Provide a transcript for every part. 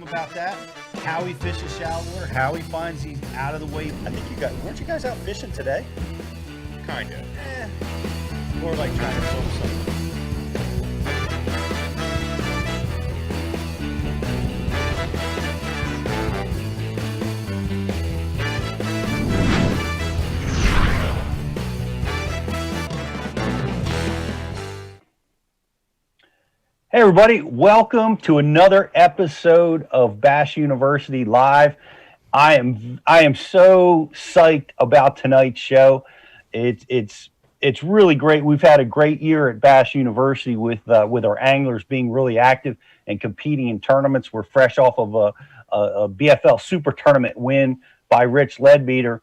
about that, how he fishes shallow water, how he finds these out of the way. I think weren't you guys out fishing today? Kinda. Or like trying to film something. Hey everybody, welcome to another episode of Bass University Live. I am so psyched about tonight's show. It's really great. We've had a great year at Bass University with our anglers being really active and competing in tournaments. We're fresh off of a BFL Super Tournament win by Rich Leadbeater,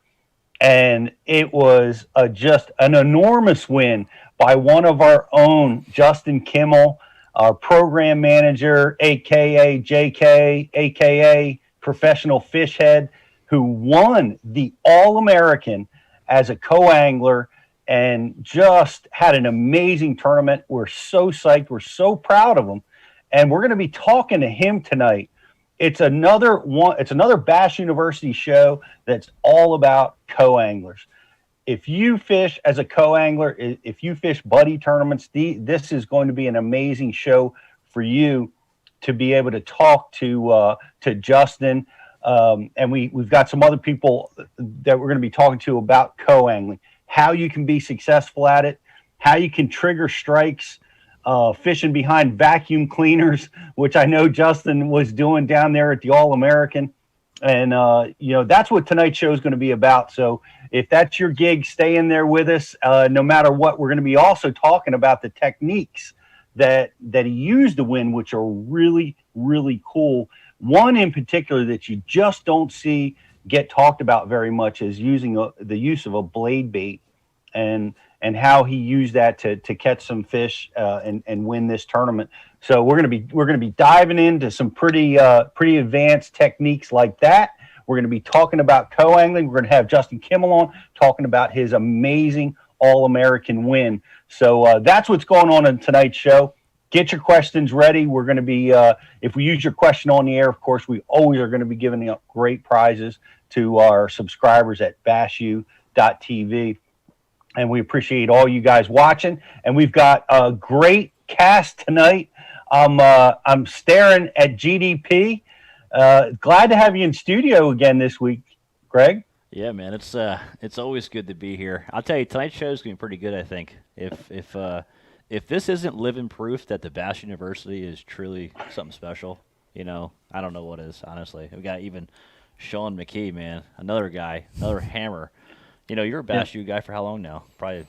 and it was just an enormous win by one of our own, Justin Kimmel, our program manager, aka JK, aka professional Fishhead, who won the All-American as a co-angler and just had an amazing tournament. We're so psyched. We're so proud of him. And we're going to be talking to him tonight. It's another Bass University show that's all about co-anglers. If you fish as a co-angler, if you fish buddy tournaments, this is going to be an amazing show for you to be able to talk to Justin. And we've got some other people that we're going to be talking to about co-angling, how you can be successful at it, how you can trigger strikes, fishing behind vacuum cleaners, which I know Justin was doing down there at the All-American. And, that's what tonight's show is going to be about. So if that's your gig, stay in there with us. No matter what, we're going to be also talking about the techniques that he used to win, which are really, really cool. One in particular that you just don't see get talked about very much is the use of a blade bait and how he used that to catch some fish and win this tournament. So we're gonna be diving into some pretty advanced techniques like that. We're going to be talking about co-angling. We're going to have Justin Kimmel on talking about his amazing All-American win. So that's what's going on in tonight's show. Get your questions ready. We're going to be, if we use your question on the air, of course, we always are going to be giving out great prizes to our subscribers at bassu.tv. And we appreciate all you guys watching. And we've got a great cast tonight. I'm staring at GDP. Glad to have you in studio again this week, Greg. Yeah, man, it's always good to be here. I'll tell you, tonight's show is going to be pretty good, I think. If this isn't living proof that the Bass University is truly something special, I don't know what is, honestly. We got even Sean Mckee, man, another guy, another hammer. You're a Bass U guy for how long now? Probably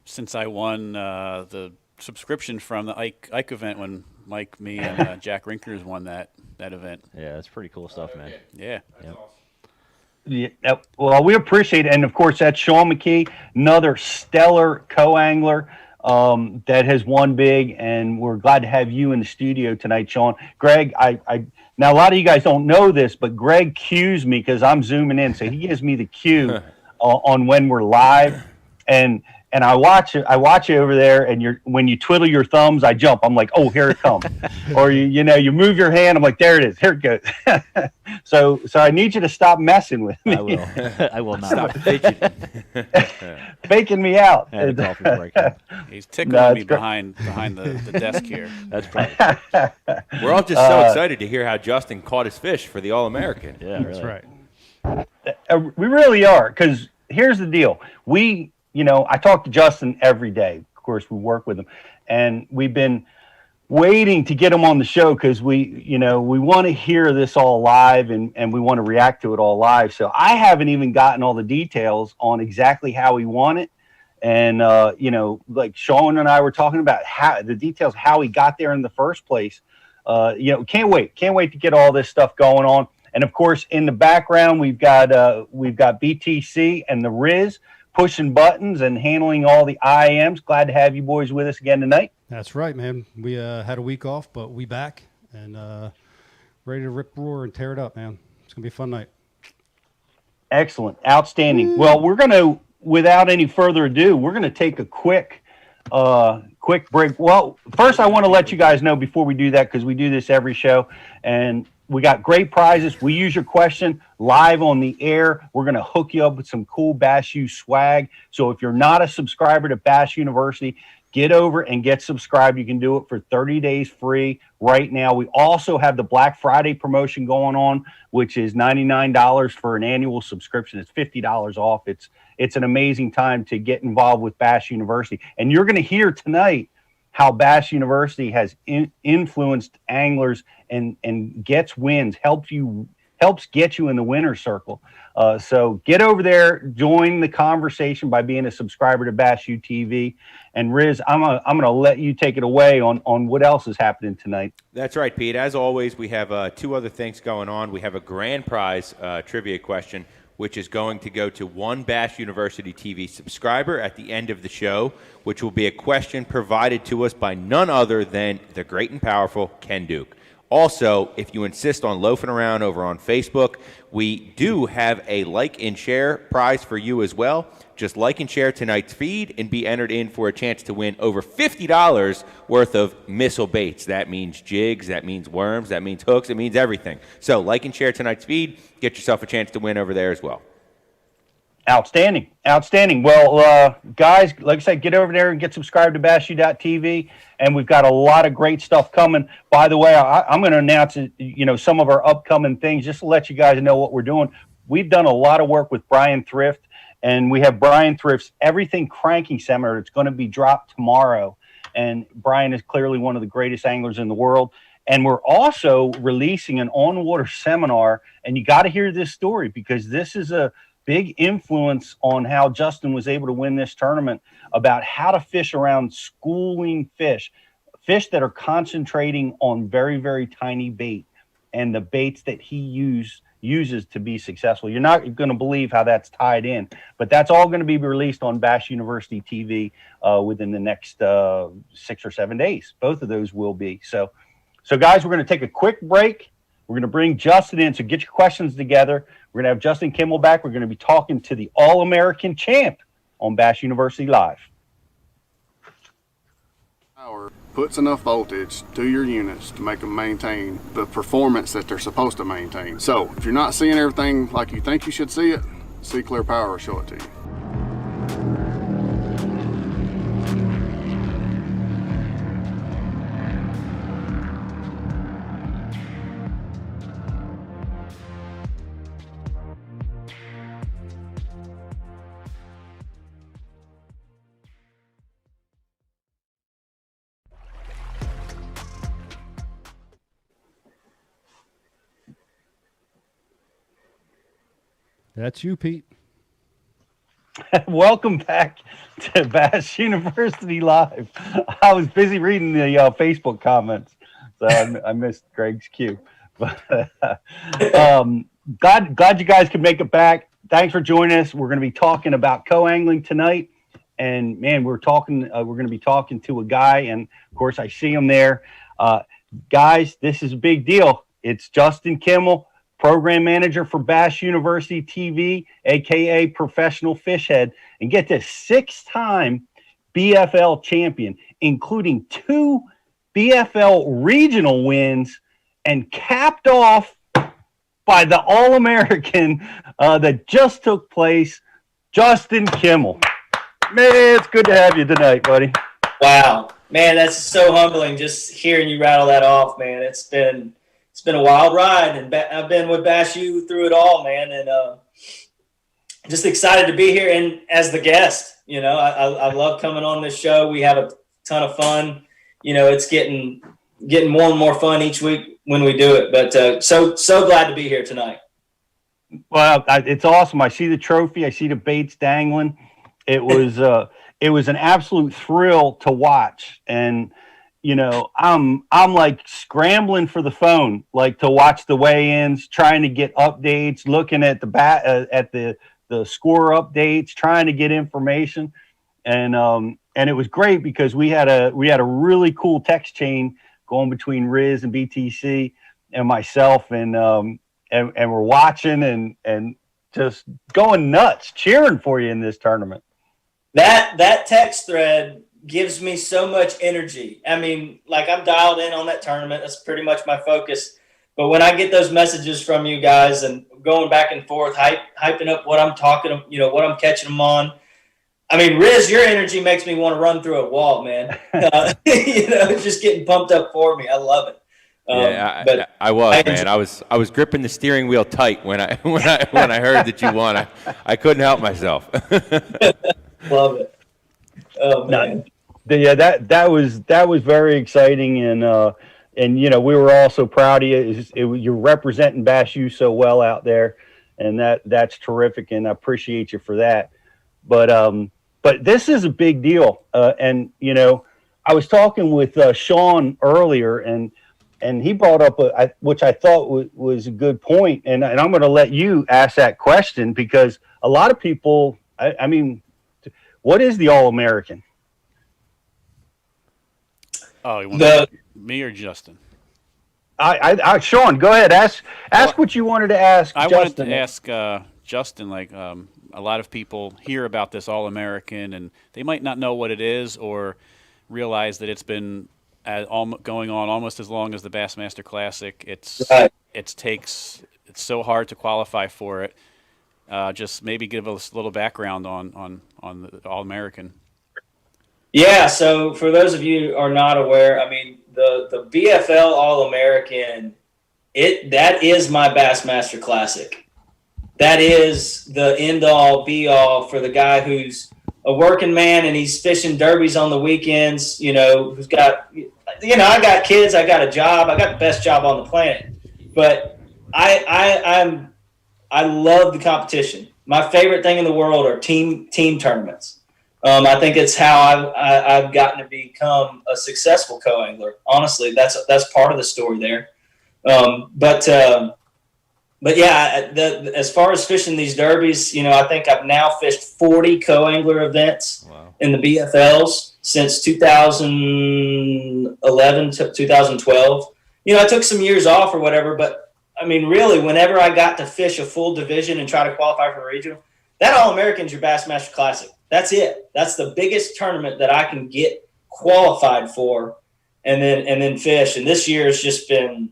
Since I won the subscription from the Ike event when Mike, me, and Jack Rinkers won that event. Yeah, it's pretty cool stuff, man. Yeah. Yep. Yeah, well, we appreciate it. And, of course, that's Sean Mckee, another stellar co-angler that has won big. And we're glad to have you in the studio tonight, Sean. Greg, now, a lot of you guys don't know this, but Greg cues me because I'm zooming in. So he gives me the cue on when we're live. And I watch it over there, and when you twiddle your thumbs, I jump. I'm like, oh, here it comes. Or you move your hand. I'm like, there it is. Here it goes. So I need you to stop messing with me. I will. I will not. Stop faking. Faking me out. He's tickling me behind the desk here. That's probably. We're all just so excited to hear how Justin caught his fish for the All-American. Yeah, really. That's right. We really are, because here's the deal. I talk to Justin every day. Of course, we work with him, and we've been waiting to get him on the show because we want to hear this all live and we want to react to it all live. So I haven't even gotten all the details on exactly how he won it. And, like Sean and I were talking about the details, how he got there in the first place. Can't wait to get all this stuff going on. And of course, in the background, we've got BTC and the Riz pushing buttons and handling all the IAMs. Glad to have you boys with us again tonight. That's right, man. We had a week off, but we back and ready to rip, roar, and tear it up, man. It's going to be a fun night. Excellent. Outstanding. Well, we're going to, without any further ado, we're going to take a quick break. Well, first I want to let you guys know before we do that, because we do this every show, and We got great prizes. We use your question live on the air. We're going to hook you up with some cool Bash U swag. So if you're not a subscriber to Bash University, get over and get subscribed. You can do it for 30 days free right now. We also have the Black Friday promotion going on, which is $99 for an annual subscription. It's $50 off. It's an amazing time to get involved with Bash University. And you're going to hear tonight how Bass University has influenced anglers and gets wins, helps get you in the winner's circle. So get over there, join the conversation by being a subscriber to Bass U TV. And Riz, I'm gonna let you take it away on what else is happening tonight. That's right, Pete. As always, we have two other things going on. We have a grand prize trivia question, which is going to go to one Bash University TV subscriber at the end of the show, which will be a question provided to us by none other than the great and powerful Ken Duke. Also, if you insist on loafing around over on Facebook, we do have a like and share prize for you as well. Just like and share tonight's feed and be entered in for a chance to win over $50 worth of missile baits. That means jigs, that means worms, that means hooks, it means everything. So like and share tonight's feed. Get yourself a chance to win over there as well. Outstanding. Well, guys, like I said, get over there and get subscribed to BashU.tv, and we've got a lot of great stuff coming. By the way, I'm going to announce, some of our upcoming things just to let you guys know what we're doing. We've done a lot of work with Brian Thrift, and we have Brian Thrift's Everything Cranking Seminar. It's going to be dropped tomorrow, and Brian is clearly one of the greatest anglers in the world. And we're also releasing an on-water seminar, and you got to hear this story because this is a big influence on how Justin was able to win this tournament, about how to fish around schooling fish that are concentrating on very, very tiny bait and the baits that he uses to be successful. You're not going to believe how that's tied in, but that's all going to be released on Bash University TV within the next 6 or 7 days. Both of those will be. So guys, we're going to take a quick break. We're going to bring Justin in, so get your questions together. We're going to have Justin Kimmel back. We're going to be talking to the All-American champ on Bash University Live. Power puts enough voltage to your units to make them maintain the performance that they're supposed to maintain. So if you're not seeing everything like you think you should see it, See Clear Power will show it to you. That's you, Pete. Welcome back to Bash University Live. I was busy reading the Facebook comments, so I missed Greg's cue. But glad you guys could make it back. Thanks for joining us. We're going to be talking about co-angling tonight, and man, we're going to be talking to a guy, and of course I see him there. Guys, this is a big deal. It's Justin Kimmel, program manager for Bash University TV, aka Professional Fishhead, and get this, 6-time BFL champion, including 2 BFL regional wins, and capped off by the All-American that just took place, Justin Kimmel. Man, it's good to have you tonight, buddy. Wow, man, that's so humbling just hearing you rattle that off, man. It's been a wild ride, and I've been with Bash U through it all, man, and just excited to be here and as the guest. I love coming on this show. We have a ton of fun. It's getting more and more fun each week when we do it. But so glad to be here tonight. Well, it's awesome. I see the trophy. I see the baits dangling. It was an absolute thrill to watch, and I'm like scrambling for the phone, like to watch the weigh-ins, trying to get updates, looking at the score updates, trying to get information, and it was great because we had a really cool text chain going between Riz and BTC and myself, and we're watching and just going nuts, cheering for you in this tournament. That text thread gives me so much energy. I mean, like, I'm dialed in on that tournament. That's pretty much my focus. But when I get those messages from you guys and going back and forth, hyping up what I'm talking, what I'm catching them on. I mean, Riz, your energy makes me want to run through a wall, man. Just getting pumped up for me. I love it. I was gripping the steering wheel tight when I heard that you won. I couldn't help myself. Love it. Oh man. That was very exciting, and we were all so proud of you. You're representing Bash U so well out there, and that's terrific, and I appreciate you for that. But this is a big deal, and I was talking with Sean earlier, and he brought up which I thought was a good point, and I'm going to let you ask that question, because a lot of people, I mean, what is the All-American? Oh, you want me or Justin? Sean, go ahead. Ask what you wanted to ask. I Justin. wanted to ask Justin, a lot of people hear about this All-American, and they might not know what it is or realize that it's been going on almost as long as the Bassmaster Classic. It's so hard to qualify for it. Just maybe give us a little background on the All-American. Yeah, so for those of you who are not aware, I mean, the BFL All-American, that is my Bassmaster Classic. That is the end-all, be-all for the guy who's a working man and he's fishing derbies on the weekends, who's got, I got kids, I got a job, I got the best job on the planet. But I love the competition. My favorite thing in the world are team tournaments. I think it's how I've gotten to become a successful co-angler. Honestly, that's part of the story there. But yeah, as far as fishing these derbies, I think I've now fished 40 co-angler events in the BFLs since 2011 to 2012. I took some years off or whatever, but I mean, really, whenever I got to fish a full division and try to qualify for a regional, that All-American is your Bassmaster Classic. That's it. That's the biggest tournament that I can get qualified for and then fish. And this year has just been,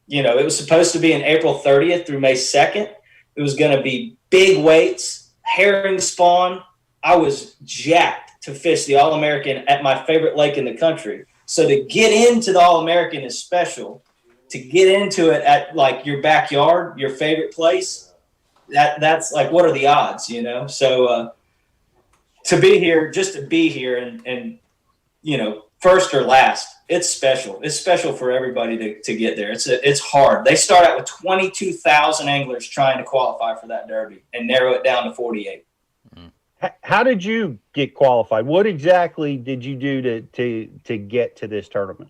it was supposed to be in April 30th through May 2nd. It was going to be big weights, herring spawn. I was jacked to fish the All-American at my favorite lake in the country. So to get into the All-American is special. To get into it at like your backyard, your favorite place, that's like, what are the odds, So to be here and first or last, it's special. It's special for everybody to get there. It's hard. They start out with 22,000 anglers trying to qualify for that derby and narrow it down to 48. How did you get qualified? What exactly did you do to get to this tournament?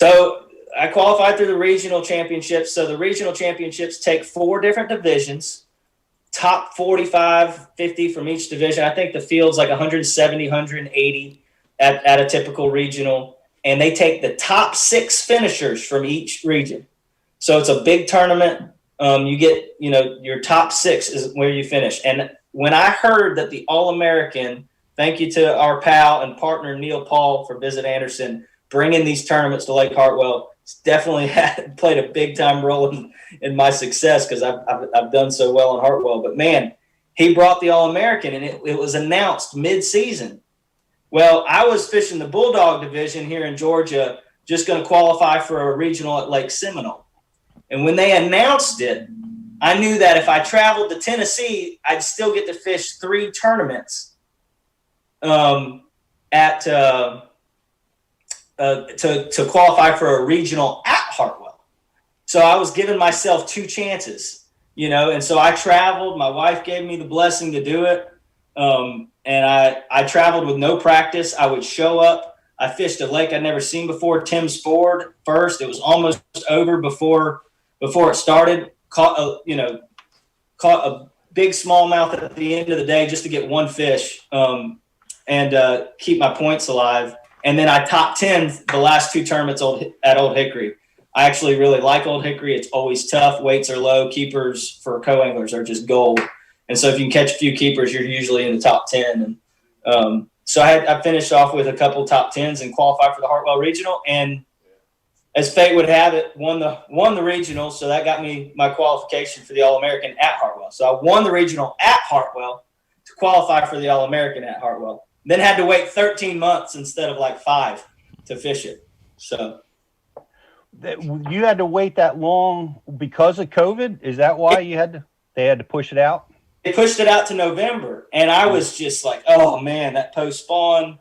So I qualified through the regional championships. So the regional championships take 4 different divisions, top 45, 50 from each division. I think the field's like 170, 180 at a typical regional. And they take the top 6 finishers from each region. So it's a big tournament. You get, your top 6 is where you finish. And when I heard that the All-American, thank you to our pal and partner Neil Paul for Visit Anderson, bringing these tournaments to Lake Hartwell, it's definitely played a big time role in my success because I've done so well in Hartwell. But man, he brought the All-American and it was announced mid-season. Well, I was fishing the Bulldog division here in Georgia, just going to qualify for a regional at Lake Seminole. And when they announced it, I knew that if I traveled to Tennessee, I'd still get to fish 3 tournaments to qualify for a regional at Hartwell. So I was giving myself 2 chances, and so I traveled. My wife gave me the blessing to do it. And I traveled with no practice. I would show up. I fished a lake I'd never seen before, Tim's Ford first. It was almost over before it started. Caught a big smallmouth at the end of the day just to get 1 fish and keep my points alive. And then I top 10 the last 2 tournaments at Old Hickory. I actually really like Old Hickory. It's always tough. Weights are low. Keepers for co-anglers are just gold. And so if you can catch a few keepers, you're usually in the top 10. And so I finished off with a couple top 10s and qualified for the Hartwell Regional. And as fate would have it, won the regional. So that got me my qualification for the All-American at Hartwell. So I won the regional at Hartwell to qualify for the All-American at Hartwell. Then had to wait 13 months instead of like 5 to fish it. So you had to wait that long because of COVID? Is that why they had to push it out? They pushed it out to November, and I was just like, oh man, that post spawn,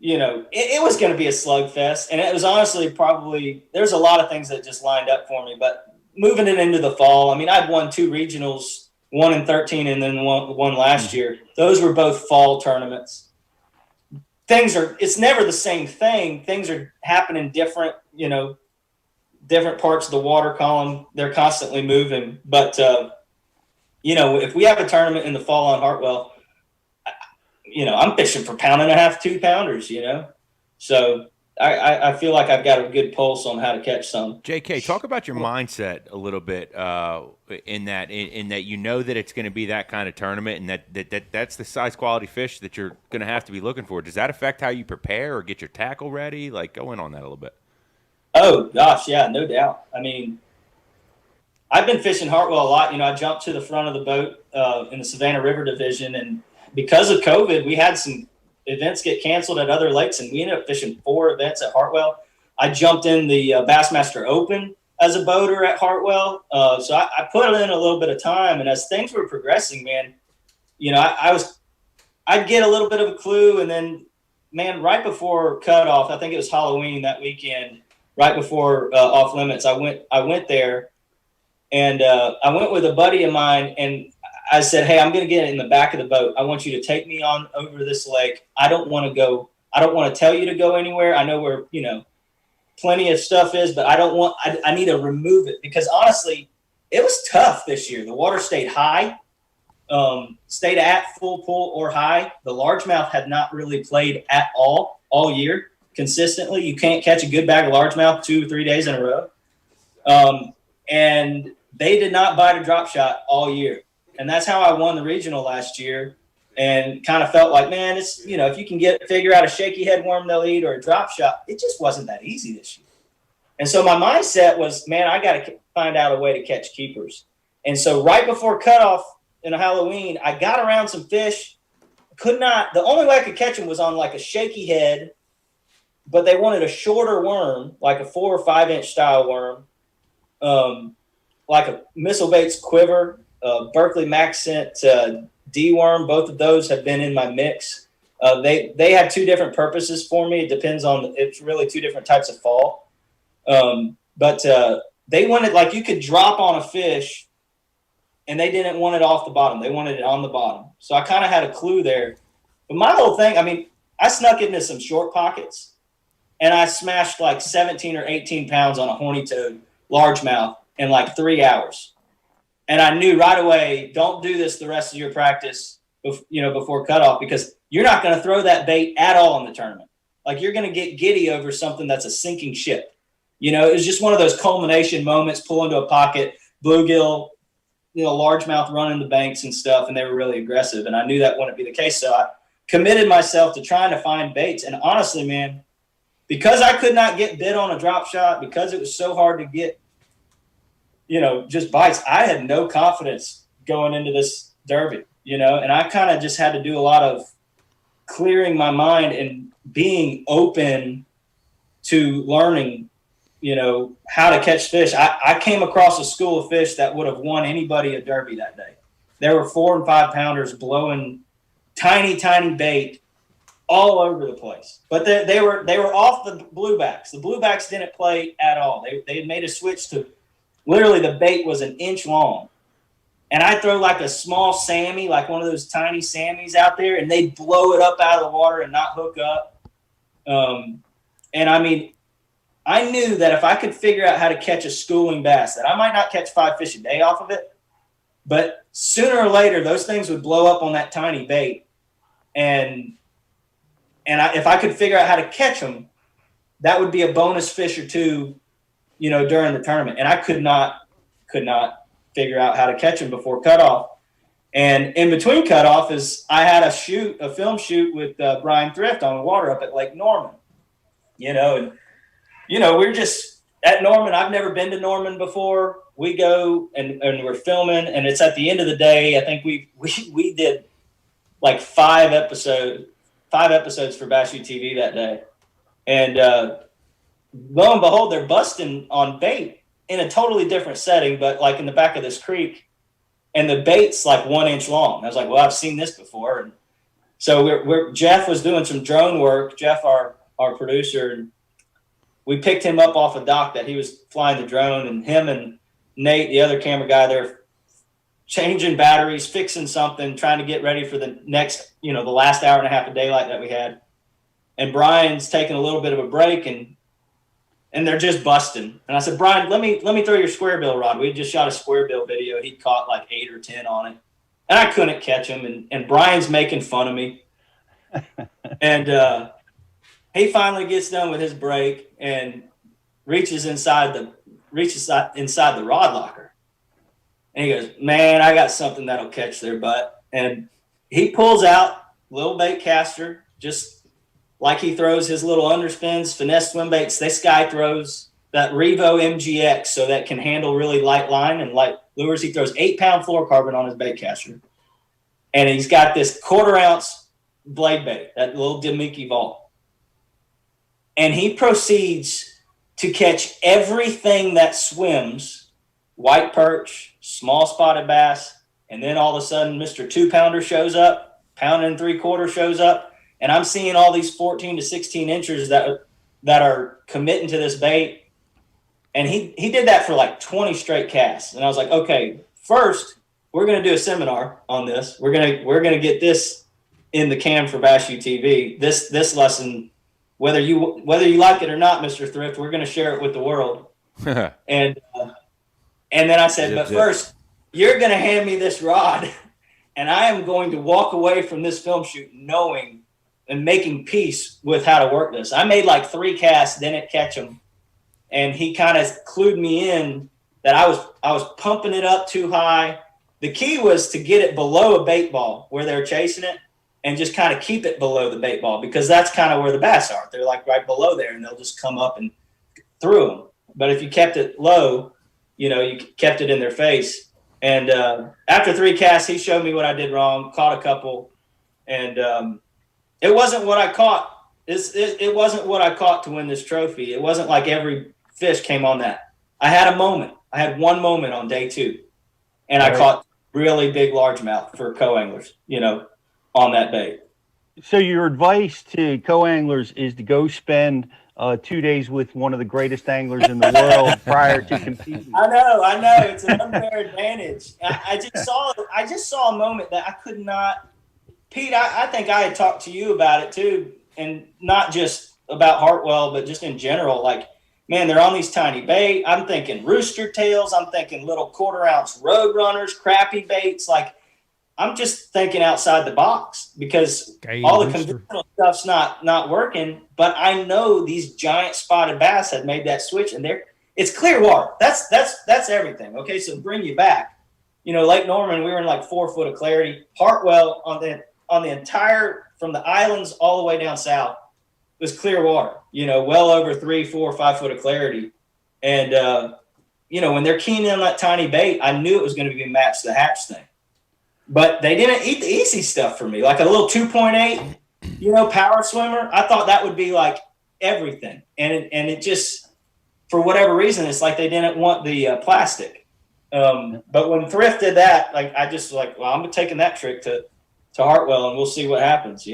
it was going to be a slugfest. And it was honestly there's a lot of things that just lined up for me, but moving it into the fall, I mean, I'd won 2 regionals, 1 in 13 and then one last year. Those were both fall tournaments. It's never the same thing. Things are happening different, different parts of the water column. They're constantly moving. But, if we have a tournament in the fall on Hartwell, I'm fishing for 1.5 pound, 2-pounders, So I feel like I've got a good pulse on how to catch some. JK, talk about your mindset a little bit in that that it's going to be that kind of tournament and that's the size quality fish that you're going to have to be looking for. Does that affect how you prepare or get your tackle ready? Like, go in on that a little bit. Oh, gosh, yeah, no doubt. I mean, I've been fishing Hartwell a lot. I jumped to the front of the boat in the Savannah River Division, and because of COVID, we had some events get canceled at other lakes, and we ended up fishing 4 events at Hartwell. I jumped in the Bassmaster Open as a boater at Hartwell. So I put in a little bit of time, and as things were progressing, man, I'd get a little bit of a clue, and then, man, right before cutoff, I think it was Halloween that weekend, right before off limits, I went there, and I went with a buddy of mine, and I said, hey, I'm going to get in the back of the boat. I want you to take me on over this lake. I don't want to go. I don't want to tell you to go anywhere. I know where, plenty of stuff is, but I need to remove it because honestly, it was tough this year. The water stayed high, stayed at full pull or high. The largemouth had not really played at all year consistently. You can't catch a good bag of largemouth 2 or 3 days in a row. And they did not bite a drop shot all year. And that's how I won the regional last year and kind of felt like, man, it's, if you can figure out a shaky head worm they'll eat or a drop shot, it just wasn't that easy this year. And so my mindset was, man, I got to find out a way to catch keepers. And so right before cutoff in Halloween, I got around some fish. The only way I could catch them was on like a shaky head, but they wanted a shorter worm, like a 4 or 5 inch style worm, like a Missile Baits quiver. Berkeley Maxent D-worm, both of those have been in my mix. They have 2 different purposes for me. It depends on, it's really 2 different types of fall. But they wanted, like, you could drop on a fish and they didn't want it off the bottom. They wanted it on the bottom. So I kind of had a clue there. But my whole thing, I mean, I snuck into some short pockets and I smashed like 17 or 18 pounds on a horny toad largemouth in like 3 hours. And I knew right away, don't do this the rest of your practice, before cutoff, because you're not going to throw that bait at all in the tournament. Like, you're going to get giddy over something that's a sinking ship. It was just one of those culmination moments, pull into a pocket, bluegill, largemouth running the banks and stuff, and they were really aggressive. And I knew that wouldn't be the case. So I committed myself to trying to find baits. And honestly, man, because I could not get bit on a drop shot, because it was so hard to get, just bites, I had no confidence going into this derby, and I kind of just had to do a lot of clearing my mind and being open to learning, how to catch fish. I came across a school of fish that would have won anybody a derby that day. There were 4 and 5 pounders blowing tiny, tiny bait all over the place, but they were off the bluebacks. The bluebacks didn't play at all. They had made a switch to, literally, the bait was an inch long. And I throw like a small Sammy, like one of those tiny Sammys out there, and they'd blow it up out of the water and not hook up. And I mean, I knew that if I could figure out how to catch a schooling bass, that I might not catch 5 fish a day off of it, but sooner or later, those things would blow up on that tiny bait. And if I could figure out how to catch them, that would be a bonus fish or 2 during the tournament. And I could not figure out how to catch them before cutoff. And in between cutoff is I had a film shoot with Brian Thrift on the water up at Lake Norman, and we're just at Norman. I've never been to Norman before. We go and we're filming, and it's at the end of the day. I think we did like 5 episodes for Bash U TV that day. And lo and behold, they're busting on bait in a totally different setting, but like in the back of this creek. And the bait's like 1 inch long. I was like, well, I've seen this before. And so Jeff was doing some drone work. Jeff, our producer, and we picked him up off a dock that he was flying the drone, and him and Nate, the other camera guy, they're changing batteries, fixing something, trying to get ready for the next, the last hour and a half of daylight that we had. And Brian's taking a little bit of a break, and they're just busting. And I said, Brian, let me throw your square bill rod. We just shot a square bill video. He caught like 8 or 10 on it, and I couldn't catch him. And Brian's making fun of me. And he finally gets done with his break and reaches inside the rod locker. And he goes, man, I got something that'll catch their butt. And he pulls out a little bait caster, just like he throws his little underspins, finesse swim baits. This guy throws that Revo MGX so that can handle really light line and light lures. He throws 8-pound fluorocarbon on his bait caster. And he's got this 1/4 ounce blade bait, that little Mckee vault. And he proceeds to catch everything that swims, white perch, small spotted bass, and then all of a sudden Mr. 2-pounder shows up, 1 3/4 pound shows up. And I'm seeing all these 14 to 16 inchers that are committing to this bait. And he did that for like 20 straight casts. And I was like, okay, first we're going to do a seminar on this. We're going to get this in the can for Bash U TV. This lesson, whether you like it or not, Mr. Thrift, we're going to share it with the world. And then I said, but first you're going to hand me this rod, and I am going to walk away from this film shoot knowing and making peace with how to work this. I made like 3 casts, didn't catch him. And he kind of clued me in that I was pumping it up too high. The key was to get it below a bait ball where they're chasing it, and just kind of keep it below the bait ball, because that's kind of where the bass are. They're like right below there, and they'll just come up and through them. But if you kept it low, you kept it in their face. And after 3 casts, he showed me what I did wrong, caught a couple, and it wasn't what I caught. It wasn't what I caught to win this trophy. It wasn't like every fish came on that. I had a moment. I had one moment on day 2, and I caught really big largemouth for co-anglers, on that bait. So your advice to co-anglers is to go spend 2 days with one of the greatest anglers in the world prior to competing. I know. It's an unfair advantage. I just saw a moment that I could not. Pete, I think I had talked to you about it too, and not just about Hartwell, but just in general. Like, man, they're on these tiny bait. I'm thinking rooster tails. I'm thinking little 1/4 ounce road runners, crappie baits. Like, I'm just thinking outside the box, because all the conventional stuff's not working. But I know these giant spotted bass had made that switch, and it's clear water. That's everything. Okay, so bring you back. Lake Norman, we were in like 4 foot of clarity. Hartwell on the entire, from the islands all the way down south, was clear water, well over 3, 4, 5 foot of clarity. And, when they're keening on that tiny bait, I knew it was going to be a match the hatch thing. But they didn't eat the easy stuff for me, like a little 2.8, power swimmer. I thought that would be like everything. And it just, for whatever reason, it's like they didn't want the plastic. But when Thrift did that, like, I just like, well, I'm taking that trick to Hartwell, and we'll see what happens,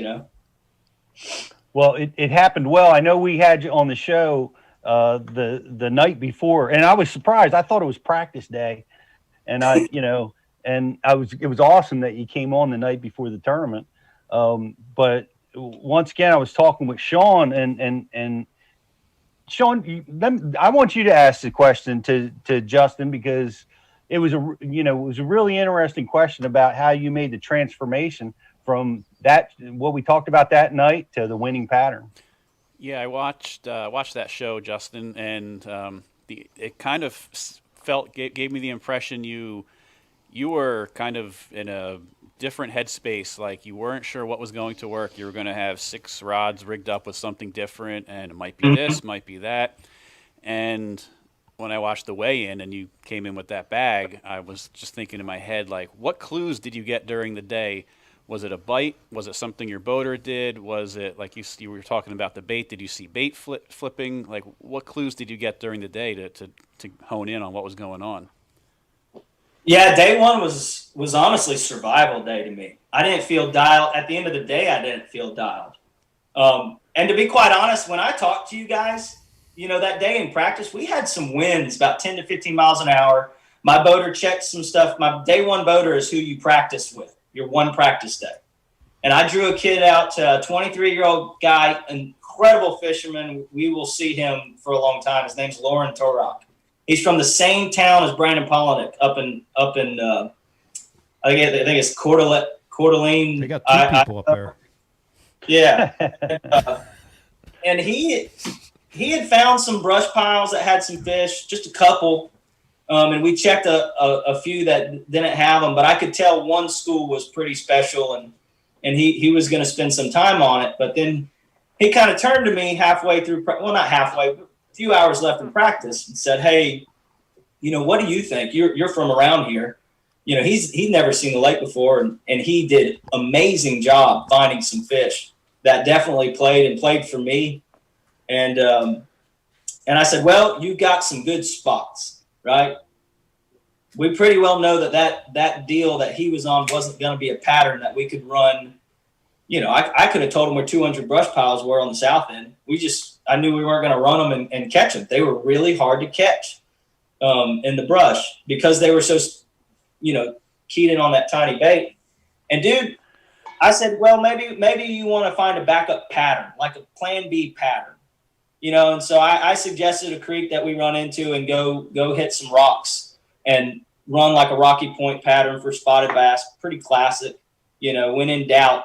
Well, it happened well. I know we had you on the show the night before, and I was surprised. I thought it was practice day, and it was awesome that you came on the night before the tournament. But once again, I was talking with Sean, and Sean, I want you to ask the question to Justin, because it was a really interesting question about how you made the transformation from that, what we talked about that night, to the winning pattern. Yeah, I watched that show, Justin, and it kind of gave me the impression you were kind of in a different headspace. Like, you weren't sure what was going to work. You were going to have 6 rods rigged up with something different, and it might be this, might be that. And when I watched the weigh-in and you came in with that bag, I was just thinking in my head, like, what clues did you get during the day? Was it a bite? Was it something your boater did? Was it, like you were talking about the bait, did you see bait flipping? Like, what clues did you get during the day to hone in on what was going on? Yeah, day one was honestly survival day to me. I didn't feel dialed. At the end of the day, I didn't feel dialed. And to be quite honest, when I talked to you guys, that day in practice, we had some winds, about 10 to 15 miles an hour. My boater checked some stuff. My day one boater is who you practice with, your one practice day. And I drew a kid out to a 23-year-old guy, incredible fisherman. We will see him for a long time. His name's Lauren Torok. He's from the same town as Brandon Polinick up in I think it's Coeur d'Alene. They got two people up there. Yeah. And he had found some brush piles that had some fish, just a couple. And we checked a few that didn't have them, but I could tell one school was pretty special, and he was going to spend some time on it. But then he kind of turned to me halfway through, well, not halfway, but a few hours left in practice, and said, "Hey, what do you think? You're from around here. He'd never seen the lake before, and he did amazing job finding some fish that definitely played for me." And I said, "Well, you got some good spots, right? We pretty well know that deal that he was on wasn't going to be a pattern that we could run. I could have told him where 200 brush piles were on the south end. I knew we weren't going to run them and catch them. They were really hard to catch in the brush because they were so, keyed in on that tiny bait. And dude, I said, well, maybe you want to find a backup pattern, like a plan B pattern, And so I suggested a creek that we run into and go hit some rocks and run like a Rocky Point pattern for spotted bass. Pretty classic, when in doubt,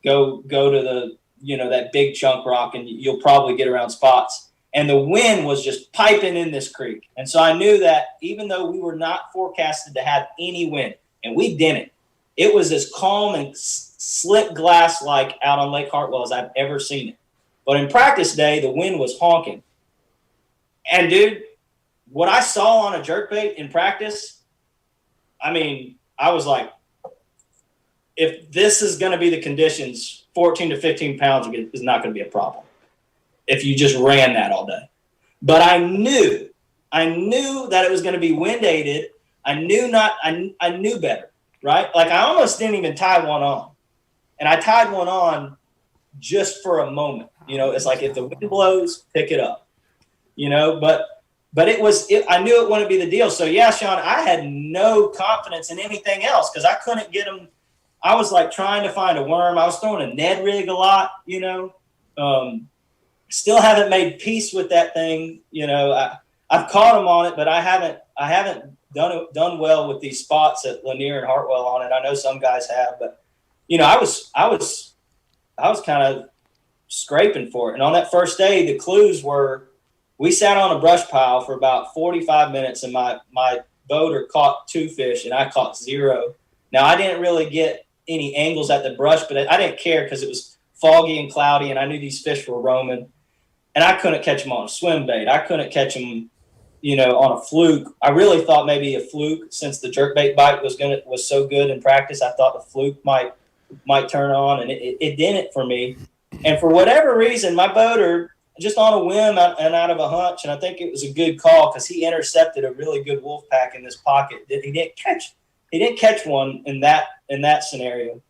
go to the, that big chunk rock and you'll probably get around spots. And the wind was just piping in this creek. And so I knew that even though we were not forecasted to have any wind, and we didn't, it was as calm and slick glass like out on Lake Hartwell as I've ever seen it. But in practice day, the wind was honking. And dude, what I saw on a jerkbait in practice, I was like, if this is going to be the conditions, 14 to 15 pounds is not going to be a problem if you just ran that all day. But I knew that it was going to be wind aided. I knew better, right? Like I almost didn't even tie one on. And I tied one on just for a moment. It's like if the wind blows, pick it up. But I knew it wouldn't be the deal. So yeah, Sean, I had no confidence in anything else because I couldn't get them. I was like trying to find a worm. I was throwing a Ned rig a lot, still haven't made peace with that thing. I've caught them on it, but I haven't done well with these spots at Lanier and Hartwell on it. I know some guys have, but I was kind of scraping for it. And on that first day, the clues were, we sat on a brush pile for about 45 minutes and my boater caught 2 fish and I caught 0. Now I didn't really get any angles at the brush, but I didn't care because it was foggy and cloudy and I knew these fish were roaming and I couldn't catch them on a swim bait. I couldn't catch them, on a fluke. I really thought maybe a fluke, since the jerkbait bite was so good in practice, I thought the fluke might turn on, and it didn't for me. And for whatever reason, my boater, just on a whim and out of a hunch, and I think it was a good call because he intercepted a really good wolf pack in this pocket that he didn't catch one in that scenario.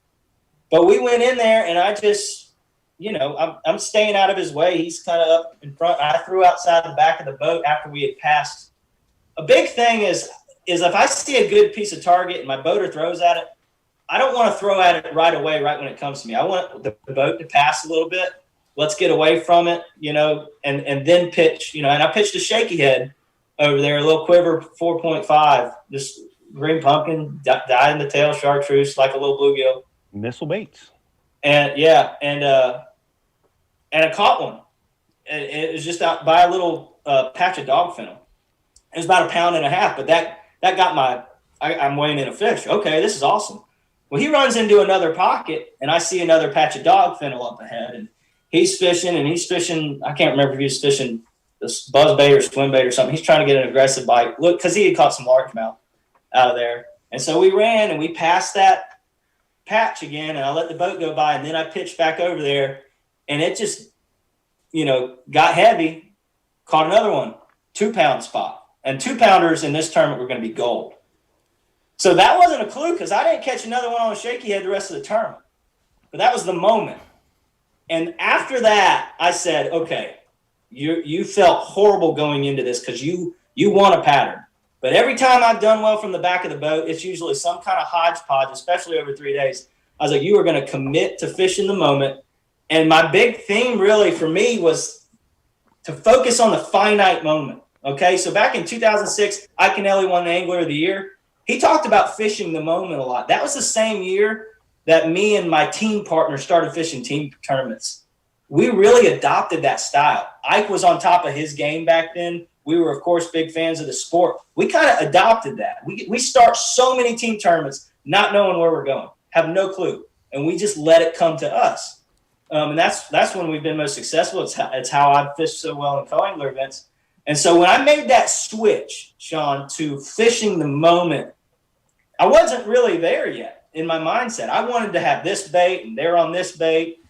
But we went in there and I just, I'm staying out of his way. He's kind of up in front. I threw outside the back of the boat after we had passed. A big thing is if I see a good piece of target and my boater throws at it, I don't want to throw at it right away, right when it comes to me. I want the boat to pass a little bit. Let's get away from it, and then pitch, and I pitched a shaky head over there, a little quiver 4.5, just green pumpkin, dyed in the tail, chartreuse, like a little bluegill. Missile baits. And yeah, and I caught one. It was just out by a little patch of dog fennel. It was about 1.5 pounds, but that got I'm weighing in a fish. Okay, this is awesome. Well, he runs into another pocket, and I see another patch of dog fennel up ahead, and he's fishing. I can't remember if he was fishing this buzz bait or swim bait or something. He's trying to get an aggressive bite. Look, because he had caught some largemouth out of there. And so we ran and we passed that patch again, and I let the boat go by, and then I pitched back over there, and it just, got heavy, caught another one, 2-pound spot. And 2-pounders in this tournament were going to be gold. So that wasn't a clue because I didn't catch another one on a shaky head the rest of the tournament. But that was the moment. And after that, I said, okay, you felt horrible going into this because you want a pattern. But every time I've done well from the back of the boat, it's usually some kind of hodgepodge, especially over 3 days. I was like, you are going to commit to fish in the moment. And my big theme really for me was to focus on the finite moment. Okay, so back in 2006, Ike Kennelly won the Angler of the Year. He talked about fishing the moment a lot. That was the same year that me and my team partner started fishing team tournaments. We really adopted that style. Ike was on top of his game back then. We were, of course, big fans of the sport. We kind of adopted that. We start so many team tournaments not knowing where we're going, have no clue, and we just let it come to us. And that's when we've been most successful. It's how I've fished so well in co-angler events. And so when I made that switch, Sean, to fishing the moment, I wasn't really there yet in my mindset. I wanted to have this bait, and they're on this bait.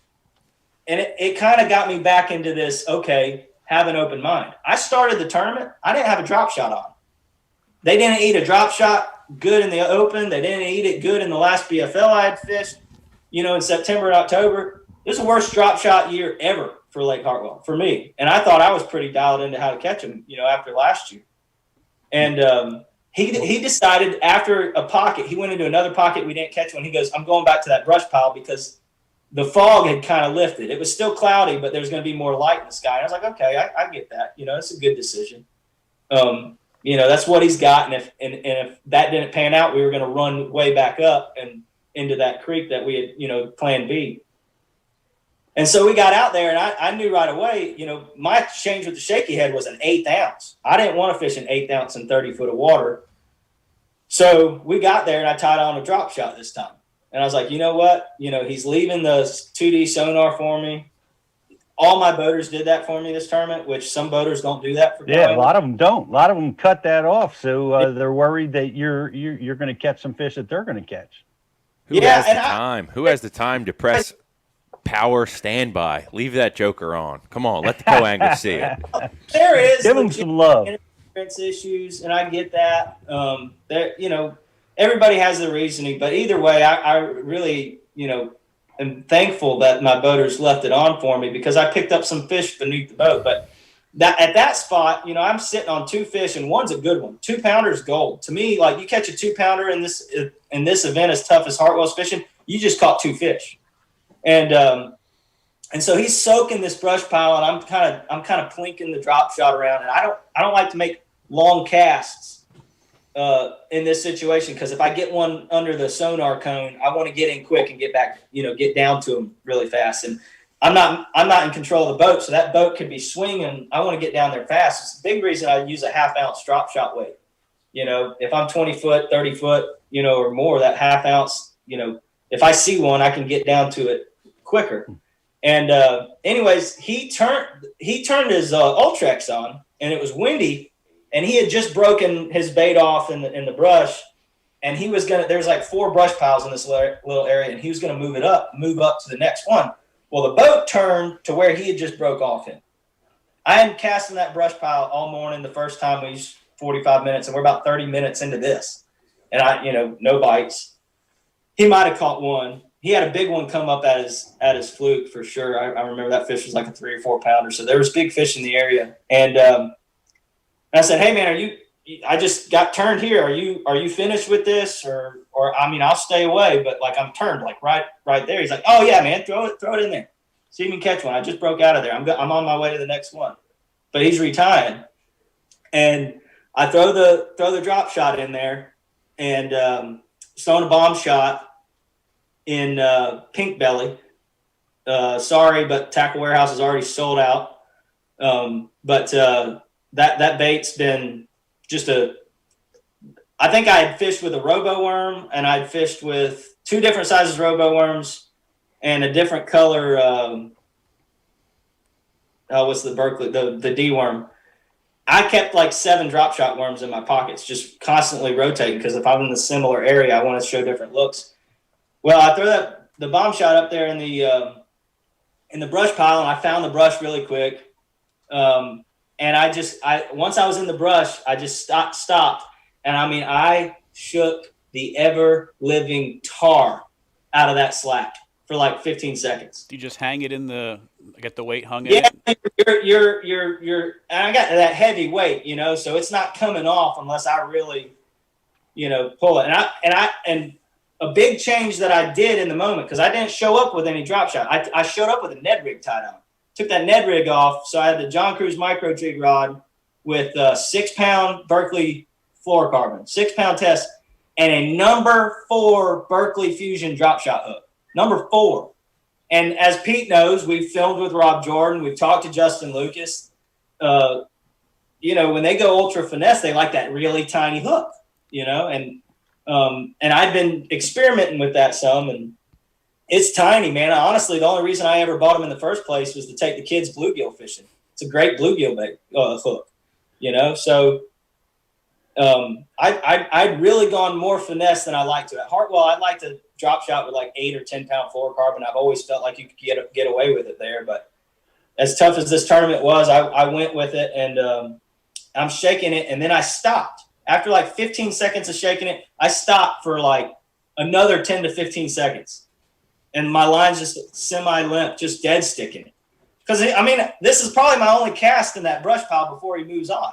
And it kind of got me back into this, okay, have an open mind. I started the tournament. I didn't have a drop shot on. They didn't eat a drop shot good in the open. They didn't eat it good in the last BFL I had fished, in September and October. This is the worst drop shot year ever for Lake Hartwell, for me. And I thought I was pretty dialed into how to catch them, after last year. And he decided after a pocket, he went into another pocket. We didn't catch one. He goes, I'm going back to that brush pile because the fog had kind of lifted. It was still cloudy, but there's going to be more light in the sky. And I was like, okay, I get that. It's a good decision. That's what he's got. And if that didn't pan out, we were going to run way back up and into that creek that we had, plan B. And so we got out there, and I knew right away, my change with the shaky head was an 1/8 ounce. I didn't want to fish an 1/8 ounce in 30 foot of water. So we got there, and I tied on a drop shot this time. And I was like, you know what? He's leaving the 2D sonar for me. All my boaters did that for me this tournament, which some boaters don't do that for. Yeah, a lot of them don't. A lot of them cut that off, so they're worried that you're going to catch some fish that they're going to catch. Who has the time? Who has the time to press power standby? Leave that joker on. Come on, let the co-angler see it. There is. Give them some love. Issues, and I get that. Everybody has their reasoning, but either way, I really, am thankful that my boaters left it on for me because I picked up some fish beneath the boat. But at that spot, I'm sitting on 2 fish, and one's a good one. 2-pounder gold. To me, like you catch a 2-pounder in this event as tough as Hartwell's fishing, you just caught 2 fish. And so he's soaking this brush pile, and I'm kind of plinking the drop shot around, and I don't like to make long casts in this situation because if I get one under the sonar cone, I want to get in quick and get back, get down to him really fast. And I'm not in control of the boat, so that boat could be swinging. I want to get down there fast. It's a big reason I use a 1/2 ounce drop shot weight. If I'm 20 foot, 30 foot, or more, that 1/2 ounce, if I see one, I can get down to it quicker. And anyways, he turned his Ultrex on, and it was windy, and he had just broken his bait off in the brush, and he was there's like 4 brush piles in this little area, and he was gonna move up to the next one. Well, the boat turned to where he had just broke off in. I hadn't cast in that brush pile all morning. The first time we used 45 minutes, and we're about 30 minutes into this, and no bites. He might have caught one. He had a big one come up at his fluke for sure. I remember that fish was like a 3 or 4 pounder. So there was big fish in the area. And I said, hey man, I just got turned here. Are you finished with this? Or I'll stay away, but like I'm turned like right there. He's like, oh yeah, man, throw it in there. See if you can catch one. I just broke out of there. I'm on my way to the next one, but he's retying. And I throw the drop shot in there and stone a bomb shot in pink belly. Sorry, but Tackle Warehouse is already sold out. But that bait's been just I think I had fished with a robo worm, and I'd fished with 2 different sizes robo worms and a different color. What's the Berkeley, the D worm. I kept like 7 drop shot worms in my pockets, just constantly rotating, because if I'm in a similar area, I want to show different looks. Well, I threw the bomb shot up there in the brush pile, and I found the brush really quick. And once I was in the brush, I just stopped. And I mean, I shook the ever living tar out of that slack for like 15 seconds. Do you just hang it get the weight hung Yeah, in it? you're, and I got that heavy weight, so it's not coming off unless I really, pull it. And a big change that I did in the moment, because I didn't show up with any drop shot. I showed up with a Ned rig tied on. Took that Ned rig off, so I had the John Cruz micro jig rod with a 6-pound Berkeley fluorocarbon, 6-pound test, and a number 4 Berkeley Fusion drop shot hook. Number 4. And as Pete knows, we've filmed with Rob Jordan. We've talked to Justin Lucas. When they go ultra finesse, they like that really tiny hook, and I've been experimenting with that some, and it's tiny, man. Honestly, the only reason I ever bought them in the first place was to take the kids bluegill fishing. It's a great bluegill hook, So I'd really gone more finesse than I like to. At Hartwell, I'd like to drop shot with like 8 or 10-pound fluorocarbon. I've always felt like you could get away with it there. But as tough as this tournament was, I went with it, and I'm shaking it, and then I stopped. After like 15 seconds of shaking it, I stopped for like another 10 to 15 seconds. And my line's just semi-limp, just dead sticking it. Because, this is probably my only cast in that brush pile before he moves on.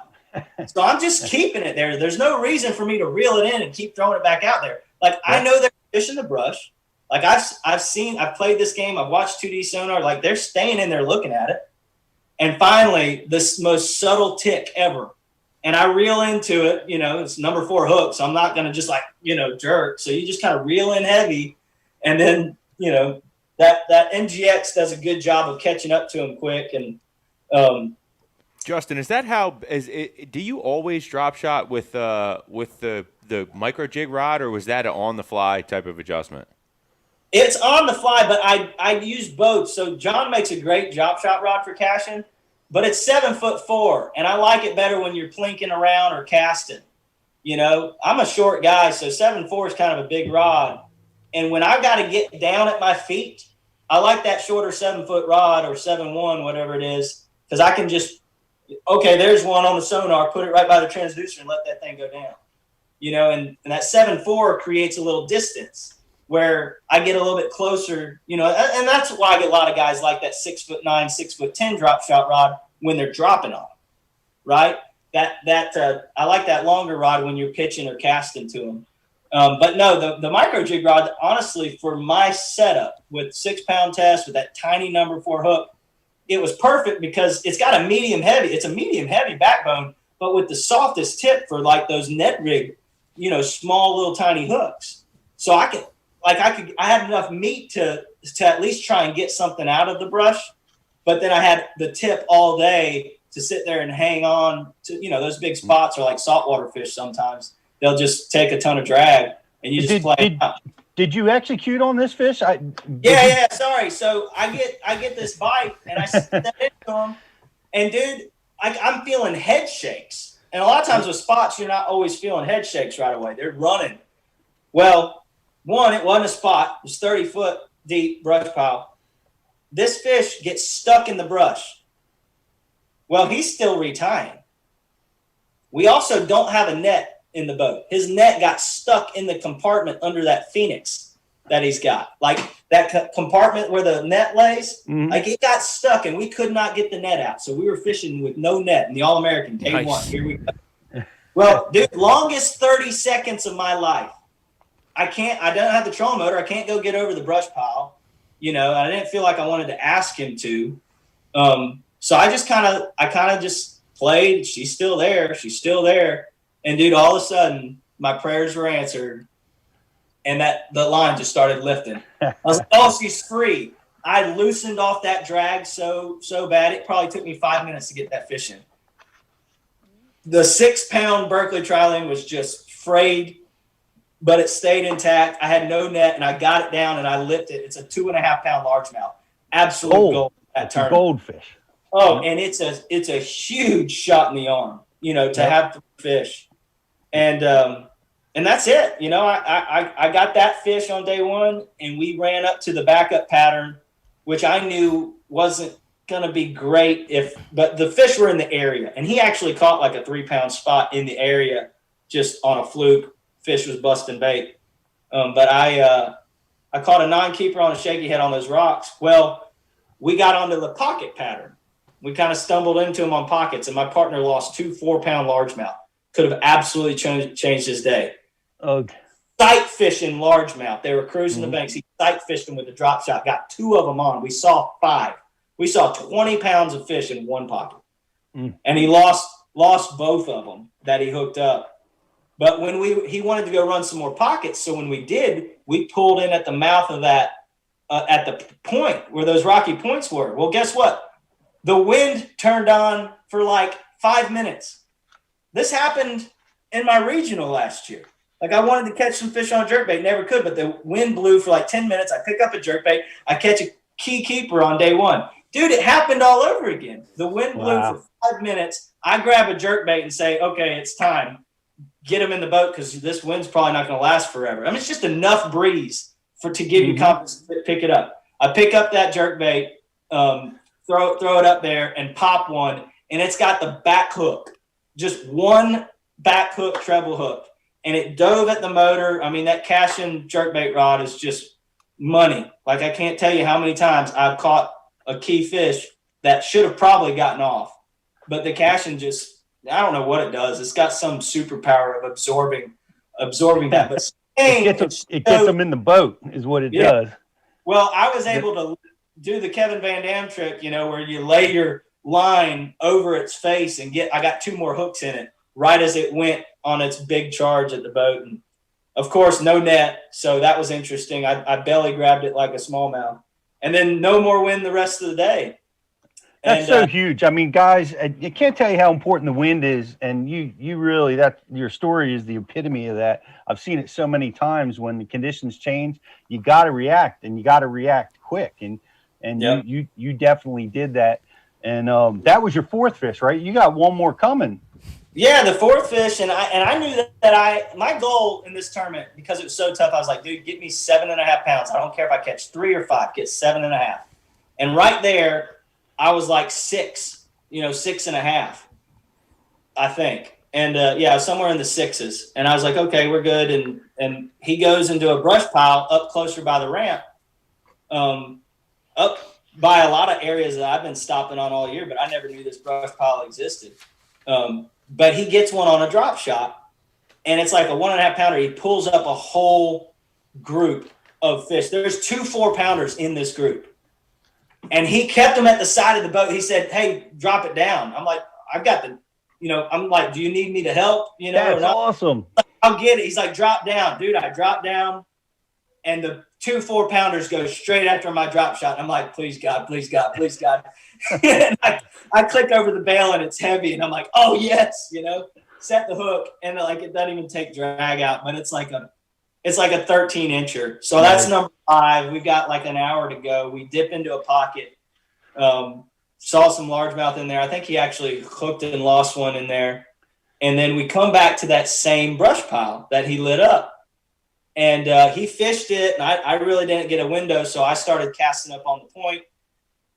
So I'm just keeping it there. There's no reason for me to reel it in and keep throwing it back out there. Like, I know they're fishing the brush. Like, I've played this game. I've watched 2D sonar. Like, they're staying in there looking at it. And finally, this most subtle tick ever. And I reel into it. It's number 4 hook, so I'm not going to just jerk. So you just kind of reel in heavy. And then, that NGX does a good job of catching up to him quick. And Justin, is that how? Do you always drop shot with the micro jig rod, or was that an on the fly type of adjustment? It's on the fly, but I use both. So John makes a great drop shot rod for caching, but it's 7'4", and I like it better when you're plinking around or casting. I'm a short guy, so 7'4" is kind of a big rod. And when I've got to get down at my feet, I like that shorter 7-foot rod or 7'1", whatever it is, because I can just, okay, there's one on the sonar, put it right by the transducer and let that thing go down. And that 7'4" creates a little distance where I get a little bit closer, and that's why I get a lot of guys like that 6'9", 6'10" drop shot rod when they're dropping on, right? I like that longer rod when you're pitching or casting to them. But no, the micro jig rod, honestly, for my setup with 6-pound test with that tiny number 4 hook, it was perfect because it's got a medium heavy. It's a medium heavy backbone, but with the softest tip for like those net rig, small little tiny hooks. So I had enough meat to at least try and get something out of the brush, but then I had the tip all day to sit there and hang on to, those big spots are like saltwater fish sometimes. They'll just take a ton of drag, and you just play it out. Did you execute on this fish? Yeah. Sorry. So I get this bite, and I set that into him, and dude, I'm feeling head shakes. And a lot of times with spots, you're not always feeling head shakes right away. They're running. Well, one, it wasn't a spot. It was 30-foot deep brush pile. This fish gets stuck in the brush. Well, he's still retying. We also don't have a net in the boat. His net got stuck in the compartment under that Phoenix that he's got. Like that compartment where the net lays, like it got stuck and we could not get the net out. So we were fishing with no net in the All-American day one. Here we go. Well, dude, longest 30 seconds of my life. I don't have the trolling motor. I can't go get over the brush pile. I didn't feel like I wanted to ask him to. So I kind of just played. She's still there. She's still there. And dude, all of a sudden, my prayers were answered, and the line just started lifting. I was like, "Oh, she's free!" I loosened off that drag so bad it probably took me 5 minutes to get that fish in. The 6-pound Berkeley trilene was just frayed, but it stayed intact. I had no net, and I got it down and I lipped it. It's a 2.5-pound largemouth, absolute gold. That tournament. Goldfish. Oh, and it's a huge shot in the arm. to have fish. And that's it. I got that fish on day one, and we ran up to the backup pattern, which I knew wasn't going to be great but the fish were in the area, and he actually caught like a 3-pound spot in the area just on a fluke. Fish was busting bait. But I caught a 9-keeper on a shaky head on those rocks. Well, we got onto the pocket pattern. We kind of stumbled into them on pockets, and my partner lost 2 4-pound largemouth. Could have absolutely changed his day. Okay. Sight fishing largemouth. They were cruising the banks. He sight fished them with a drop shot. Got 2 of them on. We saw 5. We saw 20 pounds of fish in one pocket, and he lost both of them that he hooked up. But when he wanted to go run some more pockets, so when we did, we pulled in at the mouth of that, at the point where those rocky points were. Well, guess what? The wind turned on for like 5 minutes. This happened in my regional last year. Like, I wanted to catch some fish on a jerkbait, never could, but the wind blew for like 10 minutes. I pick up a jerkbait. I catch a key keeper on day one. Dude, it happened all over again. The wind blew for 5 minutes. I grab a jerkbait and say, okay, it's time. Get him in the boat because this wind's probably not going to last forever. I mean, it's just enough breeze to give you confidence to pick it up. I pick up that jerkbait, throw it up there, and pop one, and it's got the back hook, just one back hook, treble hook, and it dove at the motor. I mean, that Cashin jerkbait rod is just money. Like, I can't tell you how many times I've caught a key fish that should have probably gotten off, but the Cashin just, I don't know what it does. It's got some superpower of absorbing that. But it gets them in the boat is what it does. Well, I was able to do the Kevin Van Dam trick, where you lay your line over its face and I got 2 more hooks in it right as it went on its big charge at the boat. And of course, no net. So that was interesting. I belly grabbed it like a smallmouth, and then no more wind the rest of the day. That's so huge. I mean, guys, I can't tell you how important the wind is. And you really, your story is the epitome of that. I've seen it so many times when the conditions change, you got to react, and you got to react quick. And you definitely did that. And that was your 4th fish, right? You got one more coming. Yeah, the 4th fish. And I knew that my goal in this tournament, because it was so tough, I was like, dude, get me 7.5 pounds. I don't care if I catch 3 or 5, get 7.5. And right there, I was like 6.5, I think. And somewhere in the 6s. And I was like, okay, we're good. And he goes into a brush pile up closer by the ramp, up by a lot of areas that I've been stopping on all year, but I never knew this brush pile existed. But he gets one on a drop shot, and it's like a 1.5 pounder. He pulls up a whole group of fish. There's 2 4-pounders in this group. And he kept them at the side of the boat. He said, hey, drop it down. I'm like, I've got I'm like, do you need me to help? That's awesome. I'll get it. He's like, drop down. Dude, I drop down, and the 2 4-pounders go straight after my drop shot. I'm like, please, God, please, God, please, God. And I click over the bail, and it's heavy, and I'm like, oh, yes, set the hook. And like, it doesn't even take drag out, but it's like a 13-incher. So that's number 5. We've got like an hour to go. We dip into a pocket. Saw some largemouth in there. I think he actually hooked and lost one in there. And then we come back to that same brush pile that he lit up. And he fished it, and I really didn't get a window, so I started casting up on the point.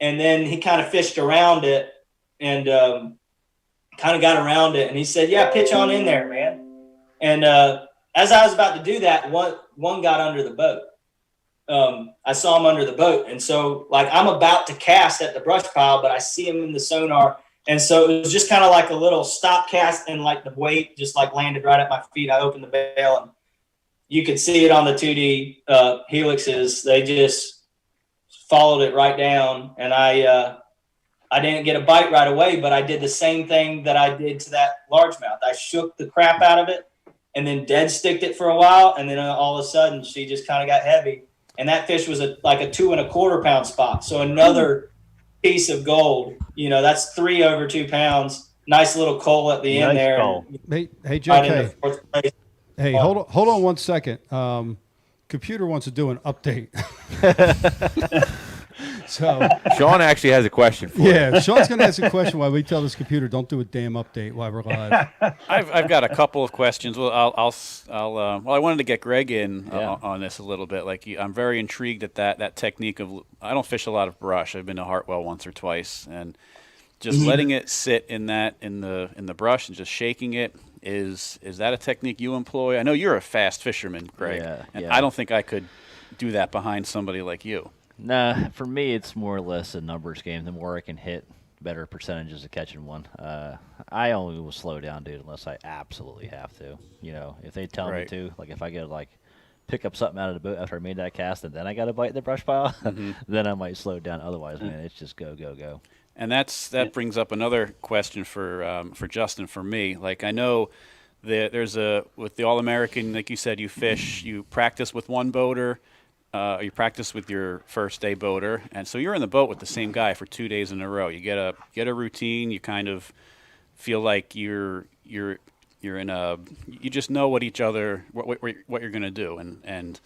And then he kind of fished around it and kind of got around it. And he said, yeah, pitch on in there, man. And as I was about to do that, one got under the boat. I saw him under the boat. And so, like, I'm about to cast at the brush pile, but I see him in the sonar. And so it was just kind of like a little stop cast, and like the weight just like landed right at my feet. I opened the bail, and you could see it on the 2D helixes. They just followed it right down. And I didn't get a bite right away, but I did the same thing that I did to that largemouth. I shook the crap out of it and then dead sticked it for a while. And then all of a sudden she just kind of got heavy. And that fish was like a 2 1/4 pound spot. So another piece of gold, that's 3 over 2 pounds. Nice little coal at the end there. Coal. Hey, JK. Hey, hold on 1 second. Computer wants to do an update. So Sean actually has a question for you. yeah, Sean's going to ask a question while we tell this computer don't do a damn update while we're live. I've got a couple of questions. Well, I wanted to get Greg in Yeah. on this a little bit. Like, I'm very intrigued at that technique of. I don't fish a lot of brush. I've been to Hartwell once or twice, and just letting it sit in the brush and just shaking it. Is that a technique you employ? I know you're a fast fisherman, Greg, and yeah. I don't think I could do that behind somebody like you. Nah, for me, it's more or less a numbers game. The more I can hit, better percentages of catching one. I only will slow down, dude, unless I absolutely have to. You know, if they tell me to, like if I get like pick up something out of the boat after I made that cast and then I got to bite the brush pile, then I might slow down. Otherwise, man, it's just go, go, go. And that brings up another question for Justin, for me. Like, I know that with the All-American, like you said, you practice with one boater, you practice with your first day boater, and so you're in the boat with the same guy for 2 days in a row. You get a routine. You kind of feel like you're in you just know what each other what you're going to do, and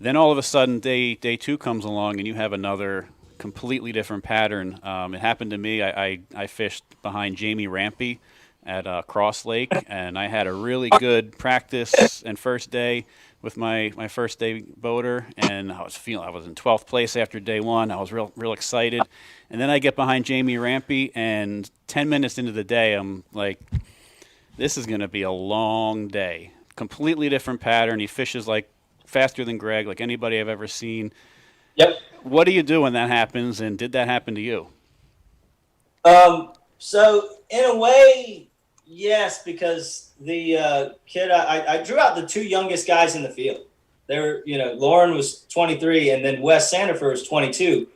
then all of a sudden day two comes along and you have another completely different pattern. It happened to me. I fished behind Jamie Rampy at Cross Lake, and I had a really good practice and first day with my first day boater, and I was in 12th place after day one. I was real excited, and then I get behind Jamie Rampy, and 10 minutes into the day, I'm like, this is going to be a long day. Completely different pattern. He fishes like faster than Greg, like anybody I've ever seen. Yep. What do you do when that happens, and did that happen to you? So in a way, yes, because the kid, I drew out the two youngest guys in the field. They were, Lauren was 23, and then Wes Sandifer was 22.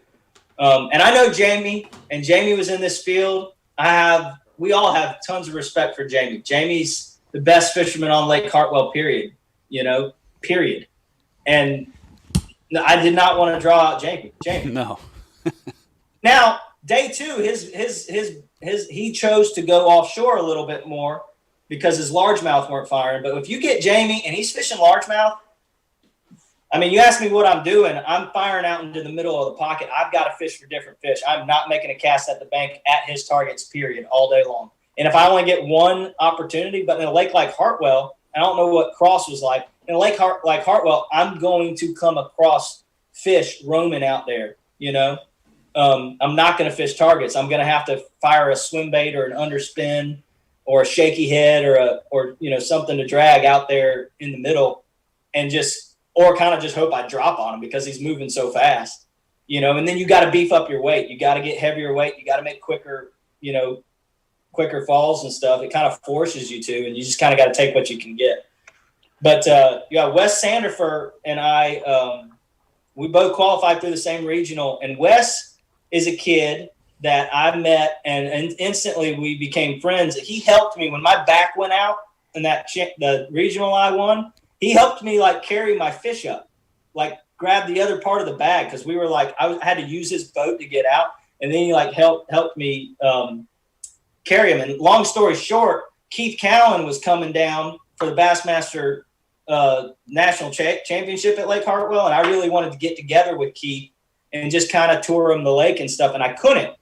And I know Jamie, and Jamie was in this field. We all have tons of respect for Jamie. Jamie's the best fisherman on Lake Hartwell, period. Period. And I did not want to draw out Jamie. No. Now, day two, he chose to go offshore a little bit more because his largemouth weren't firing. But if you get Jamie and he's fishing largemouth, I mean, you ask me what I'm doing. I'm firing out into the middle of the pocket. I've got to fish for different fish. I'm not making a cast at the bank at his targets, period, all day long. And if I only get one opportunity, but in a lake like Hartwell, I don't know what Cross was like. In a lake like Hartwell, I'm going to come across fish roaming out there, I'm not going to fish targets. I'm going to have to fire a swim bait or an underspin or a shaky head or something to drag out there in the middle and or kind of just hope I drop on him because he's moving so fast, and then you got to beef up your weight. You got to get heavier weight. You got to make quicker falls and stuff. It kind of forces you to, and you just kind of got to take what you can get. But Wes Sandifer and I, we both qualified through the same regional, and Wes is a kid that I met, and instantly we became friends. He helped me when my back went out in the regional I won. He helped me carry my fish up, grab the other part of the bag because we were I had to use his boat to get out, and then he helped me carry him. And long story short, Keith Cowan was coming down for the Bassmaster National Championship at Lake Hartwell, and I really wanted to get together with Keith and just kind of tour him the lake and stuff, and I couldn't.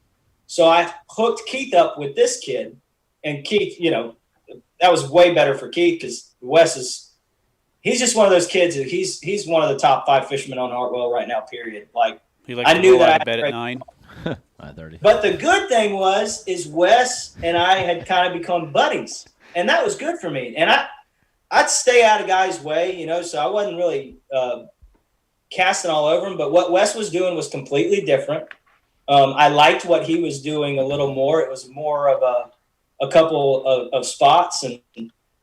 So I hooked Keith up with this kid, and Keith, that was way better for Keith because Wes he's just one of those kids. He's one of the top 5 fishermen on Hartwell right now, period. I knew that I bet at 9. 9:30. But the good thing is Wes and I had kind of become buddies, and that was good for me. And I'd stay out of guys' way, so I wasn't really casting all over him. But what Wes was doing was completely different. I liked what he was doing a little more. It was more of a couple of spots. And,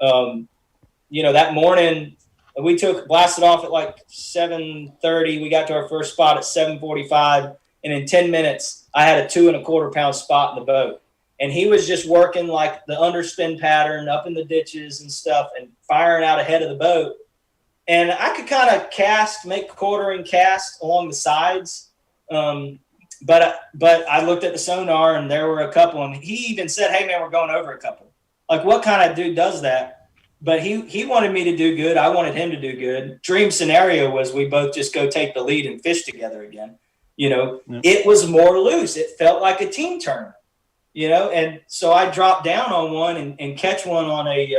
that morning we blasted off at 7:30. We got to our first spot at 7:45. And in 10 minutes, I had a 2 1/4 pound spot in the boat. And he was just working the underspin pattern up in the ditches and stuff and firing out ahead of the boat. And I could kind of make quartering cast along the sides. But I looked at the sonar and there were a couple, and he even said, "Hey man, we're going over a couple." What kind of dude does that? But he wanted me to do good. I wanted him to do good. Dream scenario was we both just go take the lead and fish together again. It was more loose. It felt like a team tournament, and so I dropped down on one and catch one on a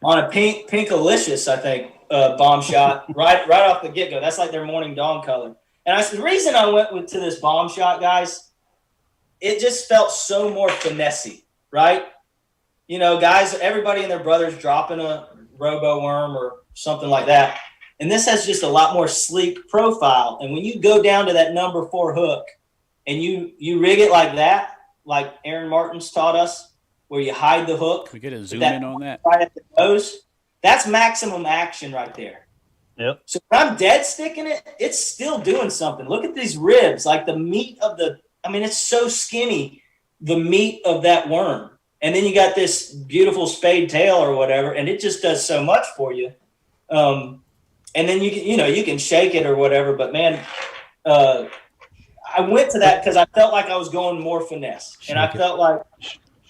Pinkalicious, I think, bomb shot right off the get-go. That's like their morning dawn color. And I said, the reason I went to this bomb shot, guys, it just felt so more finessey, right? Guys, everybody and their brothers dropping a robo worm or something like that. And this has just a lot more sleek profile. And when you go down to that number 4 hook and you rig it like that, like Aaron Martins taught us, where you hide the hook. Can we get a zoom in on that? Right at the nose. That's maximum action right there. Yep. So when I'm dead sticking it, it's still doing something. Look at these ribs, like the meat of it's so skinny, the meat of that worm. And then you got this beautiful spade tail or whatever, and it just does so much for you. And then you can shake it or whatever. But man, I went to that because I felt like I was going more finesse, and I felt like.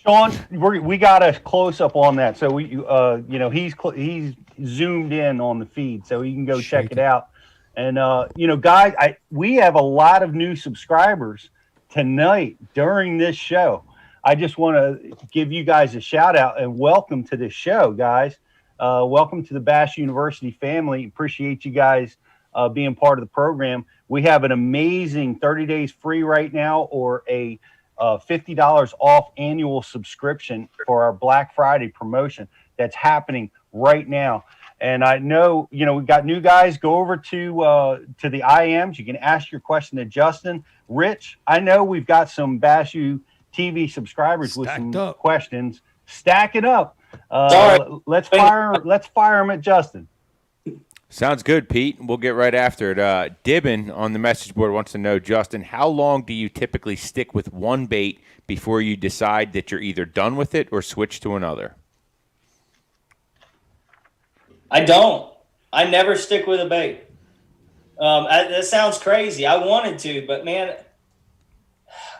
Sean, we got a close up on that. So he's zoomed in on the feed, so you can go check it out. And guys, we have a lot of new subscribers tonight during this show. I just want to give you guys a shout out and welcome to this show, guys. Welcome to the Bash University family. Appreciate you guys being part of the program. We have an amazing 30 days free right now, or a $50 off annual subscription for our Black Friday promotion that's happening right now. And I know, we've got new guys. Go over to the IMs. You can ask your question to Justin. Rich, I know we've got some Bash U TV subscribers with some questions. Stack it up. Let's fire them at Justin. Sounds good, Pete. We'll get right after it. Dibbin on the message board wants to know, Justin, how long do you typically stick with one bait before you decide that you're either done with it or switch to another? I don't. I never stick with a bait. That sounds crazy. I wanted to, but man,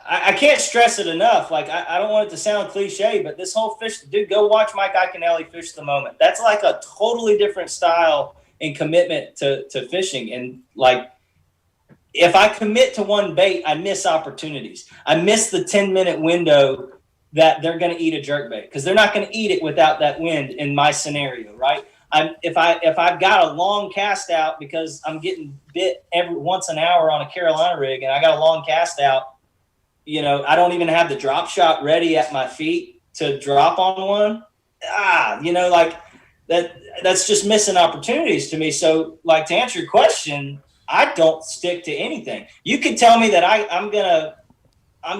I can't stress it enough. Like, I don't want it to sound cliche, but this whole fish, dude, go watch Mike Iaconelli fish the moment. That's like a totally different style and commitment to fishing. And like, if I commit to one bait, I miss opportunities. I miss the 10-minute window that they're going to eat a jerkbait, because they're not going to eat it without that wind in my scenario, right? If I've got a long cast out because I'm getting bit every once an hour on a Carolina rig, and I got a long cast out, I don't even have the drop shot ready at my feet to drop on one. Like that's just missing opportunities to me. So, like, to answer your question, I don't stick to anything. You could tell me that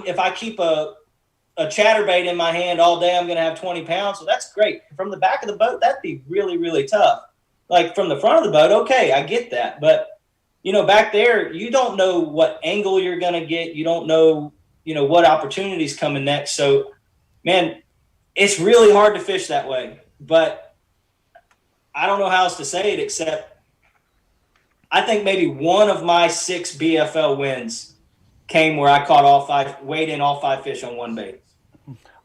if I keep a chatterbait in my hand all day, I'm going to have 20 pounds. So that's great. From the back of the boat, that'd be really, really tough. Like, from the front of the boat, okay, I get that. But, back there, you don't know what angle you're going to get. You don't know, what opportunities coming next. So, man, it's really hard to fish that way. But I don't know how else to say it, except I think maybe one of my 6 BFL wins came where I weighed in all 5 fish on one bait.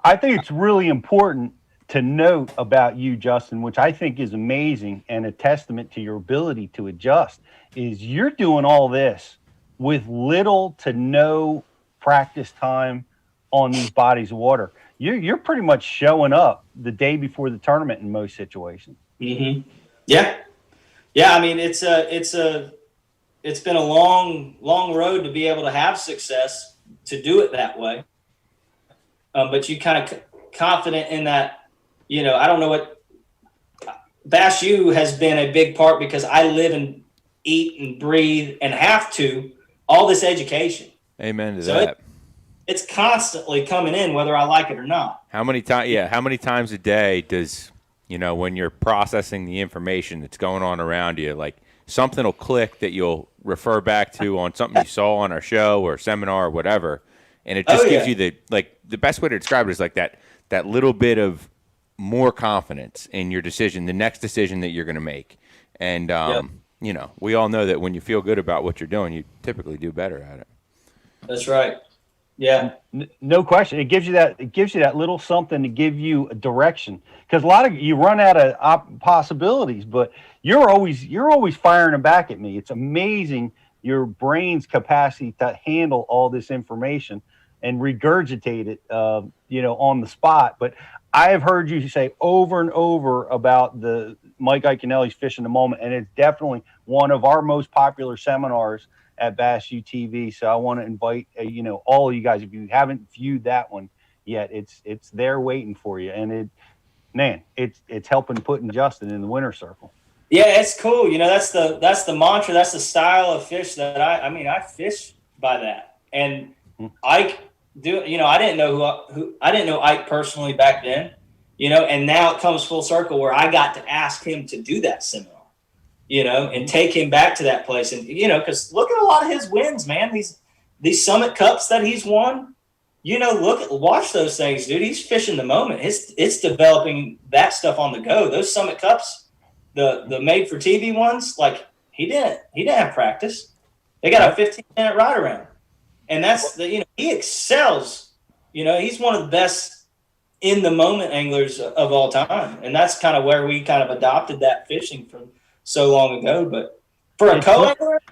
I think it's really important to note about you, Justin, which I think is amazing and a testament to your ability to adjust, is you're doing all this with little to no practice time on these bodies of water. You're pretty much showing up the day before the tournament in most situations. Mm-hmm. Yeah. I mean, it's been a long road to be able to have success, to do it that way. But you kind of confident in that, I don't know what Bash U has been a big part, because I live and eat and breathe and have to all this education. Amen to that. It's constantly coming in, whether I like it or not. How many times a day does, when you're processing the information that's going on around you, like something will click that you'll refer back to on something you saw on our show or seminar or whatever, and it just gives you the best way to describe it is like that little bit of more confidence in your decision, the next decision that you're going to make. And we all know that when you feel good about what you're doing, you typically do better at it. That's right. Yeah, no question. It gives you that little something to give you a direction, because a lot of you run out of possibilities, but you're always firing them back at me. It's amazing your brain's capacity to handle all this information and regurgitate it, on the spot. But I have heard you say over and over about the Mike Iaconelli's Fish in the Moment, and it's definitely one of our most popular seminars at Bass UTV. So I want to invite all of you guys, if you haven't viewed that one yet, it's there waiting for you, and it's helping putting Justin in the winner circle. Yeah, it's cool. That's the mantra. That's the style of fish that I fish by that. And Ike I didn't know I didn't know Ike personally back then, and now it comes full circle where I got to ask him to do that seminar, and take him back to that place. And, because look at a lot of his wins, man, these Summit Cups that he's won, watch those things, dude. He's fishing the moment. It's developing that stuff on the go. Those Summit Cups, the made for TV ones, like he didn't have practice. They got a 15-minute ride around. And that's he excels. He's one of the best in the moment anglers of all time. And that's kind of where we kind of adopted that fishing from so long ago. But for a co-angler,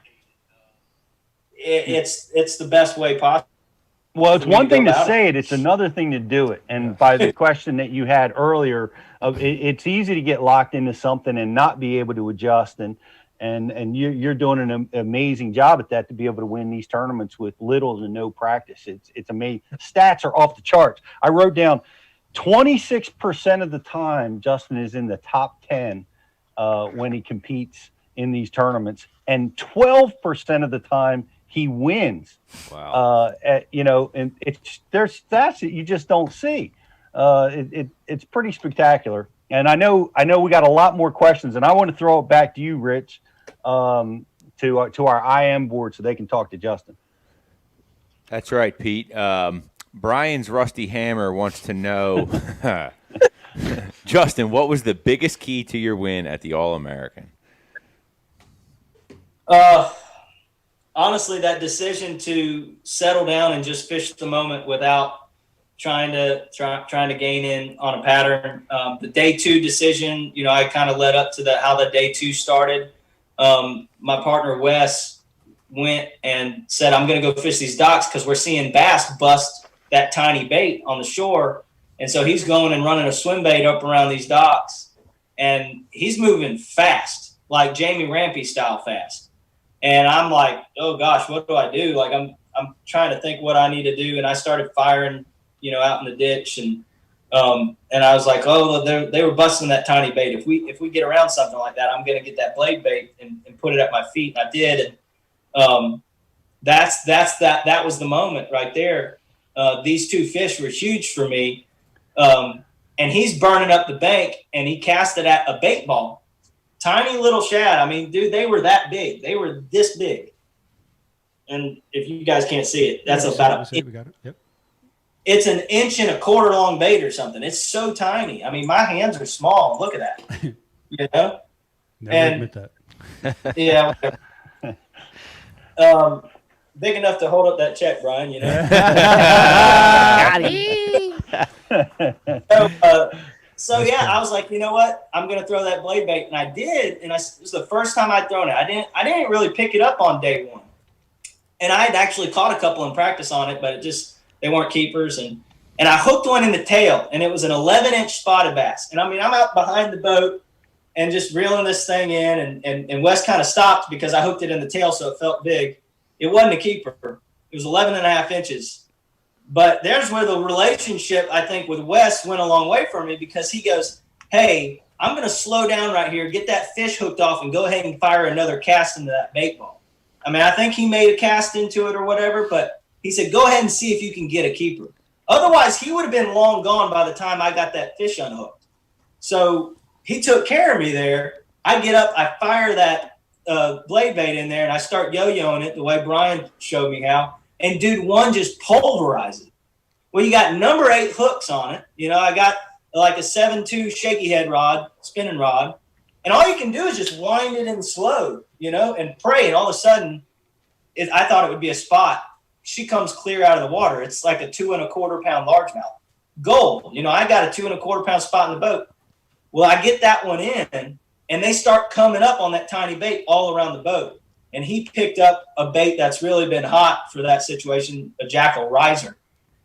it's the best way possible. Well, it's one thing to say it. It's another thing to do it. And by the question that you had earlier, it's easy to get locked into something and not be able to adjust. And you're doing an amazing job at that, to be able to win these tournaments with little to no practice. It's amazing. Stats are off the charts. I wrote down 26% of the time Justin is in the top 10 when he competes in these tournaments, and 12% of the time he wins. Wow. And there's stats that you just don't see. It's pretty spectacular. And I know we got a lot more questions, and I want to throw it back to you, Rich, to our IM board so they can talk to Justin. That's right, Pete. Brian's Rusty Hammer wants to know, Justin, what was the biggest key to your win at the All-American? Honestly, that decision to settle down and just fish the moment without trying to gain in on a pattern. The day two decision, I kind of led up to how the day two started. My partner Wes went and said, I'm going to go fish these docks because we're seeing bass bust that tiny bait on the shore. And so he's going and running a swim bait up around these docks, and he's moving fast, like Jamie Rampey style fast. And I'm like, oh gosh, what do I do? Like I'm trying to think what I need to do. And I started firing, out in the ditch, and I was like, oh, they were busting that tiny bait. If we get around something like that, I'm going to get that blade bait and put it at my feet. And I did. And that was the moment right there. These two fish were huge for me. And he's burning up the bank, and he cast it at a bait ball. Tiny little shad. I mean, dude, they were that big. They were this big. And if you guys can't see it, that's about we got it. Yep. It's an 1.25 inch long bait or something. It's so tiny. I mean, my hands are small. Look at that. Never admit that. Yeah. Big enough to hold up that check, Brian, So yeah, I was like, you know what? I'm going to throw that blade bait. And I did. And it was the first time I'd thrown it. I didn't really pick it up on day one. And I had actually caught a couple in practice on it, but they weren't keepers. And I hooked one in the tail, and it was an 11-inch spotted bass. And I mean, I'm out behind the boat and just reeling this thing in. And Wes kind of stopped because I hooked it in the tail, so it felt big. It wasn't a keeper. It was 11.5 inches. But there's where the relationship, I think, with Wes went a long way for me, because he goes, hey, I'm going to slow down right here, get that fish hooked off, and go ahead and fire another cast into that bait ball. I mean, I think he made a cast into it or whatever, but he said, go ahead and see if you can get a keeper. Otherwise, he would have been long gone by the time I got that fish unhooked. So he took care of me there. I get up, I fire that blade bait in there, and I start yo-yoing it the way Brian showed me how. And dude, one just pulverizes it. Well, you got number 8 hooks on it. I got like a 7.2 shaky head rod, spinning rod. And all you can do is just wind it in slow, and pray. And all of a sudden, I thought it would be a spot. She comes clear out of the water. It's like a 2 1/4 pound largemouth. Gold. I got a 2 1/4 pound spot in the boat. Well, I get that one in, and they start coming up on that tiny bait all around the boat. and he picked up a bait that's really been hot for that situation, a jackal riser.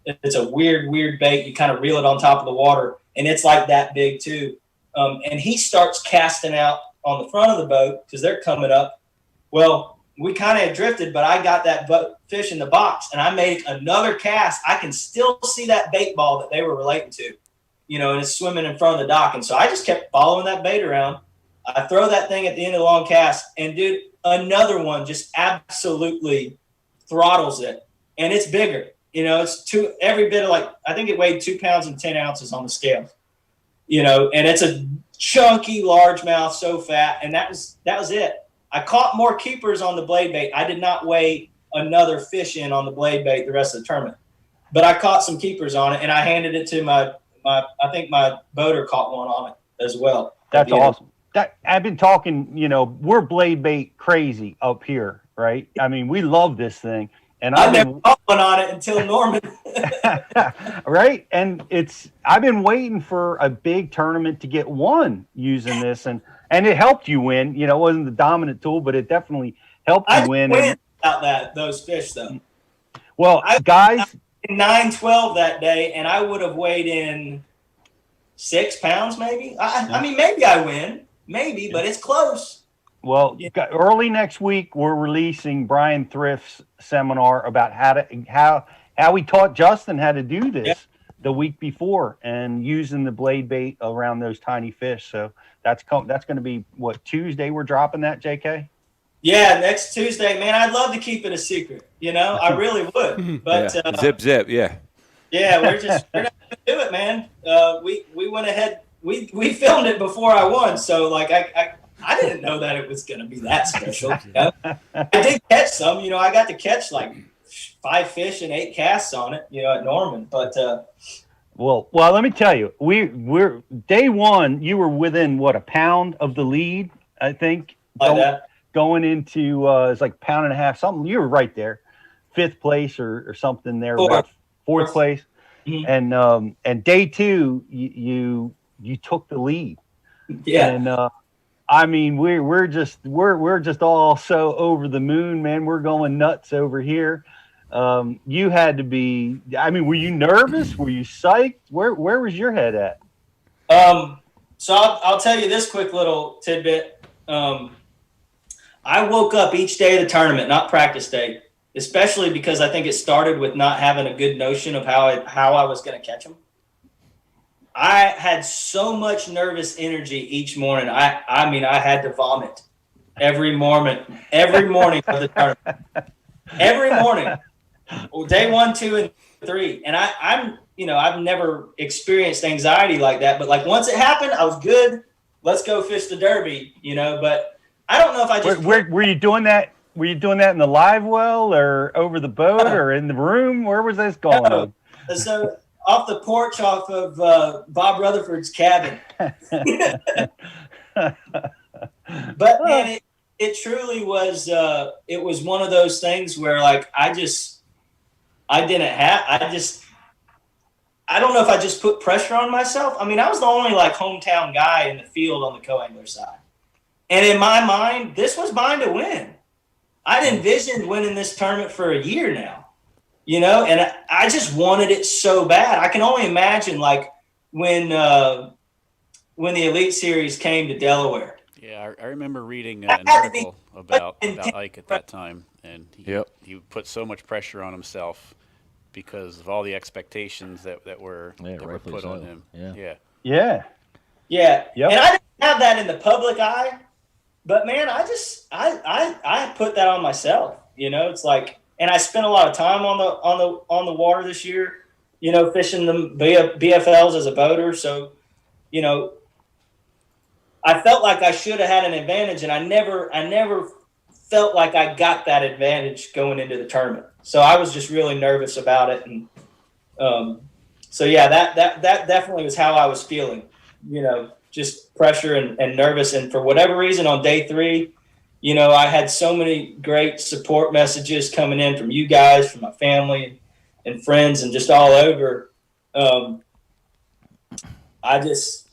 It's a weird bait. You kind of reel it on top of the water, and it's like that big too. And he starts casting out on the front of the boat because they're coming up. Well, we kind of drifted, but I got that fish in the box, and I made another cast. I can still see that bait ball that they were relating to, and it's swimming in front of the dock. And so I just kept following that bait around. I throw that thing at the end of the long cast, and dude, another one just absolutely throttles it, and it's bigger. It's every bit of I think it weighed 2 pounds and 10 ounces on the scale. And it's a chunky largemouth, so fat, and that was it. I caught more keepers on the blade bait. I did not weigh another fish in on the blade bait the rest of the tournament, but I caught some keepers on it, and I handed it to my I think my boater caught one on it as well. That's awesome. I've been talking, we're blade bait crazy up here, right? I mean, we love this thing. And I never caught one on it until Norman. Right? And I've been waiting for a big tournament to get one using this, and it helped you win. It wasn't the dominant tool, but it definitely helped you win. About those fish, though. Well, I guys, 912 that day, and I would have weighed in 6 pounds, maybe. I mean, maybe I win, maybe, but it's close. Well, early next week, we're releasing Brian Thrift's seminar about how we taught Justin how to do this the week before, and using the blade bait around those tiny fish. So that's going to be what, Tuesday we're dropping that, JK? Yeah, next Tuesday, man. I'd love to keep it a secret. I really would. But zip, yeah. Yeah, we're not gonna do it, man. We went ahead. We filmed it before I won, so I didn't know that it was going to be that special. I did catch some. I got to catch 5 fish and 8 casts on it. At Norman, but. Well, let me tell you, we're day one. You were within a pound of the lead, I think. Going into it's like pound and a half something. You were right there, 5th place or something there, fourth place. Mm-hmm. And day 2, you took the lead. Yeah. And I mean, we're just all so over the moon, man. We're going nuts over here. You had to be. I mean, were you nervous? Were you psyched? Where was your head at? So I'll tell you this quick little tidbit. I woke up each day of the tournament, not practice day, especially because I think it started with not having a good notion of how I was going to catch them. I had so much nervous energy each morning. I mean, I had to vomit every morning of the tournament. Every morning. Well, day 1, 2, and 3. And I've never experienced anxiety like that. But once it happened, I was good. Let's go fish the Derby, But I don't know if I just. Were you doing that? Were you doing that in the live well or over the boat or in the room? Where was this going on? So off the porch off of Bob Rutherford's cabin. But man, it truly was. It was one of those things where I don't know if I just put pressure on myself. I mean, I was the only hometown guy in the field on the co-angler side. And in my mind, this was mine to win. I'd envisioned winning this tournament for a year now, and I just wanted it so bad. I can only imagine when the Elite Series came to Delaware. Yeah, I remember reading an article about Ike at that time, and he put so much pressure on himself because of all the expectations that were put on him. Yeah. Yep. And I didn't have that in the public eye. But man, I put that on myself. It's and I spent a lot of time on the water this year. Fishing the BFLs as a boater. So, I felt like I should have had an advantage, and I never felt like I got that advantage going into the tournament. So I was just really nervous about it, and so yeah, that definitely was how I was feeling. Just pressure and nervous. And for whatever reason on day 3, I had so many great support messages coming in from you guys, from my family and friends, and just all over. I was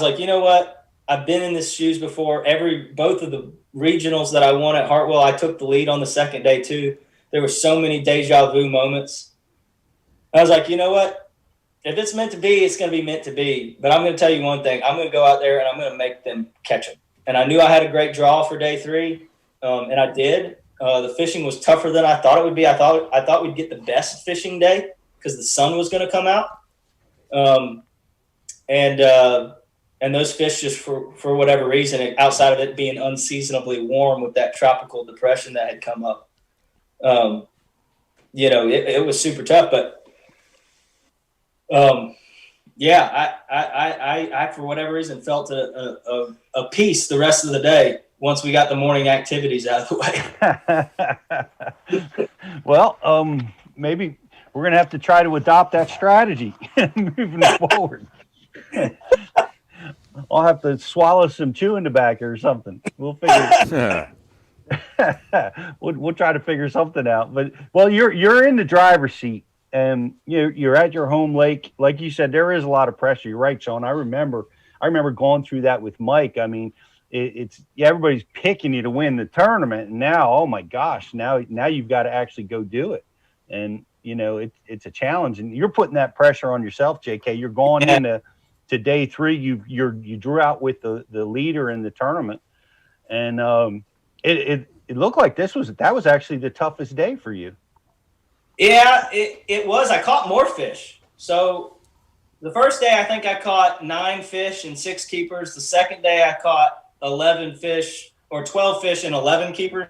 like, you know what? I've been in this shoes before. Both of the regionals that I won at Hartwell, I took the lead on the second day too. There were so many deja vu moments. I was like, you know what? If it's meant to be, it's going to be meant to be. But I'm going to tell you one thing. I'm going to go out there and I'm going to make them catch them. And I knew I had a great draw for day 3, and I did. The fishing was tougher than I thought it would be. I thought we'd get the best fishing day because the sun was going to come out. And those fish, just for whatever reason, outside of it being unseasonably warm with that tropical depression that had come up, it was super tough. But I for whatever reason felt a peace the rest of the day once we got the morning activities out of the way. Well, maybe we're going to have to try to adopt that strategy moving forward. I'll have to swallow some chewing tobacco or something. We'll figure. We'll try to figure something out. But you're in the driver's seat, and you're at your home lake. Like you said, there is a lot of pressure. You're right, Sean. I remember going through that with Mike. I mean, everybody's picking you to win the tournament, and now, oh my gosh, now you've got to actually go do it, and it's a challenge, and you're putting that pressure on yourself, JK. You're going into day 3. You drew out with the leader in the tournament, and it looked like that was actually the toughest day for you. Yeah, it was. I caught more fish. So the first day, I think I caught 9 fish and 6 keepers. The second day, I caught 11 fish or 12 fish and 11 keepers.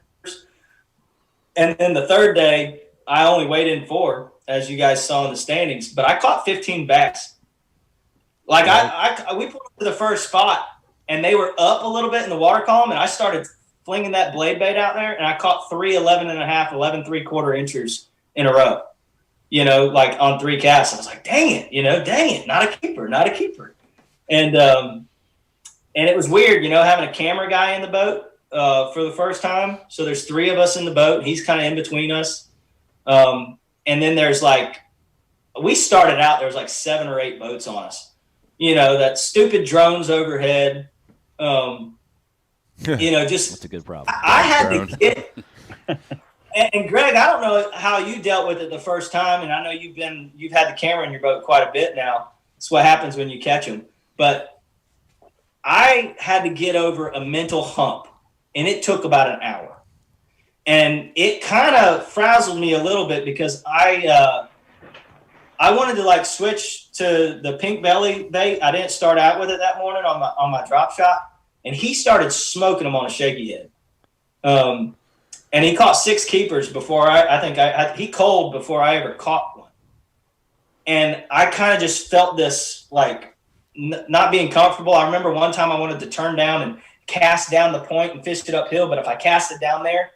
And then the third day, I only weighed in 4, as you guys saw in the standings, but I caught 15 bass. Like we pulled up to the first spot and they were up a little bit in the water column, and I started flinging that blade bait out there, and I caught 3 11.5, 11 3/4 inchers in a row, like on 3 casts. I was like, dang it, not a keeper. And it was weird, having a camera guy in the boat for the first time. So there's 3 of us in the boat. He's kind of in between us. And then there's we started out, there was 7 or 8 boats on us. That stupid drones overhead. Just that's a good problem. I had to get. And Greg, I don't know how you dealt with it the first time, and I know you've had the camera in your boat quite a bit now. It's what happens when you catch them. But I had to get over a mental hump, and it took about an hour. And it kind of frazzled me a little bit because I wanted to switch to the pink belly bait. I didn't start out with it that morning on my drop shot, and he started smoking them on a shaky head. And he caught 6 keepers before he cold before I ever caught one. And I kind of just felt this not being comfortable. I remember one time I wanted to turn down and cast down the point and fished it uphill, but if I cast it down there,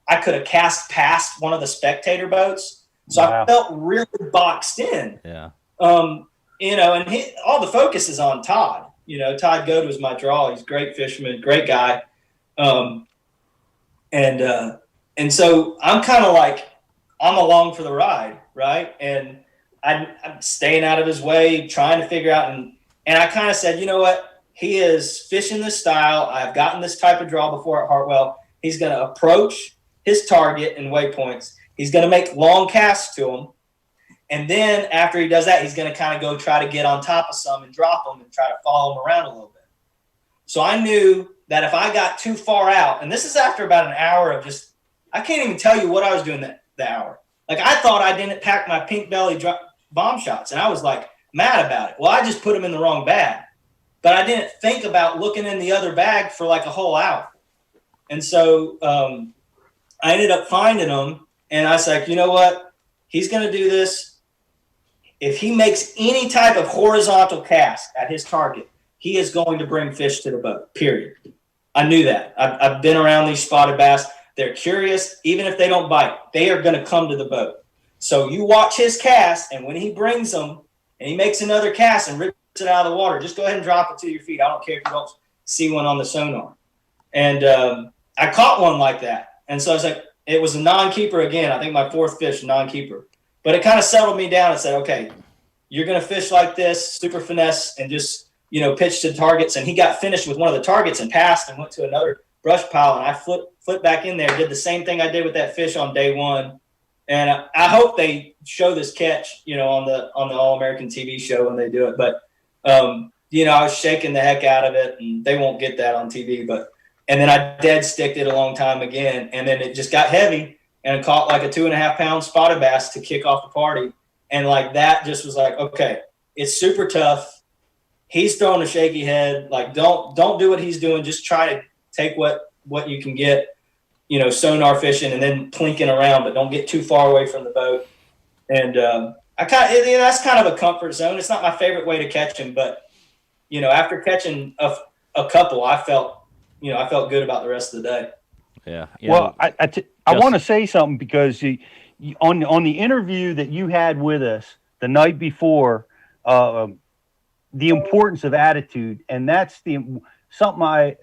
I could have cast past one of the spectator boats. So wow. I felt really boxed in. Yeah. And all the focus is on Todd. Todd Goad was my draw. He's a great fisherman, great guy. And so I'm kind of I'm along for the ride, right? And I'm staying out of his way, trying to figure out. And I kind of said, you know what? He is fishing this style. I've gotten this type of draw before at Hartwell. He's going to approach his target and waypoints. He's going to make long casts to him. And then after he does that, he's going to kind of go try to get on top of some and drop them and try to follow him around a little bit. So I knew that if I got too far out, and this is after about an hour of I can't even tell you what I was doing the hour. I thought I didn't pack my pink belly bomb shots, and I was mad about it. Well, I just put them in the wrong bag, but I didn't think about looking in the other bag for a whole hour. And so I ended up finding them, and I was like, you know what? He's going to do this. If he makes any type of horizontal cast at his target, he is going to bring fish to the boat, period. I knew that. I've been around these spotted bass. They're curious. Even if they don't bite, they are going to come to the boat. So you watch his cast, and when he brings them and he makes another cast and rips it out of the water, just go ahead and drop it to your feet. I don't care if you don't see one on the sonar. And I caught one like that. And so I was like, it was a non-keeper again. I think my 4th fish, non-keeper. But it kind of settled me down and said, okay, you're going to fish like this, super finesse, and just pitch to targets. And he got finished with one of the targets and passed and went to another brush pile, and I flipped back in there, did the same thing I did with that fish on day one. And I hope they show this catch, you know, on the All-American TV show when they do it. But, you know, I was shaking the heck out of it, and they won't get that on TV. And then I dead sticked it a long time again, and then it just got heavy, and it caught like a 2.5-pound spotted bass to kick off the party. And like that just was like, okay, it's super tough. He's throwing a shaky head. Like, don't do what he's doing. Just try to take what you can get. You know, sonar fishing and then plinking around, but don't get too far away from the boat. And that's kind of a comfort zone. It's not my favorite way to catch him, but you know, after catching a couple, I felt good about the rest of the day. Yeah. Well, I want to say something because you, on the interview that you had with us the night before, the importance of attitude, and that's something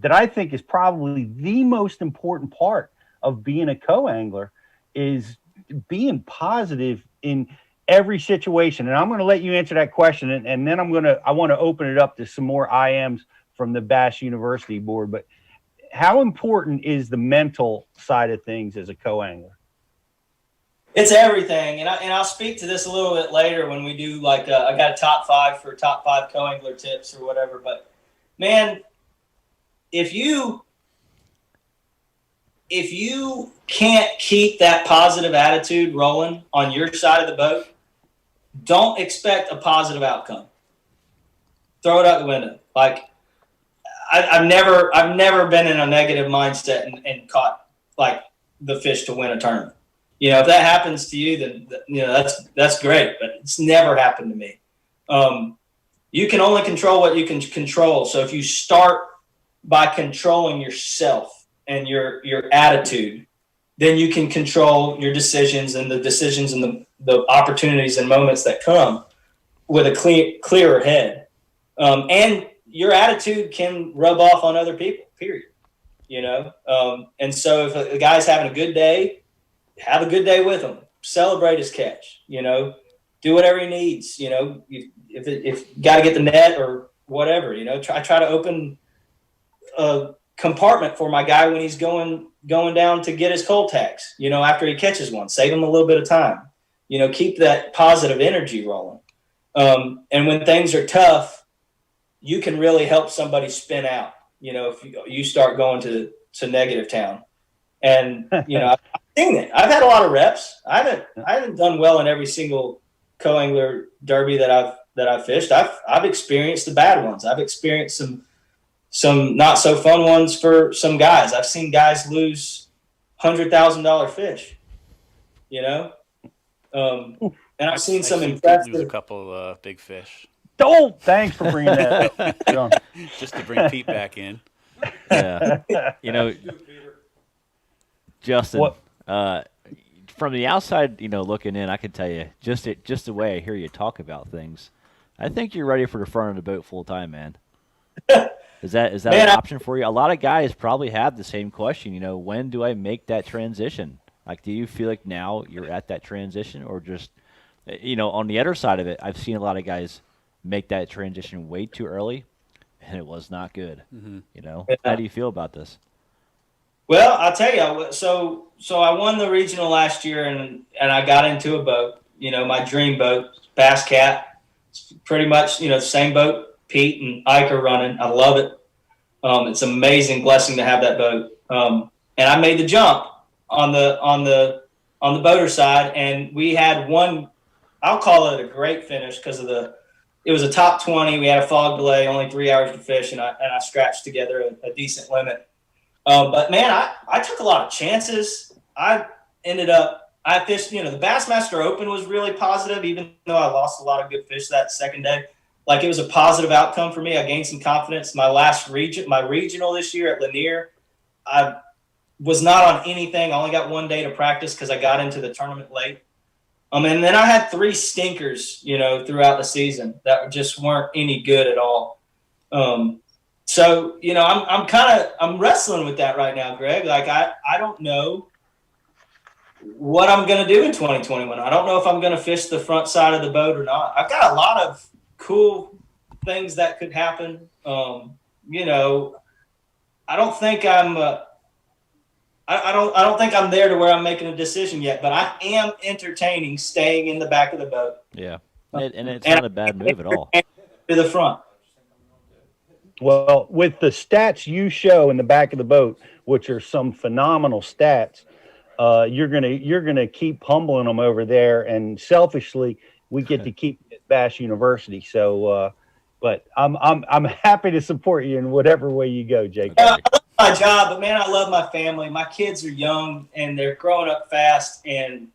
that I think is probably the most important part of being a co-angler is being positive in every situation. And I'm going to let you answer that question. And then I want to open it up to some more IMs from the Bass University board. But how important is the mental side of things as a co-angler? It's everything. And I'll speak to this a little bit later when we do I got a top 5 co-angler tips or whatever. But man, if you can't keep that positive attitude rolling on your side of the boat, don't expect a positive outcome. Throw it out the window. Like I've never been in a negative mindset and caught like the fish to win a tournament. You know, if that happens to you, then you know that's great, but it's never happened to me. You can only control what you can control. So if you start by controlling yourself and your attitude, then you can control your decisions and the decisions and the opportunities and moments that come with a clearer head. And your attitude can rub off on other people, period. You know? And so if a guy's having a good day, have a good day with him. Celebrate his catch, you know, do whatever he needs, you know, if you got to get the net or whatever, you know, try to open a compartment for my guy when he's going down to get his cold tags, you know, after he catches one, save him a little bit of time, you know, keep that positive energy rolling. And when things are tough, you can really help somebody spin out, you know, if you start going to negative town. And, you know, I've seen it. I've had a lot of reps. I haven't done well in every single co-angler derby that I've fished. I've experienced the bad ones. I've experienced some not so fun ones for some guys. I've seen guys lose $100,000 fish, you know? And I've seen some impressive. Lose a couple big fish. Oh, thanks for bringing that up. Just to bring Pete back in. Yeah. You know, Justin, from the outside, you know, looking in, I can tell you just the way I hear you talk about things, I think you're ready for the front of the boat full time, man. Is that an option for you? A lot of guys probably have the same question. You know, when do I make that transition? Like, do you feel like now you're at that transition, or just, you know, on the other side of it, I've seen a lot of guys make that transition way too early, and it was not good. Mm-hmm. You know, how do you feel about this? Well, I'll tell you. So I won the regional last year, and I got into a boat. You know, my dream boat, Bass Cat. It's pretty much, you know, the same boat Pete and Ike are running. I love it. It's an amazing blessing to have that boat. And I made the jump on the boater side, and we had one. I'll call it a great finish because it was a top 20. We had a fog delay, only 3 hours to fish, and I scratched together a decent limit. But man, I took a lot of chances. I fished, you know, the Bassmaster Open was really positive, even though I lost a lot of good fish that second day. Like, it was a positive outcome for me. I gained some confidence. My regional this year at Lanier, I was not on anything. I only got 1 day to practice because I got into the tournament late. And then I had 3 stinkers, you know, throughout the season that just weren't any good at all. So, you know, I'm wrestling with that right now, Greg. Like, I don't know what I'm going to do in 2021. I don't know if I'm going to fish the front side of the boat or not. I've got a lot of cool things that could happen. You know, I don't think I'm. I don't think I'm there to where I'm making a decision yet. But I am entertaining staying in the back of the boat. Yeah, and it's not a bad move at all. To the front. Well, with the stats you show in the back of the boat, which are some phenomenal stats, you're gonna keep humbling them over there, and selfishly, we get to keep it at Bash University. So, but I'm happy to support you in whatever way you go, Jake. I love my job, but man, I love my family. My kids are young and they're growing up fast, and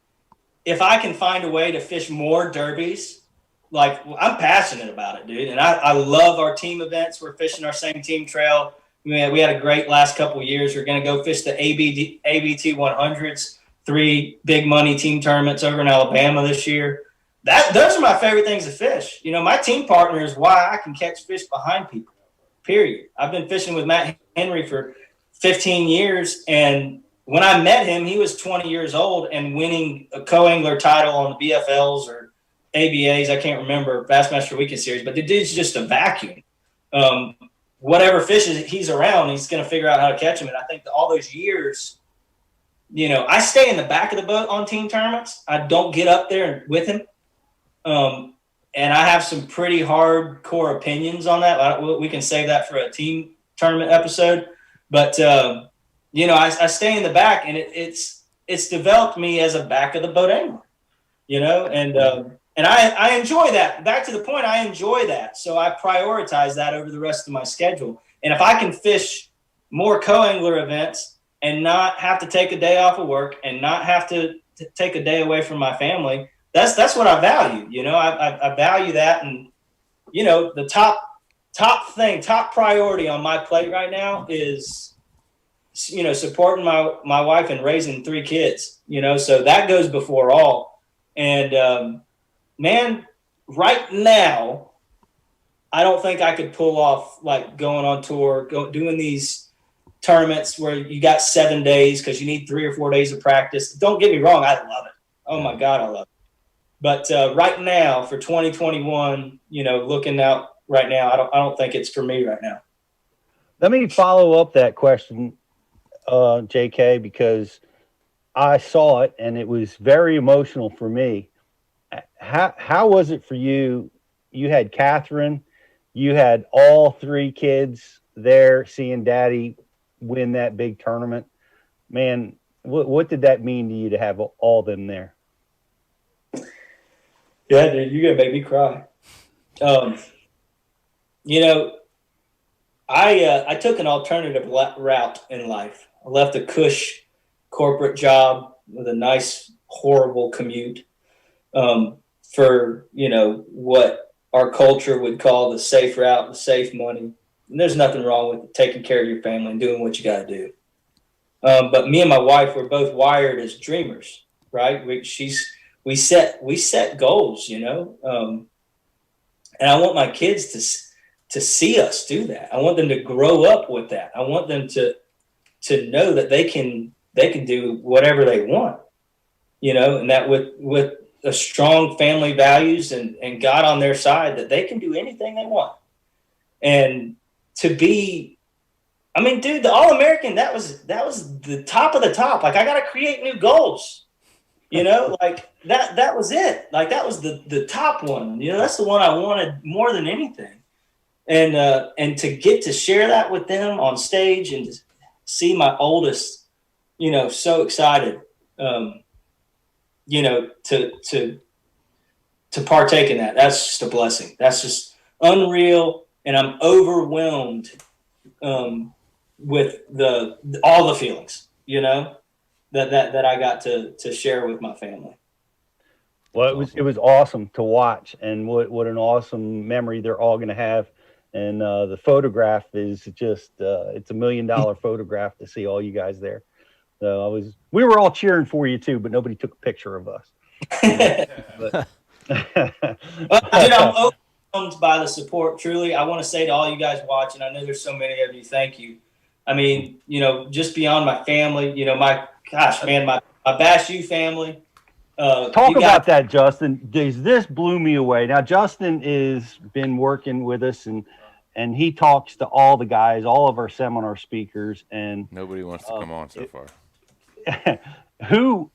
if I can find a way to fish more derbies. Like, I'm passionate about it, dude. And I love our team events. We're fishing our same team trail. We had a great last couple of years. We're going to go fish the ABT 100s, 3 big money team tournaments over in Alabama this year. Those are my favorite things to fish. You know, my team partner is why I can catch fish behind people, period. I've been fishing with Matt Henry for 15 years. And when I met him, he was 20 years old and winning a co-angler title on the BFLs or ABAs, I can't remember, Bassmaster Weekend Series, but the dude's just a vacuum. Whatever fish he's around, he's going to figure out how to catch them. And I think that all those years, you know, I stay in the back of the boat on team tournaments. I don't get up there with him. And I have some pretty hardcore opinions on that. We can save that for a team tournament episode. But, you know, I stay in the back, and it's developed me as a back of the boat angler, you know, and I enjoy that. Back to the point, I enjoy that. So I prioritize that over the rest of my schedule. And if I can fish more co-angler events and not have to take a day off of work and not have to take a day away from my family, that's what I value. You know, I value that. And, you know, the top priority on my plate right now is, you know, supporting my wife and raising 3 kids, you know, so that goes before all. And, man, right now, I don't think I could pull off like going on tour, doing these tournaments where you got 7 days because you need 3 or 4 days of practice. Don't get me wrong, I love it. Oh my God, I love it. But right now, for 2021, you know, looking out right now, I don't think it's for me right now. Let me follow up that question, JK, because I saw it and it was very emotional for me. How was it for you? You had Catherine, you had all 3 kids there seeing Daddy win that big tournament. Man, what did that mean to you to have all them there? Yeah, dude, you're gonna make me cry. You know, I took an alternative route in life. I left a cush corporate job with a nice, horrible commute. For, you know, what our culture would call the safe route, the safe money. And there's nothing wrong with taking care of your family and doing what you got to do. But me and my wife were both wired as dreamers, right? We set goals, you know, and I want my kids to see us do that. I want them to grow up with that. I want them to know that they can do whatever they want, you know, and that with a strong family values and God on their side, that they can do anything they want. And to be, I mean, dude, the All-American, that was the top of the top. Like, I got to create new goals, you know, like that was it. Like, that was the top one, you know, that's the one I wanted more than anything. And to get to share that with them on stage and to see my oldest, you know, so excited, you know, to partake in that. That's just a blessing. That's just unreal. And I'm overwhelmed with all the feelings, you know, that I got to share with my family. Well, it was awesome to watch, and what an awesome memory they're all going to have. And the photograph is just it's $1 million photograph to see all you guys there. So we were all cheering for you too, but nobody took a picture of us. Dude, I'm overwhelmed by the support. Truly, I want to say to all you guys watching, I know there's so many of you, thank you. I mean, you know, just beyond my family, you know, my Bash U family. Talk about that, Justin. This blew me away. Now, Justin is been working with us, and and he talks to all the guys, all of our seminar speakers, and Nobody wants to come on so far. who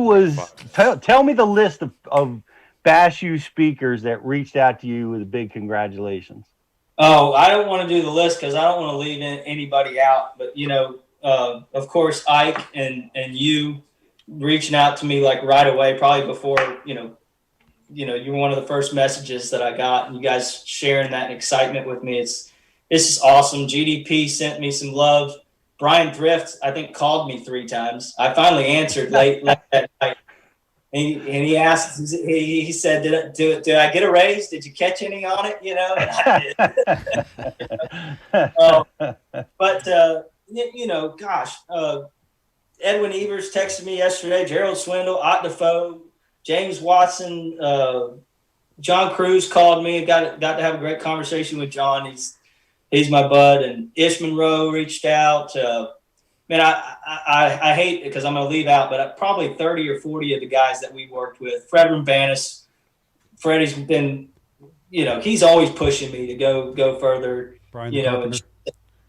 was tell me the list of Bash U speakers that reached out to you with a big congratulations. Oh, I don't want to do the list because I don't want to leave anybody out. But of course, Ike and you reaching out to me like right away, probably before you were one of the first messages that I got, and you guys sharing that excitement with me. This is awesome. GDP sent me some love. Brian Thrift, I think, called me 3 times. I finally answered late that night. And he asked, he said, did I get a raise? Did you catch any on it? And I did. Gosh, Edwin Evers texted me yesterday, Gerald Swindle, Ott Defoe, James Watson, John Cruz called me. Got to have a great conversation with John. He's my bud. And Ish Monroe reached out. Man, I hate it because I'm going to leave out, but probably 30 or 40 of the guys that we worked with. Fred Rambanis, Freddie's been, he's always pushing me to go further. Brian and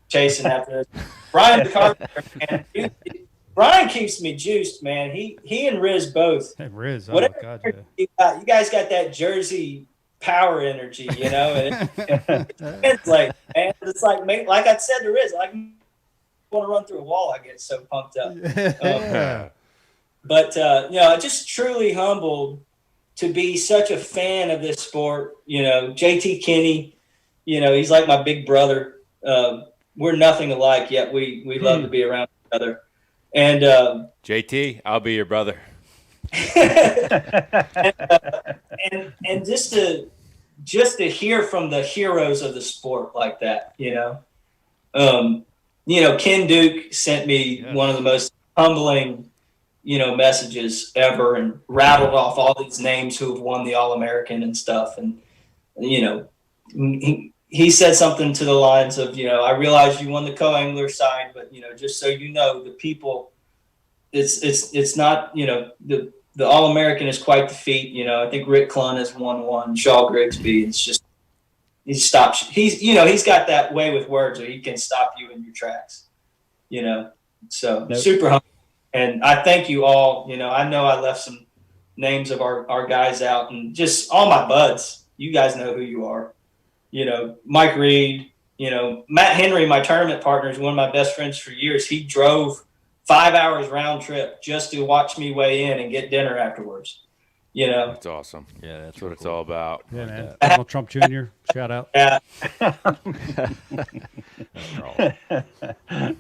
chasing after this. Brian Carpenter, man, Brian keeps me juiced, man. He and Riz both. Hey, Riz, oh God, yeah. You guys got that Jersey power energy, and it's like, man, it's like I said to Riz, like, want to run through a wall. I get so pumped up. But just truly humbled to be such a fan of this sport. JT Kinney, he's like my big brother. We're nothing alike, yet we love to be around each other. And JT, I'll be your brother. and just to hear from the heroes of the sport like that, Ken Duke sent me one of the most humbling, messages ever, and rattled off all these names who have won the All-American and stuff. And, he said something to the lines of, I realize you won the co-angler side, but, just so you know, the people, it's not, the All-American is quite the feat. I think Rick Clunn has won one, Shaw Grigsby. It's just, he stops. He's got that way with words where he can stop you in your tracks, so nope. Super humble. And I thank you all. I know I left some names of our guys out, and just all my buds. You guys know who you are. Mike Reed, Matt Henry, my tournament partner, is one of my best friends for years. He drove 5 hours round trip just to watch me weigh in and get dinner afterwards. That's awesome. Yeah, that's what it's all about. Yeah, man. Donald Trump Jr. Shout out. Yeah.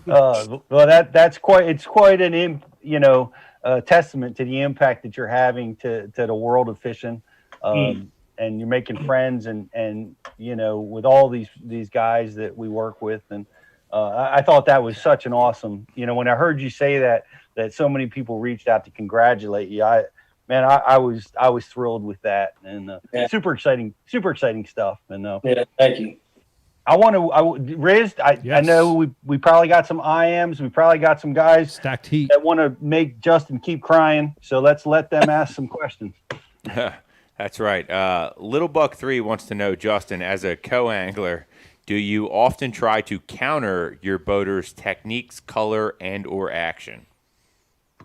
Well, that's quite an testament to the impact that you're having to the world of fishing, and you're making friends and with all these guys that we work with, and I thought that was such an awesome. When I heard you say that so many people reached out to congratulate you, I was thrilled with that, and super exciting stuff. And thank you. Riz, I know we probably got some IMs. We probably got some guys stacked heat that want to make Justin keep crying. So let's let them ask some questions. That's right. Little Buck 3 wants to know, Justin, as a co-angler, do you often try to counter your boater's techniques, color, and or action?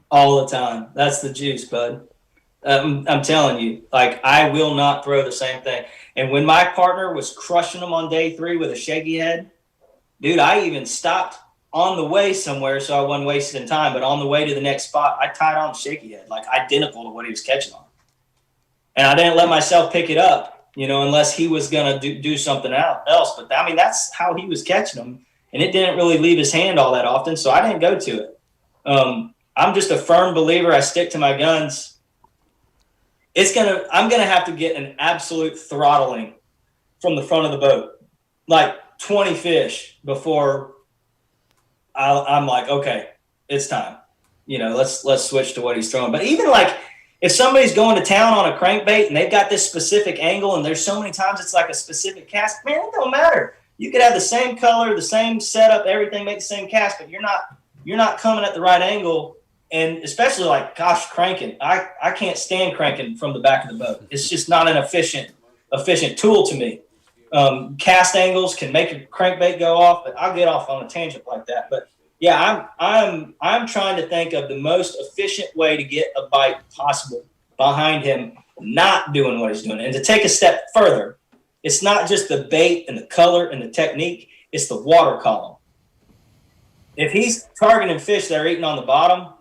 All the time. That's the juice, bud. I'm telling you, like, I will not throw the same thing. And when my partner was crushing them on day 3 with a shaky head, dude, I even stopped on the way somewhere so I wasn't wasting time. But on the way to the next spot, I tied on shaky head, like identical to what he was catching on. And I didn't let myself pick it up, unless he was going to do something else. But, that's how he was catching them. And it didn't really leave his hand all that often, so I didn't go to it. I'm just a firm believer. I stick to my guns. I'm gonna have to get an absolute throttling from the front of the boat, like 20 fish before I'm like, okay, it's time. Let's switch to what he's throwing. But even like if somebody's going to town on a crankbait and they've got this specific angle, and there's so many times it's like a specific cast, man, it don't matter. You could have the same color, the same setup, everything, make the same cast, but you're not coming at the right angle. And especially like, gosh, cranking. I can't stand cranking from the back of the boat. It's just not an efficient tool to me. cast angles can make your crankbait go off, but I'll get off on a tangent like that. But yeah, I'm trying to think of the most efficient way to get a bite possible behind him not doing what he's doing. And to take a step further, it's not just the bait and the color and the technique, it's the water column. If he's targeting fish that are eating on the bottom,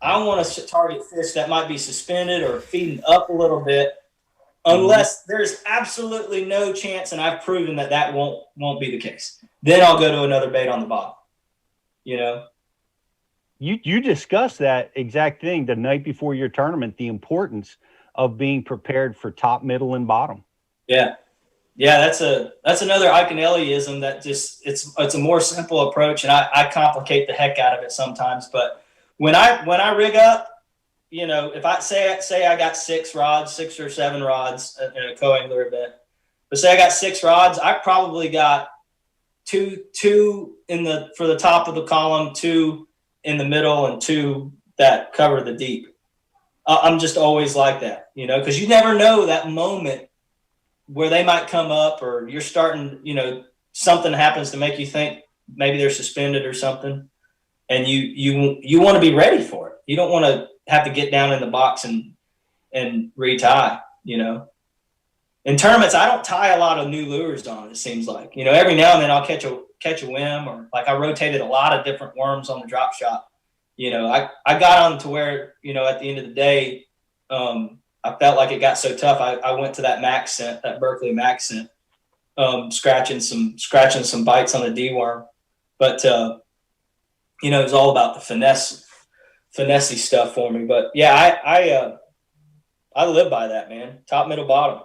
I want to target fish that might be suspended or feeding up a little bit, unless there's absolutely no chance, and I've proven that won't be the case. Then I'll go to another bait on the bottom. You know, you discussed that exact thing the night before your tournament, the importance of being prepared for top, middle, and bottom. Yeah. That's another Iconelliism that just it's a more simple approach, and I complicate the heck out of it sometimes. But when I rig up, you know, if I say I got 6 or 7 rods in a co-angler event, but say I got 6 rods, I probably got two for the top of the column, 2 in the middle, and 2 that cover the deep. I'm just always like that, you know, because you never know that moment where they might come up, or you're starting, you know, something happens to make you think maybe they're suspended or something, and you want to be ready for it. You don't want to have to get down in the box and retie, you know. In tournaments, I don't tie a lot of new lures on, it seems like. You know, every now and then I'll catch a whim, or like I rotated a lot of different worms on the drop shot. You know, I got on to where, you know, at the end of the day, I felt like it got so tough. I went to that Max scent, that Berkeley Max scent, scratching some bites on the D-worm. But, you know, it was all about the finessey stuff for me. But yeah, I live by that, man. Top, middle, bottom.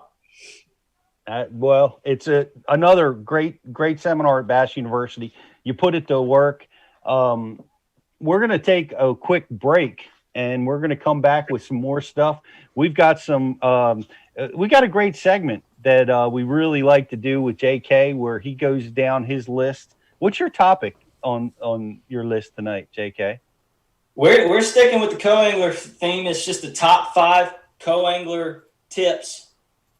Well, it's another great seminar at Bass University. You put it to work. We're going to take a quick break, and we're going to come back with some more stuff. We've got we got a great segment that we really like to do with JK, where he goes down his list. What's your topic on your list tonight, JK? We're sticking with the co-angler theme. It's just the top 5 co-angler tips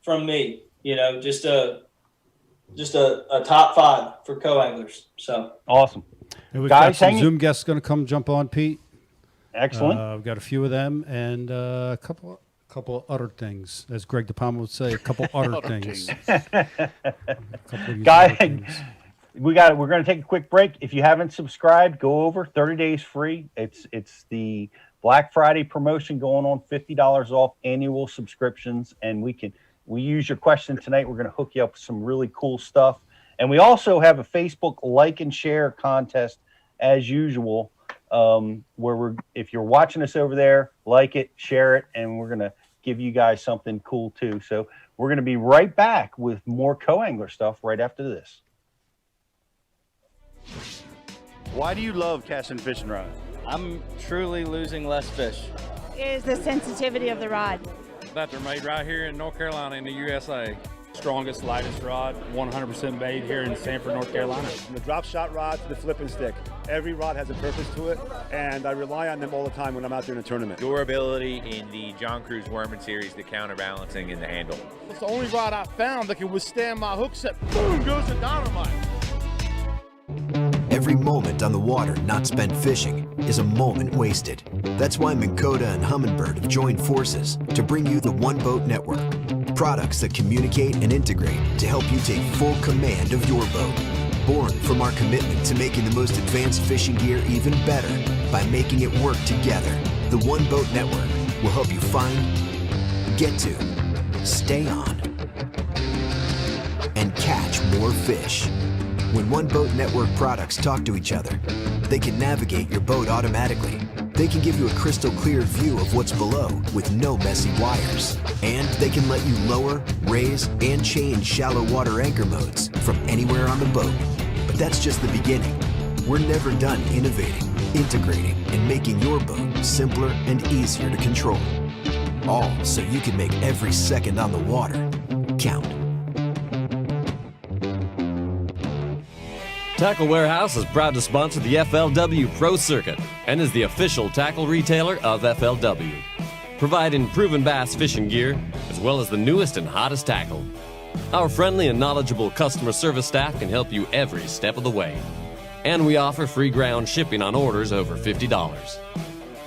from me. You know, just a top 5 for co-anglers. So awesome. And we've Guys, got some Zoom guests going to come jump on, Pete. Excellent. We've got a few of them, and a couple other things, as Greg DePalma would say, a couple other things. Guys, we're going to take a quick break. If you haven't subscribed, go over. 30 days free. It's the Black Friday promotion going on, $50 off annual subscriptions, and we use your question tonight. We're going to hook you up with some really cool stuff. And we also have a Facebook like and share contest as usual, where if you're watching us over there, like it, share it, and we're going to give you guys something cool too. So we're going to be right back with more co-angler stuff right after this. Why do you love casting fishing rods? I'm truly losing less fish. Is the sensitivity of the rod. That they're made right here in North Carolina in the USA. Strongest, lightest rod, 100% made here in Sanford, North Carolina. From the drop shot rod to the flipping stick, every rod has a purpose to it, and I rely on them all the time when I'm out there in a tournament. Durability in the John Cruz Worming series, the counterbalancing in the handle. It's the only rod I found that can withstand my hook set. Boom goes the dynamite. Every moment on the water not spent fishing is a moment wasted. That's why Minn Kota and Humminbird have joined forces to bring you the One Boat Network. Products that communicate and integrate to help you take full command of your boat. Born from our commitment to making the most advanced fishing gear even better by making it work together, the One Boat Network will help you find, get to, stay on, and catch more fish. When One Boat Network products talk to each other, they can navigate your boat automatically. They can give you a crystal clear view of what's below with no messy wires. And they can let you lower, raise, and change shallow water anchor modes from anywhere on the boat. But that's just the beginning. We're never done innovating, integrating, and making your boat simpler and easier to control. All so you can make every second on the water count. Tackle Warehouse is proud to sponsor the FLW Pro Circuit and is the official tackle retailer of FLW, providing proven bass fishing gear as well as the newest and hottest tackle. Our friendly and knowledgeable customer service staff can help you every step of the way. And we offer free ground shipping on orders over $50.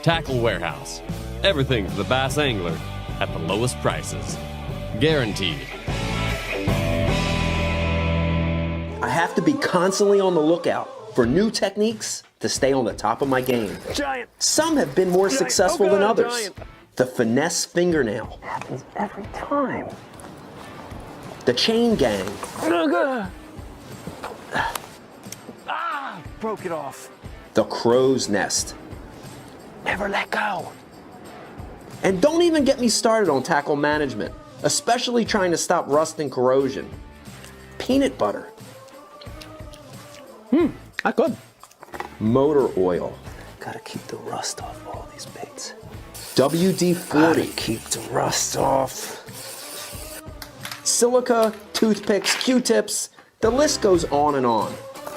Tackle Warehouse. Everything for the bass angler at the lowest prices. Guaranteed. I have to be constantly on the lookout for new techniques to stay on the top of my game. Giant. Some have been more successful than others. Giant. The finesse fingernail. Happens every time. The chain gang. Broke it off. The crow's nest. Never let go. And don't even get me started on tackle management, especially trying to stop rust and corrosion. Peanut butter. Not good. Motor oil. Gotta keep the rust off all these baits. WD-40. Gotta keep the rust off. Silica, toothpicks, Q-tips, the list goes on and on.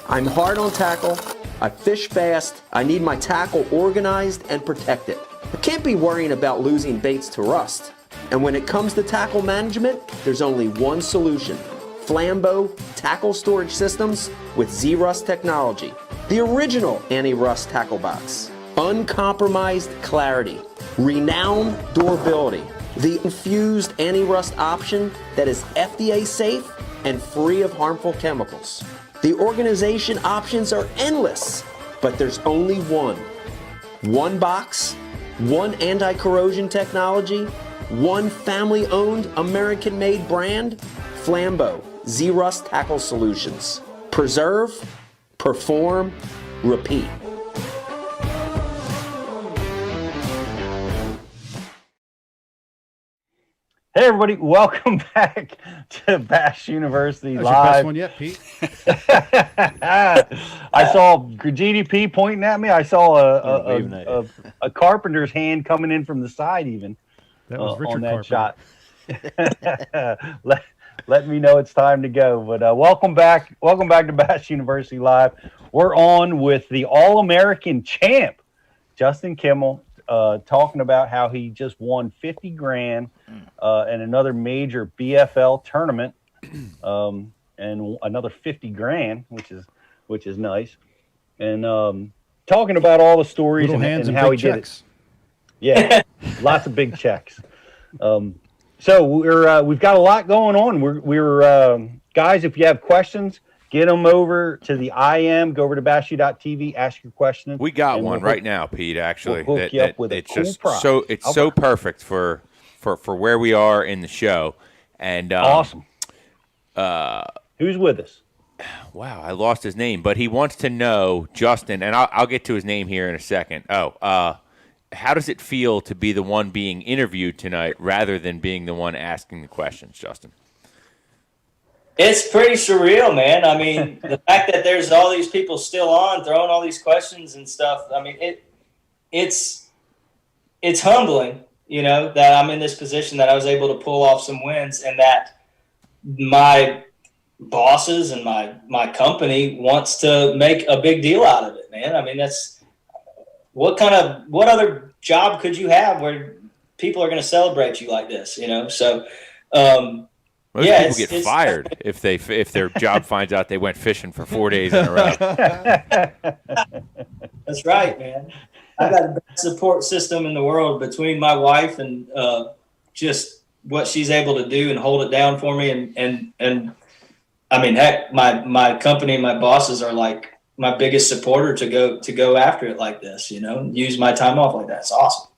I'm hard on tackle, I fish fast, I need my tackle organized and protected. I can't be worrying about losing baits to rust. And when it comes to tackle management, there's only one solution. Flambeau Tackle Storage Systems with Z-Rust technology. The original anti-rust tackle box. Uncompromised clarity. Renowned durability. The infused anti-rust option that is FDA safe and free of harmful chemicals. The organization options are endless, but there's only one. One box, one anti-corrosion technology, one family-owned American-made brand, Flambeau Z-Rust Tackle Solutions. Preserve, perform, repeat. Hey everybody, welcome back to Bass University That's your best Live. one yet, Pete. I saw GDP pointing at me. I saw a carpenter's hand coming in from the side even. That was Richard on that Carpenter. shot. Let me know it's time to go. But welcome back to Bass University Live. We're on with the All-American champ, Justin Kimmel, talking about how he just won 50 grand in another major BFL tournament, and another 50 grand, which is nice. And talking about all the stories and how he did it. Yeah, lots of big checks. So we've got a lot going on. We're guys, if you have questions, get them over to the IM. Go over to bashu.tv, ask your question. We got one right now, Pete. Actually, we'll hook you up with a cool prize. So perfect for where we are in the show. And awesome. Who's with us? Wow, I lost his name, but he wants to know, Justin, and I'll get to his name here in a second. How does it feel to be the one being interviewed tonight rather than being the one asking the questions, Justin? It's pretty surreal, man. I mean, the fact that there's all these people still on throwing all these questions and stuff. I mean, it's humbling, that I'm in this position, that I was able to pull off some wins, and that my bosses and my company wants to make a big deal out of it, man. I mean, that's what other job could you have where people are going to celebrate you like this, So, most people get fired if their job finds out they went fishing for 4 days in a row. That's right, man. I've got the best support system in the world between my wife and just what she's able to do and hold it down for me. And I mean, heck, my company and my bosses are like my biggest supporter to go after it like this, use my time off like that. It's awesome.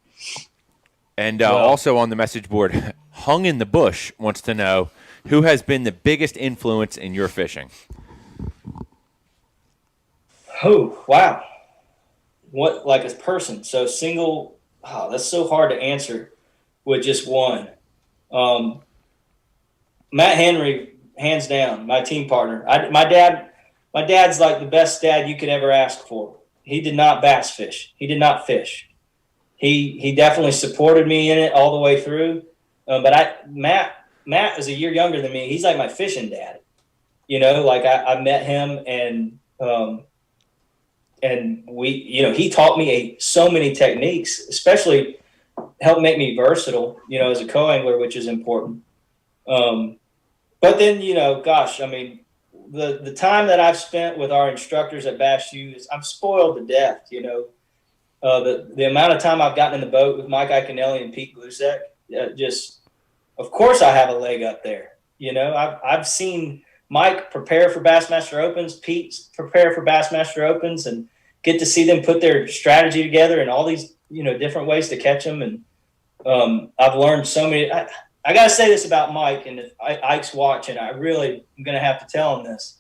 And also on the message board, Hung in the Bush wants to know, who has been the biggest influence in your fishing? Oh, wow. What, like a person? So single, that's so hard to answer with just one. Matt Henry, hands down, my team partner. My dad's like the best dad you could ever ask for. He did not bass fish. He did not fish. He definitely supported me in it all the way through. But Matt is a year younger than me. He's like my fishing dad. Like I met him and we, he taught me so many techniques, especially helped make me versatile, as a co-angler, which is important. But then, gosh, I mean, the time that I've spent with our instructors at Bass U is I'm spoiled to death. The amount of time I've gotten in the boat with Mike Iaconelli and Pete Glusek, of course I have a leg up there. I've seen Mike prepare for Bassmaster Opens, Pete prepare for Bassmaster Opens, and get to see them put their strategy together and all these, different ways to catch them. And I've learned so many. I got to say this about Mike, and if Ike's watching, I really am going to have to tell him this.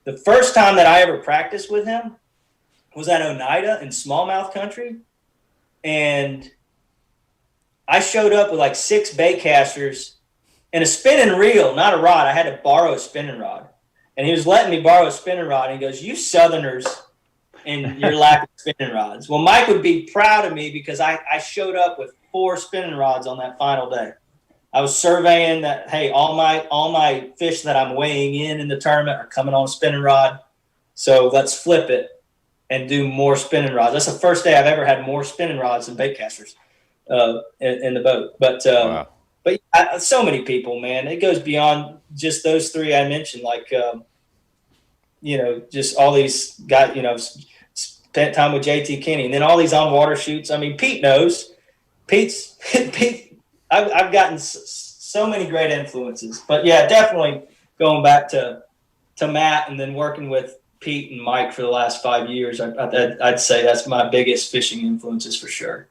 The first time that I ever practiced with him was at Oneida in smallmouth country, and I showed up with like 6 bait casters and a spinning reel, not a rod. I had to borrow a spinning rod, and he was letting me borrow a spinning rod. And he goes, "You Southerners and your lack of spinning rods." Well, Mike would be proud of me because I showed up with 4 spinning rods on that final day. I was surveying that, hey, all my fish that I'm weighing in the tournament are coming on a spinning rod, so let's flip it and do more spinning rods. That's the first day I've ever had more spinning rods than bait casters in the boat. But Wow. But so many people, man, it goes beyond just those 3 I mentioned. Like just all these guys. Spent time with JT Kinney, and then all these on water shoots. I mean, Pete knows. Pete. I've gotten so many great influences. But yeah, definitely going back to Matt and then working with Pete and Mike for the last 5 years, I'd say that's my biggest fishing influences for sure.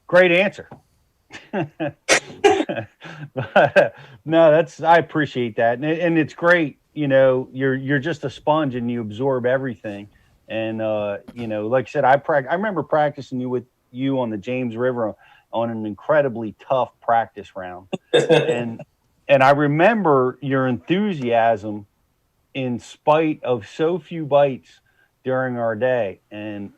Great answer. No, I appreciate that. And it's great. You're just a sponge and you absorb everything. And, like I said, I remember practicing with you on the James River on an incredibly tough practice round. and I remember your enthusiasm in spite of so few bites during our day. And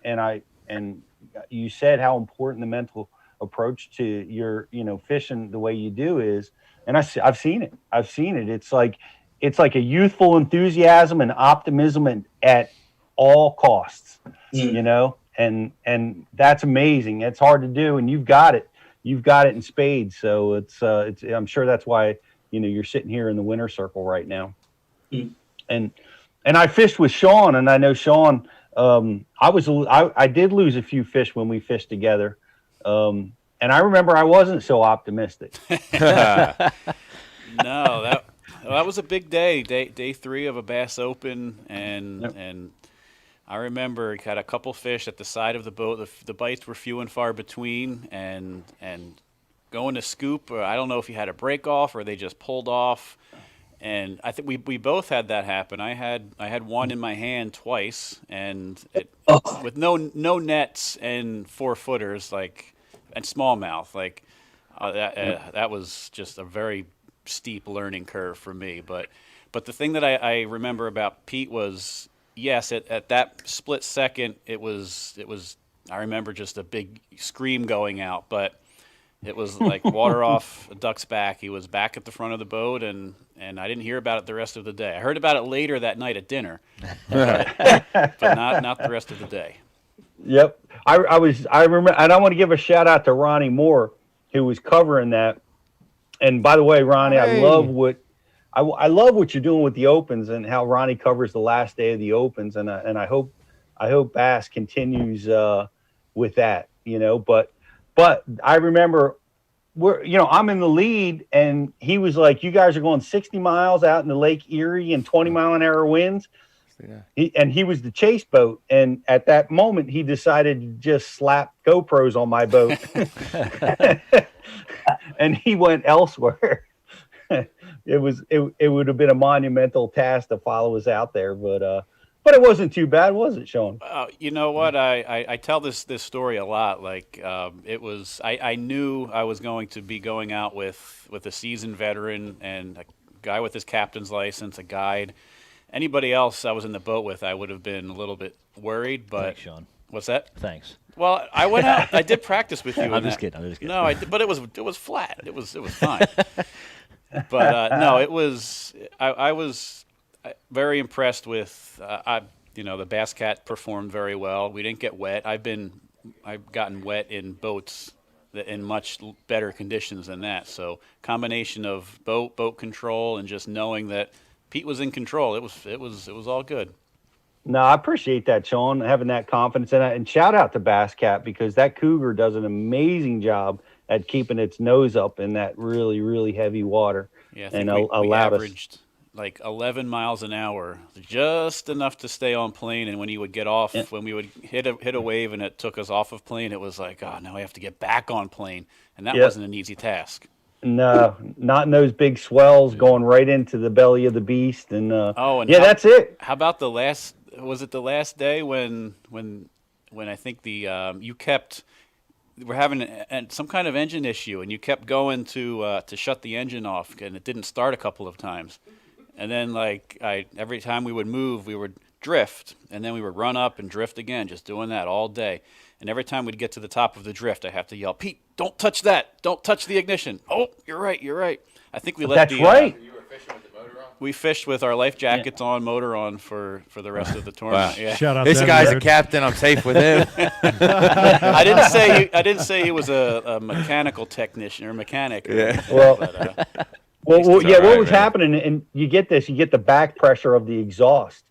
you said how important the mental approach to your, fishing the way you do is. And I've seen it. It's like a youthful enthusiasm and optimism at all costs, and that's amazing. It's hard to do, and you've got it in spades. So it's I'm sure that's why you're sitting here in the winner circle right now. And I fished with Sean, and I know Sean. I did lose a few fish when we fished together, and I remember I wasn't so optimistic. No, that was a big day. Day 3 of a Bass Open, and I remember he had a couple fish at the side of the boat. The bites were few and far between, and going to scoop. I don't know if he had a break off or they just pulled off. And I think we both had that happen. I had one in my hand twice, and with no nets and 4-footers and smallmouth that was just a very steep learning curve for me. But the thing that I remember about Pete was, yes, at that split second, it was. I remember just a big scream going out, but it was like water off a duck's back. He was back at the front of the boat, and I didn't hear about it the rest of the day. I heard about it later that night at dinner, but not the rest of the day. Yep, I remember, and I want to give a shout out to Ronnie Moore, who was covering that. And by the way, Ronnie, I love what you're doing with the Opens and how Ronnie covers the last day of the Opens, and I hope Bass continues with that, But I remember I'm in the lead, and he was like, "You guys are going 60 miles out in the Lake Erie and 20-mile-an-hour winds." Yeah. He was the chase boat, and at that moment, he decided to just slap GoPros on my boat, and he went elsewhere. It would have been a monumental task to follow us out there, but it wasn't too bad, was it, Sean? You know what? I tell this story a lot. It was. I knew I was going to be going out with a seasoned veteran and a guy with his captain's license, a guide. Anybody else I was in the boat with, I would have been a little bit worried. But thanks, Sean. What's that? Thanks. Well, I went out. I did practice with you. I'm just kidding. No, but it was flat. It was fine. But no, it was. I was very impressed with. The Bass Cat performed very well. We didn't get wet. I've gotten wet in boats in much better conditions than that. So combination of boat control and just knowing that Pete was in control. It was all good. No, I appreciate that, Sean, having that confidence. And shout out to Bass Cat, because that cougar does an amazing job at keeping its nose up in that really, really heavy water. Yeah, I think we allowed averaged like 11 miles an hour, just enough to stay on plane. And when he would get off, when we would hit a wave and it took us off of plane, it was like, oh, now I have to get back on plane. And that wasn't an easy task. No, not in those big swells going right into the belly of the beast. And that's it. How about the last? Was it the last day when I think you kept? We're having some kind of engine issue, and you kept going to shut the engine off, and it didn't start a couple of times. And then, every time we would move, we would drift, and then we would run up and drift again, just doing that all day. And every time we'd get to the top of the drift, I have to yell, "Pete, don't touch that! Don't touch the ignition!" Oh, you're right. I think we left That's right. You were fishing with the motor on? We fished with our life jackets on, motor on for the rest of the tournament. Wow. Yeah. Shout out This to guy's a Edward. captain. I'm safe with him. I didn't say he was a mechanical technician or mechanic. Yeah. What right, was happening, and you get the back pressure of the exhaust,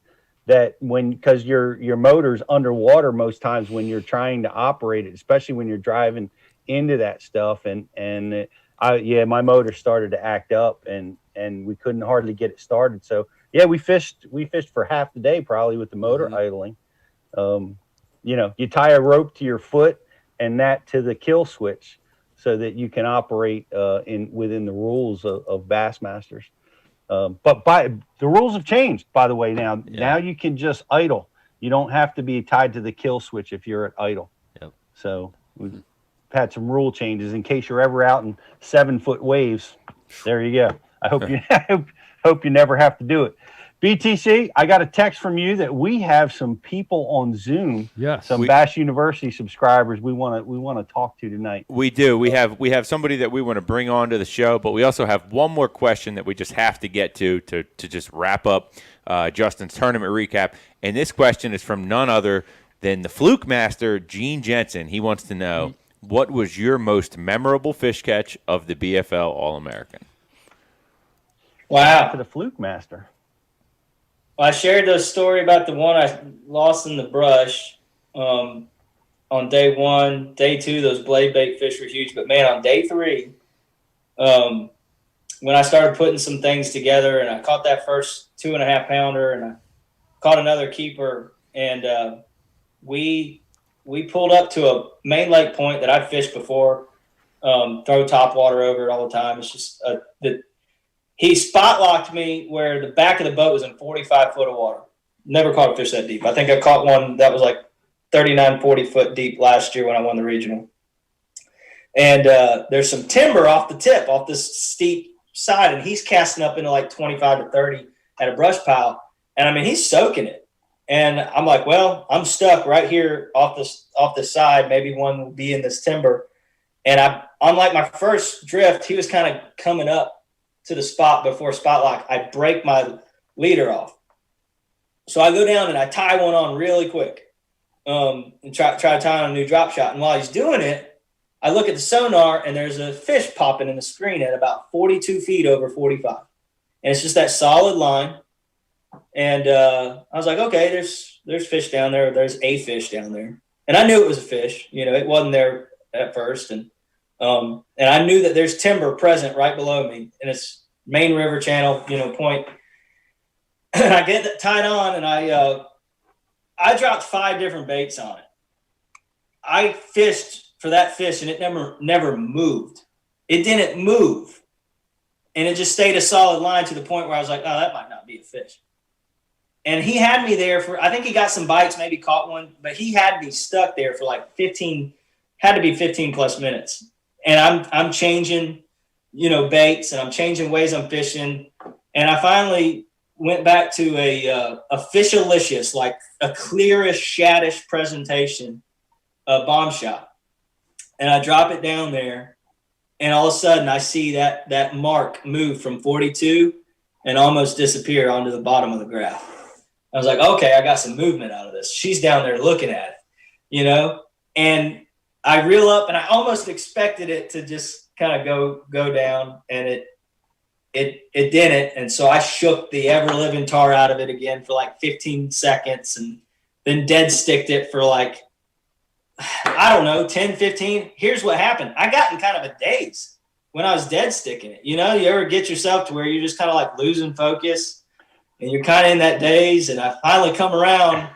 that because your motor's underwater most times when you're trying to operate it, especially when you're driving into that stuff, my motor started to act up, and we couldn't hardly get it started. So we fished for half the day probably with the motor idling. You tie a rope to your foot and that to the kill switch, so that you can operate within the rules of Bassmasters. But the rules have changed, by the way. Now you can just idle. You don't have to be tied to the kill switch if you're at idle. Yep. So we've had some rule changes in case you're ever out in 7-foot waves. There you go. I hope you hope you never have to do it. BTC, I got a text from you that we have some people on Zoom. Yes. Some Bass University subscribers we want to talk to tonight. We do. We have somebody that we want to bring on to the show, but we also have one more question that we just have to get to just wrap up Justin's tournament recap. And this question is from none other than the fluke master, Gene Jensen. He wants to know, what was your most memorable fish catch of the BFL All-American? Wow. To the fluke master. Well, I shared the story about the one I lost in the brush on day 1. Day 2, those blade bait fish were huge. But, man, on day 3, when I started putting some things together, and I caught that first 2.5-pounder, and I caught another keeper, and we pulled up to a main lake point that I've fished before, throw top water over it all the time. It's just he spot locked me where the back of the boat was in 45 foot of water. Never caught a fish that deep. I think I caught one that was like 39, 40 foot deep last year when I won the regional. And there's some timber off the tip, off this steep side, and he's casting up into like 25 to 30 at a brush pile. And I mean, he's soaking it. And I'm like, well, I'm stuck right here off the side. Maybe one will be in this timber. And unlike my first drift, he was kind of coming up to the spot before spot lock. I break my leader off. So I go down and I tie one on really quick and try to tie on a new drop shot. And while he's doing it, I look at the sonar and there's a fish popping in the screen at about 42 feet over 45. And it's just that solid line. And I was like, okay, there's fish down there. There's a fish down there. And I knew it was a fish. It wasn't there at first. And I knew that there's timber present right below me, and it's main river channel, point. And I get that tied on, and I dropped 5 different baits on it. I fished for that fish, and it never moved. It didn't move, and it just stayed a solid line to the point where I was like, oh, that might not be a fish. And he had me there I think he got some bites, maybe caught one, but he had me stuck there for like 15 plus minutes. And I'm changing, baits, and I'm changing ways I'm fishing. And I finally went back to a fishalicious, like a clearish, shaddish presentation bomb shot. And I drop it down there, and all of a sudden I see that mark move from 42 and almost disappear onto the bottom of the graph. I was like, okay, I got some movement out of this. She's down there looking at it, and I reel up, and I almost expected it to just kind of go down, and it didn't. And so I shook the ever living tar out of it again for like 15 seconds, and then dead sticked it for like, I don't know, 10, 15. Here's what happened. I got in kind of a daze when I was dead sticking it. You know, you ever get yourself to where you're just kind of like losing focus and you're kind of in that daze, and I finally come around.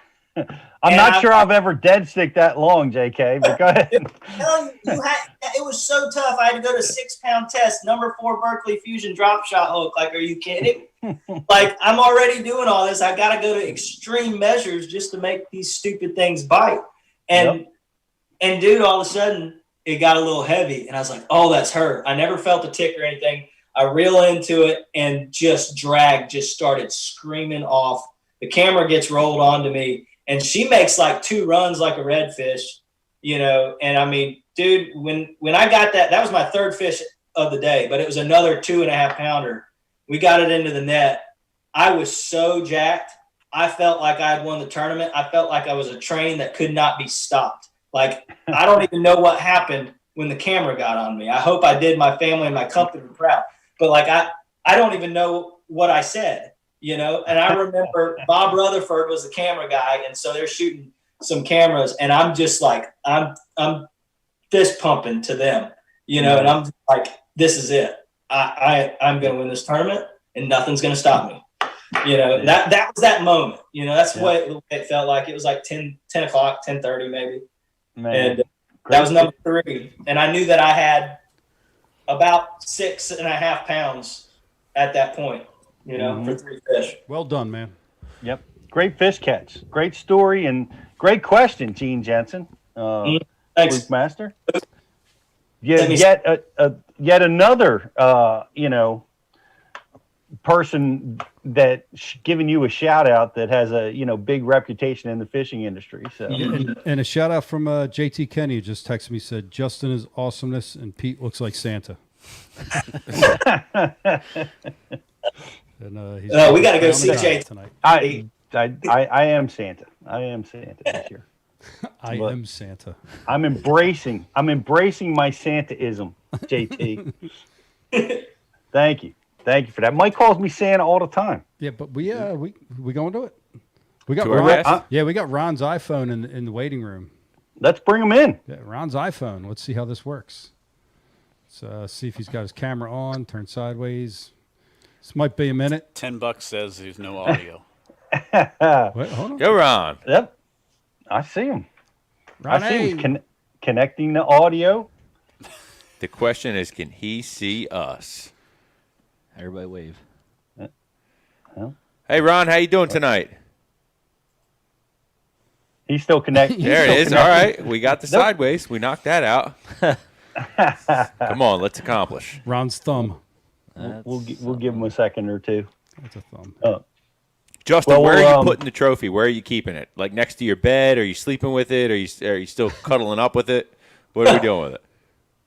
I'm not sure I've ever dead stick that long, JK, but go ahead. It was so tough. I had to go to 6-pound test, number 4 Berkeley Fusion drop shot hook. Like, are you kidding? Like, I'm already doing all this. I got to go to extreme measures just to make these stupid things bite. And dude, all of a sudden, it got a little heavy, and I was like, oh, that's hurt. I never felt a tick or anything. I reel into it, and just started screaming off. The camera gets rolled onto me, and she makes like 2 runs like a redfish, you know. And I mean, dude, when I got that was my 3rd fish of the day, but it was another 2.5 pounder. We got it into the net. I was so jacked. I felt like I had won the tournament. I felt like I was a train that could not be stopped. Like, I don't even know what happened when the camera got on me. I hope I did my family and my company proud. But like, I don't even know what I said, you know. And I remember Bob Rutherford was the camera guy, and so they're shooting some cameras, and I'm just like, I'm fist pumping to them, you know. And I'm just like, this is it. I'm going to win this tournament, and nothing's going to stop me. You know, that was that moment. You know, that's what it felt like. It was like 10 o'clock, 10:30 maybe. Man, and that was number 3. And I knew that I had about 6.5 pounds at that point, you know, for 3 fish. Well done, man. Yep. Great fish catch. Great story and great question, Gene Jensen. Thanks. Fluke Master. Yet another, you know, person that giving you a shout out that has a, you know, big reputation in the fishing industry. So and a shout out from JT Kenny, who just texted me, said Justin is awesomeness and Pete looks like Santa. And we got to go see JT tonight. I am Santa. I am Santa this year. I am Santa. I'm embracing my Santaism, JT. Thank you. Thank you for that. Mike calls me Santa all the time. Yeah, but we going to it. We got we got Ron's iPhone in the waiting room. Let's bring him in. Yeah, Ron's iPhone. Let's see how this works. Let's see if he's got his camera on, turn sideways. This might be a minute. $10 says there's no audio. Wait, hold on. Go, Ron. Yep. I see him. Ron, I see him connecting the audio. The question is, can he see us? Everybody wave. Hey, Ron, how you doing tonight? He's still connected. There it is. All right. We got the sideways. We knocked that out. Come on, let's accomplish. Ron's thumb. We'll give him a second or two. That's a thumb. Justin, where are you putting the trophy? Where are you keeping it? Like next to your bed? Are you sleeping with it? Are you still cuddling up with it? What are we doing with it?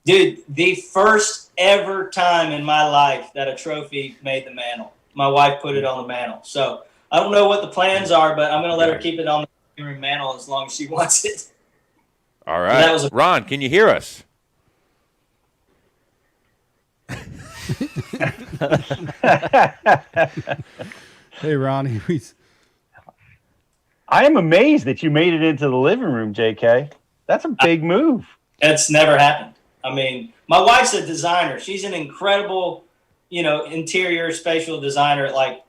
Dude, the first ever time in my life that a trophy made the mantle. My wife put it on the mantle. So I don't know what the plans are, but I'm going to let her keep it on the mantle as long as she wants it. All right. Ron, can you hear us? Hey, Ron. I am amazed that you made it into the living room, JK. That's a big move. It's never happened. I mean, my wife's a designer. She's an incredible, you know, interior spatial designer. Like,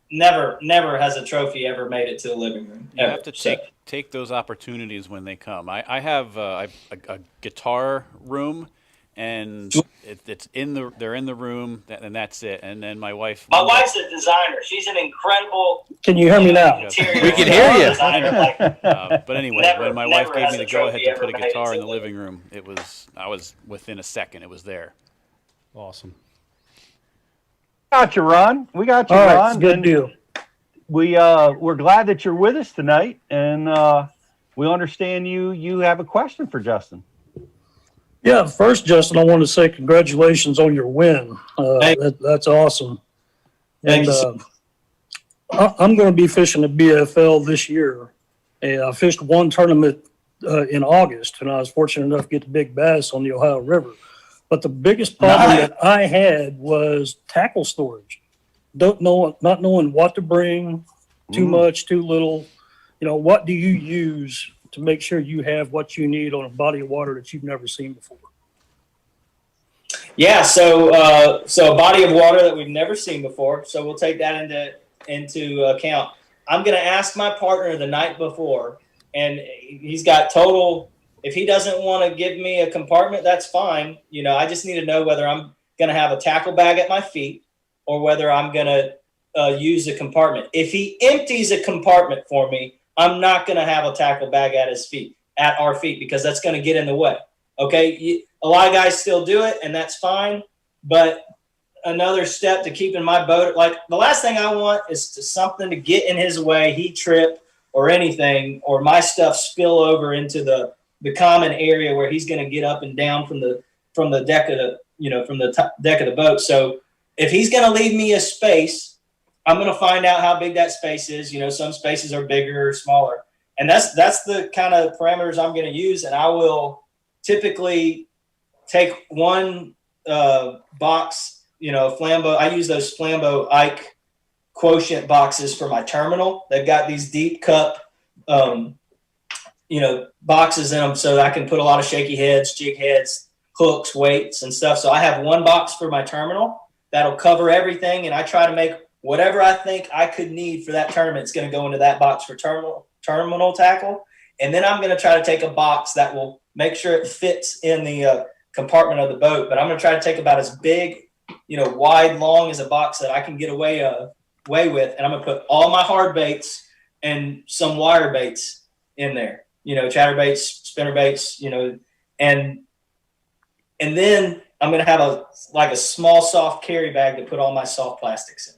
never has a trophy ever made it to the living room. You have to take those opportunities when they come. I have a guitar room, and they're in the room, and that's it. And then my wife's a designer. She's an incredible. Can you hear me now? We can hear you. But anyway, when my wife gave me the go ahead to put a guitar in the living room, I was within a second. It was there. Awesome. Got you, Ron. We got you, All Ron. right, good deal. We're glad that you're with us tonight, and we understand you have a question for Justin. Yeah, first, Justin, I want to say congratulations on your win. That's awesome. And I'm going to be fishing the BFL this year. I fished one tournament in August, and I was fortunate enough to get the big bass on the Ohio River. But the biggest problem that I had was tackle storage. Not knowing what to bring, too much, too little. What do you use to make sure you have what you need on a body of water that you've never seen before? Yeah, so a body of water that we've never seen before. So we'll take that into account. I'm going to ask my partner the night before, and he's got total. If he doesn't want to give me a compartment, that's fine. I just need to know whether I'm going to have a tackle bag at my feet or whether I'm going to use a compartment. If he empties a compartment for me, I'm not going to have a tackle bag at our feet, because that's going to get in the way. Okay. A lot of guys still do it, and that's fine. But another step to keeping my boat, like the last thing I want is something to get in his way, he trip or anything, or my stuff spill over into the common area where he's going to get up and down from the deck of the deck of the boat. So if he's going to leave me a space, I'm going to find out how big that space is. Some spaces are bigger or smaller, and that's the kind of parameters I'm going to use. And I will typically take one box, Flambeau. I use those Flambeau Ike quotient boxes for my terminal. They've got these deep cup, boxes in them, so I can put a lot of shaky heads, jig heads, hooks, weights, and stuff. So I have one box for my terminal that'll cover everything, and I try to make whatever I think I could need for that tournament. It's going to go into that box for terminal tackle, and then I'm going to try to take a box that will make sure it fits in the compartment of the boat. But I'm going to try to take about as big, wide, long as a box that I can get away with, and I'm going to put all my hard baits and some wire baits in there. Chatter baits, spinner baits, and then I'm going to have a small soft carry bag to put all my soft plastics in.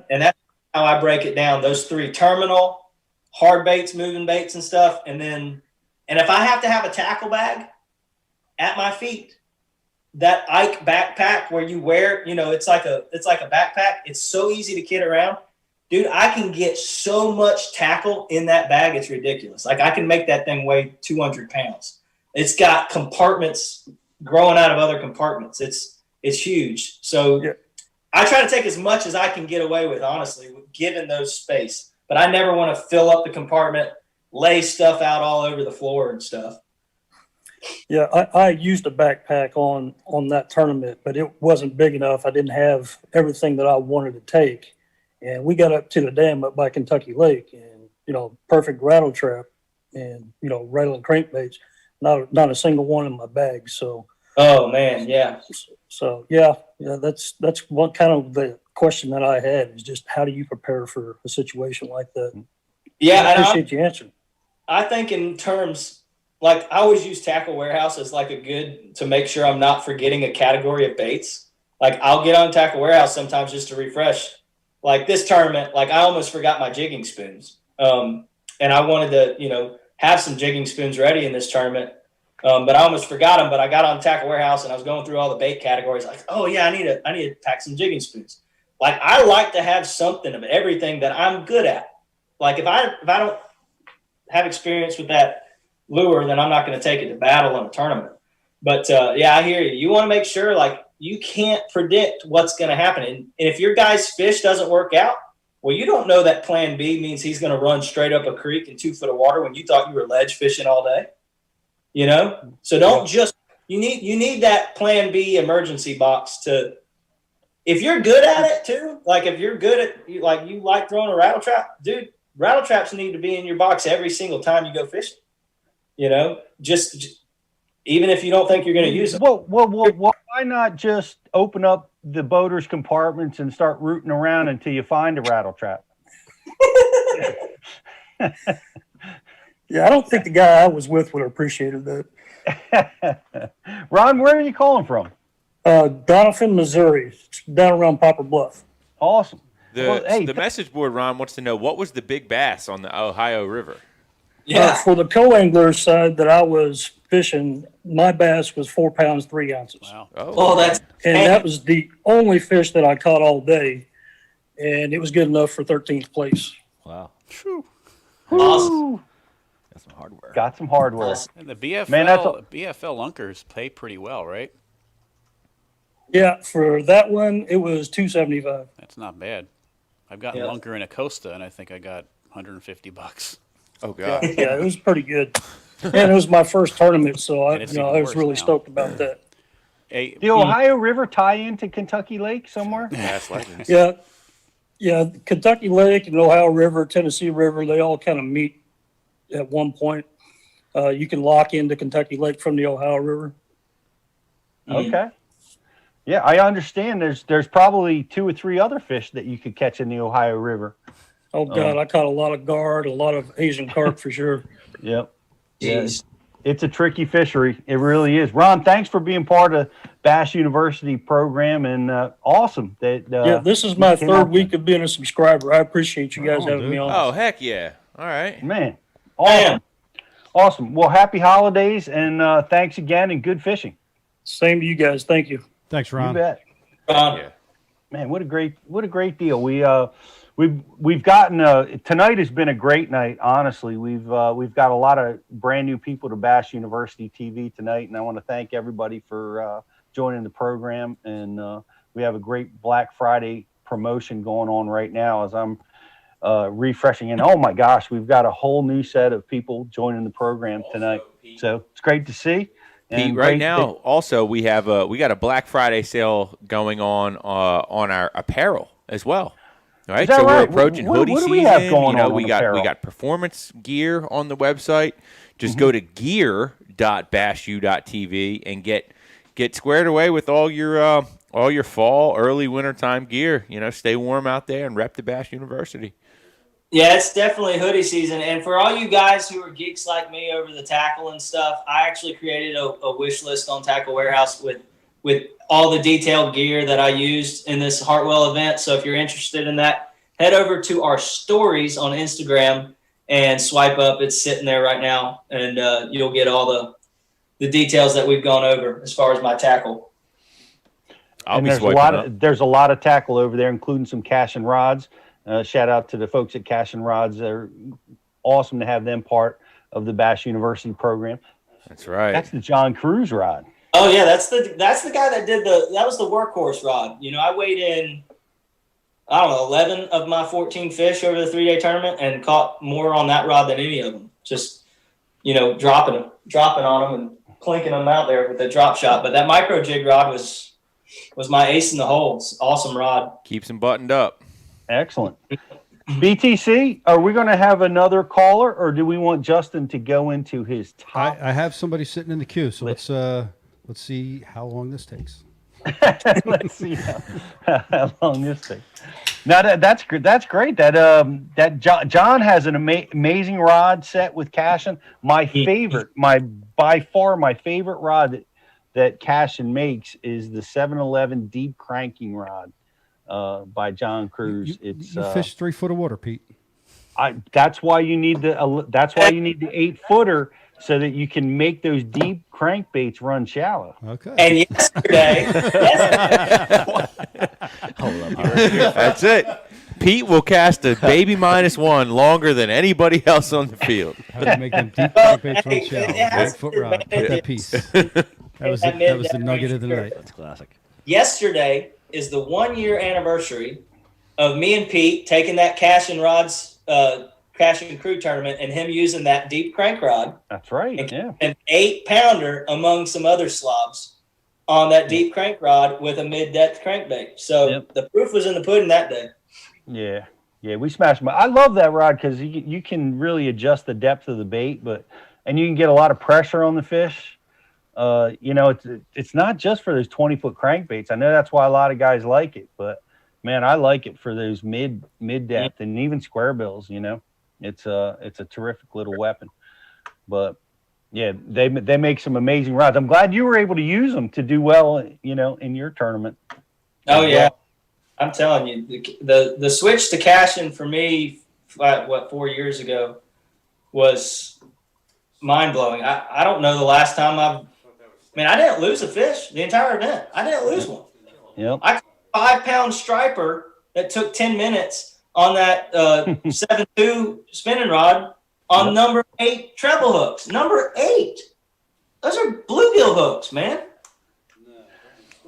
And that's how I break it down. Those three: terminal, hard baits, moving baits and stuff. And if I have to have a tackle bag at my feet, that Ike backpack where you wear, it's like a backpack. It's so easy to kid around. Dude, I can get so much tackle in that bag. It's ridiculous. Like I can make that thing weigh 200 pounds. It's got compartments growing out of other compartments. It's huge. So I try to take as much as I can get away with, honestly, given those space. But I never want to fill up the compartment, lay stuff out all over the floor and stuff. Yeah, I used a backpack on that tournament, but it wasn't big enough. I didn't have everything that I wanted to take. And we got up to the dam up by Kentucky Lake, and, perfect rattle trap and, rattling crankbaits, not a single one in my bag. So, oh man. Yeah. So that's what kind of the question that I had is just how do you prepare for a situation like that? Yeah. I appreciate your answer. I think in terms, like I always use Tackle Warehouse as like to make sure I'm not forgetting a category of baits. Like I'll get on Tackle Warehouse sometimes just to refresh. Like this tournament, like I almost forgot my jigging spoons. And I wanted to, have some jigging spoons ready in this tournament. But I almost forgot them, but I got on Tackle Warehouse and I was going through all the bait categories. Like, oh yeah, I need to pack some jigging spoons. Like I like to have something of everything that I'm good at. Like if I don't have experience with that lure, then I'm not going to take it to battle in a tournament. But I hear you. You want to make sure like you can't predict what's going to happen. And if your guy's fish doesn't work out, well, you don't know that plan B means he's going to run straight up a creek in 2 foot of water when you thought you were ledge fishing all day. So don't just, you need that plan B emergency box to, if you're good at it too, like if you're good at, you like throwing a rattle trap, dude, rattle traps need to be in your box every single time you go fishing, just even if you don't think you're going to use them. Well, why not just open up the boater's compartments and start rooting around until you find a rattle trap? Yeah, I don't think the guy I was with would have appreciated that. Ron, where are you calling from? Doniphan, Missouri, it's down around Poplar Bluff. Awesome. The message board, Ron, wants to know, what was the big bass on the Ohio River? Yeah. For the co-angler side that I was fishing, my bass was 4 pounds, 3 ounces. Wow. Oh, and that was the only fish that I caught all day. And it was good enough for 13th place. Wow. Awesome. Hardware. Got some hardware. And the BFL Man, BFL lunkers pay pretty well, right? Yeah, for that one, it was $275. That's not bad. I've gotten Yeah. lunker in a Costa, and I think I got $150. Oh Yeah, yeah, it was pretty good. And it was my first tournament, so I And it's was even worse really now. stoked about that. Hey, The Ohio River tie into Kentucky Lake somewhere? Past legends. Yeah, yeah. Kentucky Lake and Ohio River, Tennessee River, they all kind of meet at one point. You can lock into Kentucky Lake from the Ohio River. Okay. Yeah, I understand. There's probably 2 or 3 other fish that you could catch in the Ohio River. Oh God, I caught a lot of guard, a lot of Asian carp for sure. Yep. Jeez. It's a tricky fishery. It really is. Ron, thanks for being part of Bass University program, and awesome that. Yeah, this is my third week of being a subscriber. I appreciate you guys having me on. Oh, heck yeah. All right. Man, awesome. Awesome. Well, happy holidays, and thanks again, and good fishing. Same to you guys. Thank you. Thanks, You Ron. bet. Yeah. Man, what a great deal. We've gotten tonight has been a great night. Honestly, we've got a lot of brand new people to Bass University TV tonight, and I want to thank everybody for joining the program. And we have a great Black Friday promotion going on right now as I'm refreshing. And oh my gosh, we've got a whole new set of people joining the program tonight. So it's great to see. Pete, And right great now, also we got a Black Friday sale going on our apparel as well. All right, Is that so right? we're approaching What hoodie do season. we have going on we on got apparel? performance gear on the website. Just go to gear.bashu.tv and get squared away with all your fall, early wintertime gear. Stay warm out there and rep the Bass University. Yeah, it's definitely hoodie season. And for all you guys who are geeks like me over the tackle and stuff, I actually created a wish list on Tackle Warehouse with all the detailed gear that I used in this Hartwell event. So if you're interested in that, head over to our stories on Instagram and swipe up. It's sitting there right now, and you'll get all the details that we've gone over as far as my tackle. There's a lot of tackle over there, including some cash and rods. Shout out to the folks at Cash and Rods. They're awesome to have them part of the Bass University program. That's right. That's the John Cruz rod. Oh yeah, that's the guy that that was the workhorse rod. I weighed in, I don't know, 11 of my 14 fish over the 3-day tournament and caught more on that rod than any of them. Just, dropping on them and clinking them out there with the drop shot. But that micro jig rod was my ace in the hole. It's awesome rod. Keeps them buttoned up. Excellent. BTC, are we going to have another caller, or do we want Justin to go into his top? I have somebody sitting in the queue, so let's see how long this takes. Let's see how long this takes. Now that's great. That John has an amazing rod set with Cashin. By far my favorite rod that Cashin makes is the 711 deep cranking rod by John Cruz. You fish 3 foot of water, Pete. That's why you need the 8-footer, so that you can make those deep crankbaits run shallow. Okay. And yesterday, That's it. Pete will cast a baby -1 longer than anybody else on the field. How to make them deep crankbaits run shallow. 8-foot rod. Put that piece. That was the nugget of the night. That's classic. yesterday is the 1-year anniversary of me and Pete taking that Cash and Rod's Cash and Crew tournament and him using that deep crank rod. That's right. Yeah. An 8-pounder among some other slobs on that deep crank rod with a mid-depth crankbait. So the proof was in the pudding that day. Yeah. Yeah, we smashed them. I love that rod because you can really adjust the depth of the bait, and you can get a lot of pressure on the fish. It's not just for those 20-foot crankbaits. I know that's why a lot of guys like it, but man, I like it for those mid depth and even square bills. It's a terrific little weapon. But yeah, they make some amazing rods. I'm glad you were able to use them to do well, in your tournament. Oh yeah, I'm telling you, the switch to cashing for me, 4 years ago, was mind blowing. I don't know the last time I didn't lose a fish the entire event. I didn't lose one. Yep. I caught a 5-pound striper that took 10 minutes on that 7.2 spinning rod on number 8 treble hooks. Number 8. Those are bluegill hooks, man.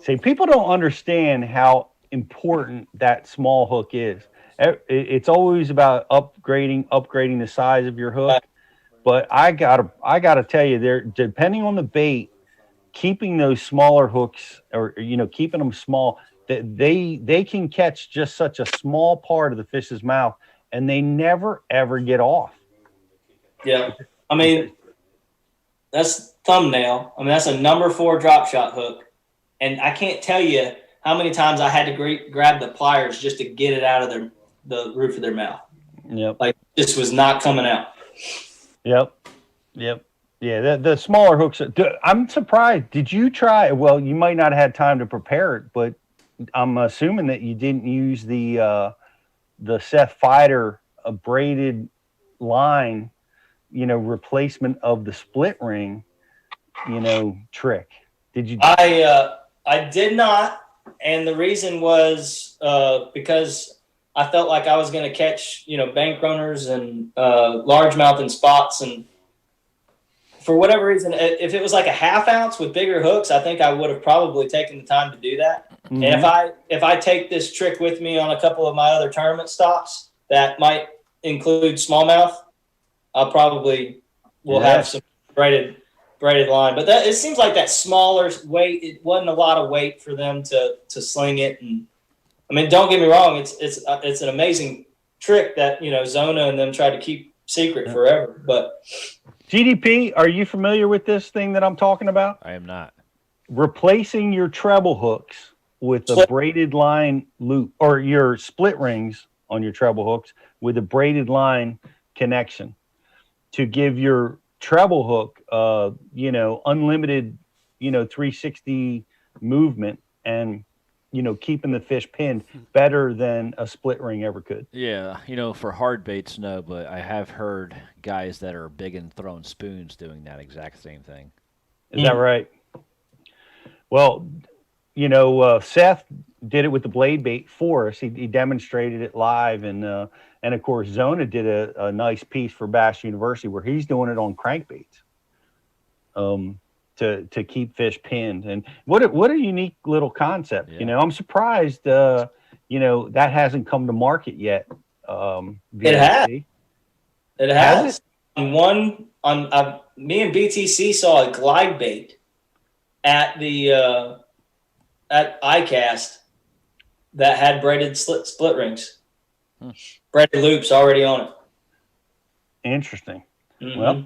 See, people don't understand how important that small hook is. It's always about upgrading the size of your hook. But I gotta tell you, there, depending on the bait, keeping those smaller hooks, or keeping them small, that they can catch just such a small part of the fish's mouth, and they never ever get off. Yeah, I mean, that's thumbnail. I mean, that's a number 4 drop shot hook, and I can't tell you how many times I had to grab the pliers just to get it out of the roof of their mouth. Yep. Like, this was not coming out. Yep. Yeah, the smaller hooks. I'm surprised. Did you try? Well, you might not have had time to prepare it, but I'm assuming that you didn't use the Seth Fighter braided line, replacement of the split ring, trick. Did you? I did not, and the reason was because I felt like I was going to catch, bank runners and largemouth and spots, and for whatever reason, if it was like a half ounce with bigger hooks, I think I would have probably taken the time to do that. Mm-hmm. And if I take this trick with me on a couple of my other tournament stops that might include smallmouth, I probably will have some braided line. But it seems like that smaller weight, it wasn't a lot of weight for them to sling it. And I mean, don't get me wrong, it's an amazing trick that Zona and them tried to keep secret forever. But GDP, are you familiar with this thing that I'm talking about? I am not. Replacing your treble hooks with a braided line loop, or your split rings on your treble hooks with a braided line connection to give your treble hook, unlimited, 360 movement, and keeping the fish pinned better than a split ring ever could. Yeah, for hard baits, no, but I have heard guys that are big and throwing spoons doing that exact same thing. Is that right? Well, Seth did it with the blade bait for us. He demonstrated it live, and of course Zona did a nice piece for Bass University where he's doing it on crankbaits. To keep fish pinned, and what a unique little concept. Yeah. I'm surprised that hasn't come to market yet. It has. It has. Me and BTC saw a glide bait at the at ICAST that had braided split rings, braided loops already on it. Interesting. Mm-hmm. Well,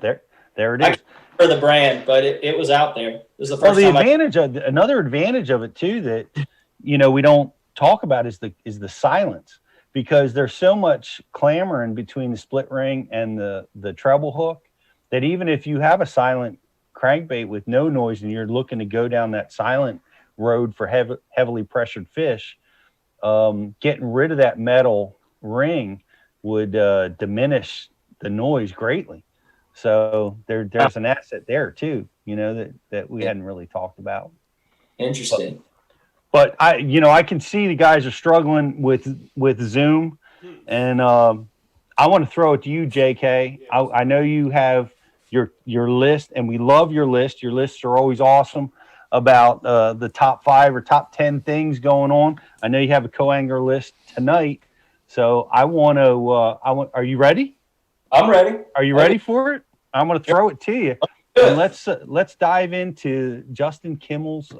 there it is. For the brand, but it was out there. It was the first time. Another advantage of it too that we don't talk about is the silence, because there's so much clamoring between the split ring and the treble hook that even if you have a silent crankbait with no noise and you're looking to go down that silent road for heavily pressured fish, getting rid of that metal ring would diminish the noise greatly. So there's an asset there too, that we hadn't really talked about. Interesting. But I can see the guys are struggling with Zoom, and I want to throw it to you, JK. I know you have your list, and we love your list. Your lists are always awesome about the top 5 or top 10 things going on. I know you have a co-angler list tonight, so I want to. Are you ready? I'm ready. Are you ready for it? I'm going to throw it to you. And let's dive into Justin Kimmel's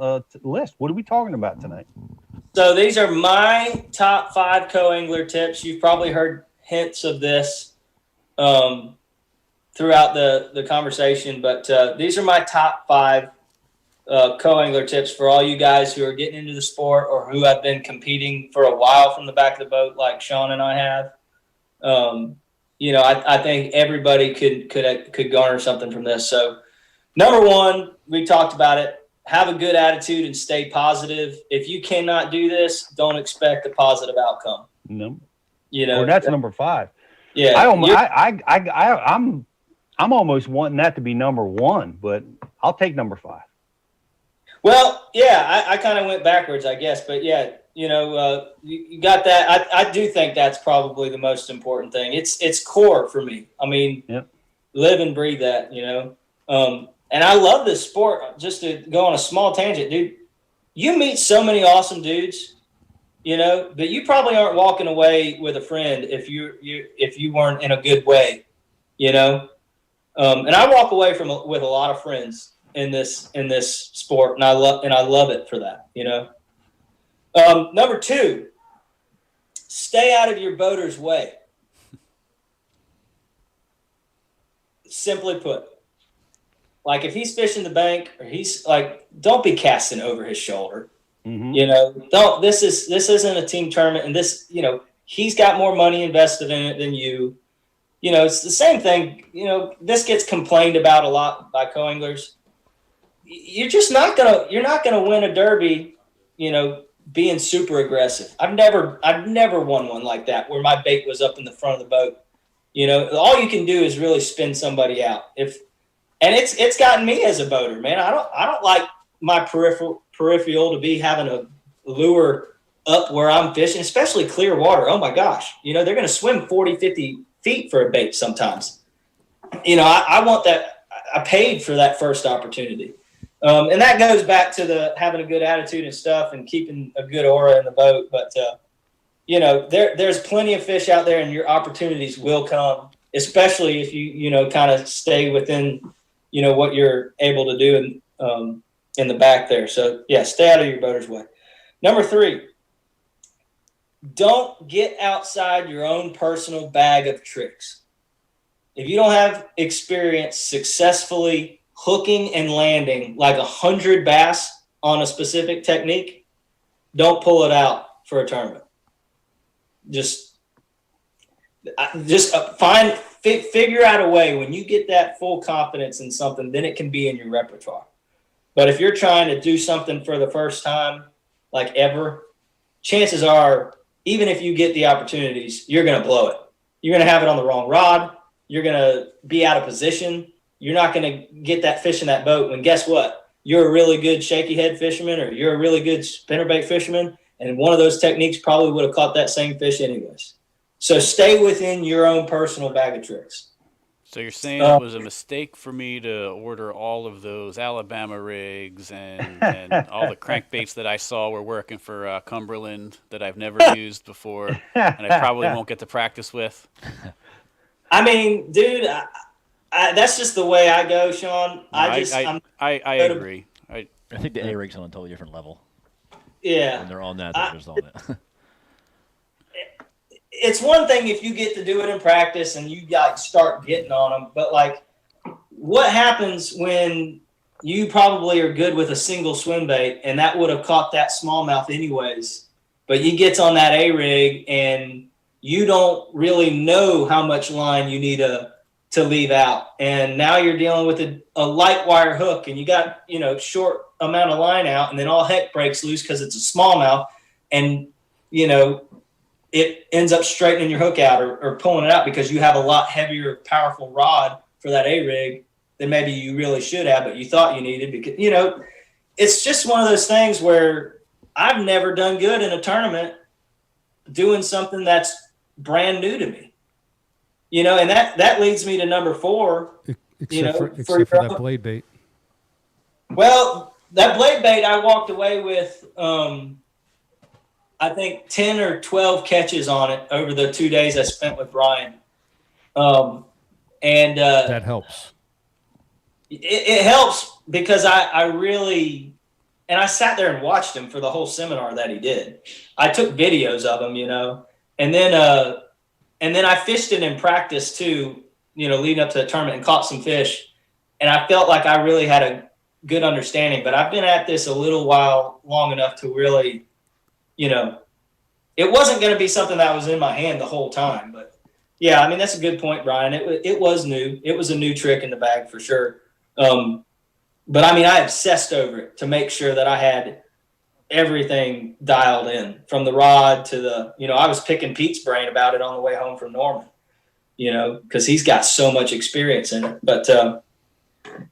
list. What are we talking about tonight? So these are my top 5 co-angler tips. You've probably heard hints of this throughout the conversation, but these are my top 5 co-angler tips for all you guys who are getting into the sport or who have been competing for a while from the back of the boat like Sean and I have. I think everybody could garner something from this. So number 1, we talked about it. Have a good attitude and stay positive. If you cannot do this, don't expect a positive outcome. No. That's number 5. Yeah. I'm almost wanting that to be number 1, but I'll take number 5. Well, yeah, I kind of went backwards, I guess, but yeah, you got that. I do think that's probably the most important thing. It's core for me. I mean, live and breathe that, and I love this sport. Just to go on a small tangent, dude, you meet so many awesome dudes, but you probably aren't walking away with a friend if you weren't in a good way, and I walk away with a lot of friends in this sport, and I love it for that, Number 2, stay out of your boater's way. Simply put, like if he's fishing the bank, or he's like, don't be casting over his shoulder. Don't. This isn't a team tournament, and this, he's got more money invested in it than you. It's the same thing. This gets complained about a lot by co-anglers. You're not gonna win a derby, being super aggressive. I've never won one like that where my bait was up in the front of the boat. All you can do is really spin somebody out. And it's gotten me as a boater, man. I don't like my peripheral to be having a lure up where I'm fishing, especially clear water. Oh my gosh. They're going to swim 40, 50 feet for a bait sometimes. I want that. I paid for that first opportunity. And that goes back to having a good attitude and stuff and keeping a good aura in the boat. But, there's plenty of fish out there and your opportunities will come, especially if you kind of stay within, what you're able to do in the back there. So, yeah, stay out of your boater's way. Number 3, don't get outside your own personal bag of tricks. If you don't have experience successfully hooking and landing like 100 bass on a specific technique, don't pull it out for a tournament. Just figure out a way when you get that full confidence in something, then it can be in your repertoire. But if you're trying to do something for the first time, like ever, chances are, even if you get the opportunities, you're going to blow it. You're going to have it on the wrong rod. You're going to be out of position. You're not going to get that fish in that boat when, guess what? You're a really good shaky head fisherman, or you're a really good spinnerbait fisherman, and one of those techniques probably would have caught that same fish anyways. So stay within your own personal bag of tricks. So you're saying it was a mistake for me to order all of those Alabama rigs and all the crankbaits that I saw were working for Cumberland that I've never used before and I probably won't get to practice with? I mean, dude, that's just the way I go, Sean. No, I agree. I think the A-rig's on a totally different level. Yeah. When they're on that, they're just on it. It's one thing if you get to do it in practice and you start getting on them, but what happens when you probably are good with a single swim bait and that would have caught that smallmouth anyways, but you get on that A-rig and you don't really know how much line you need to leave out, and now you're dealing with a light wire hook and you got short amount of line out, and then all heck breaks loose because it's a smallmouth, and it ends up straightening your hook out or pulling it out because you have a lot heavier, powerful rod for that A-rig than maybe you really should have, but you thought you needed because, it's just one of those things where I've never done good in a tournament doing something that's brand new to me, and that leads me to number 4, except for that blade bait. Well, that blade bait I walked away with, I think 10 or 12 catches on it over the 2 days I spent with Brian. That helps. It helps because I really, and I sat there and watched him for the whole seminar that he did. I took videos of him, and then I fished it in practice too, leading up to the tournament, and caught some fish. And I felt like I really had a good understanding, but I've been at this a little while, long enough to really, it wasn't going to be something that was in my hand the whole time. But yeah, I mean, that's a good point, Brian. It was new. It was a new trick in the bag for sure. But I mean, I obsessed over it to make sure that I had everything dialed in, from the rod to the, I was picking Pete's brain about it on the way home from Norman, because he's got so much experience in it. But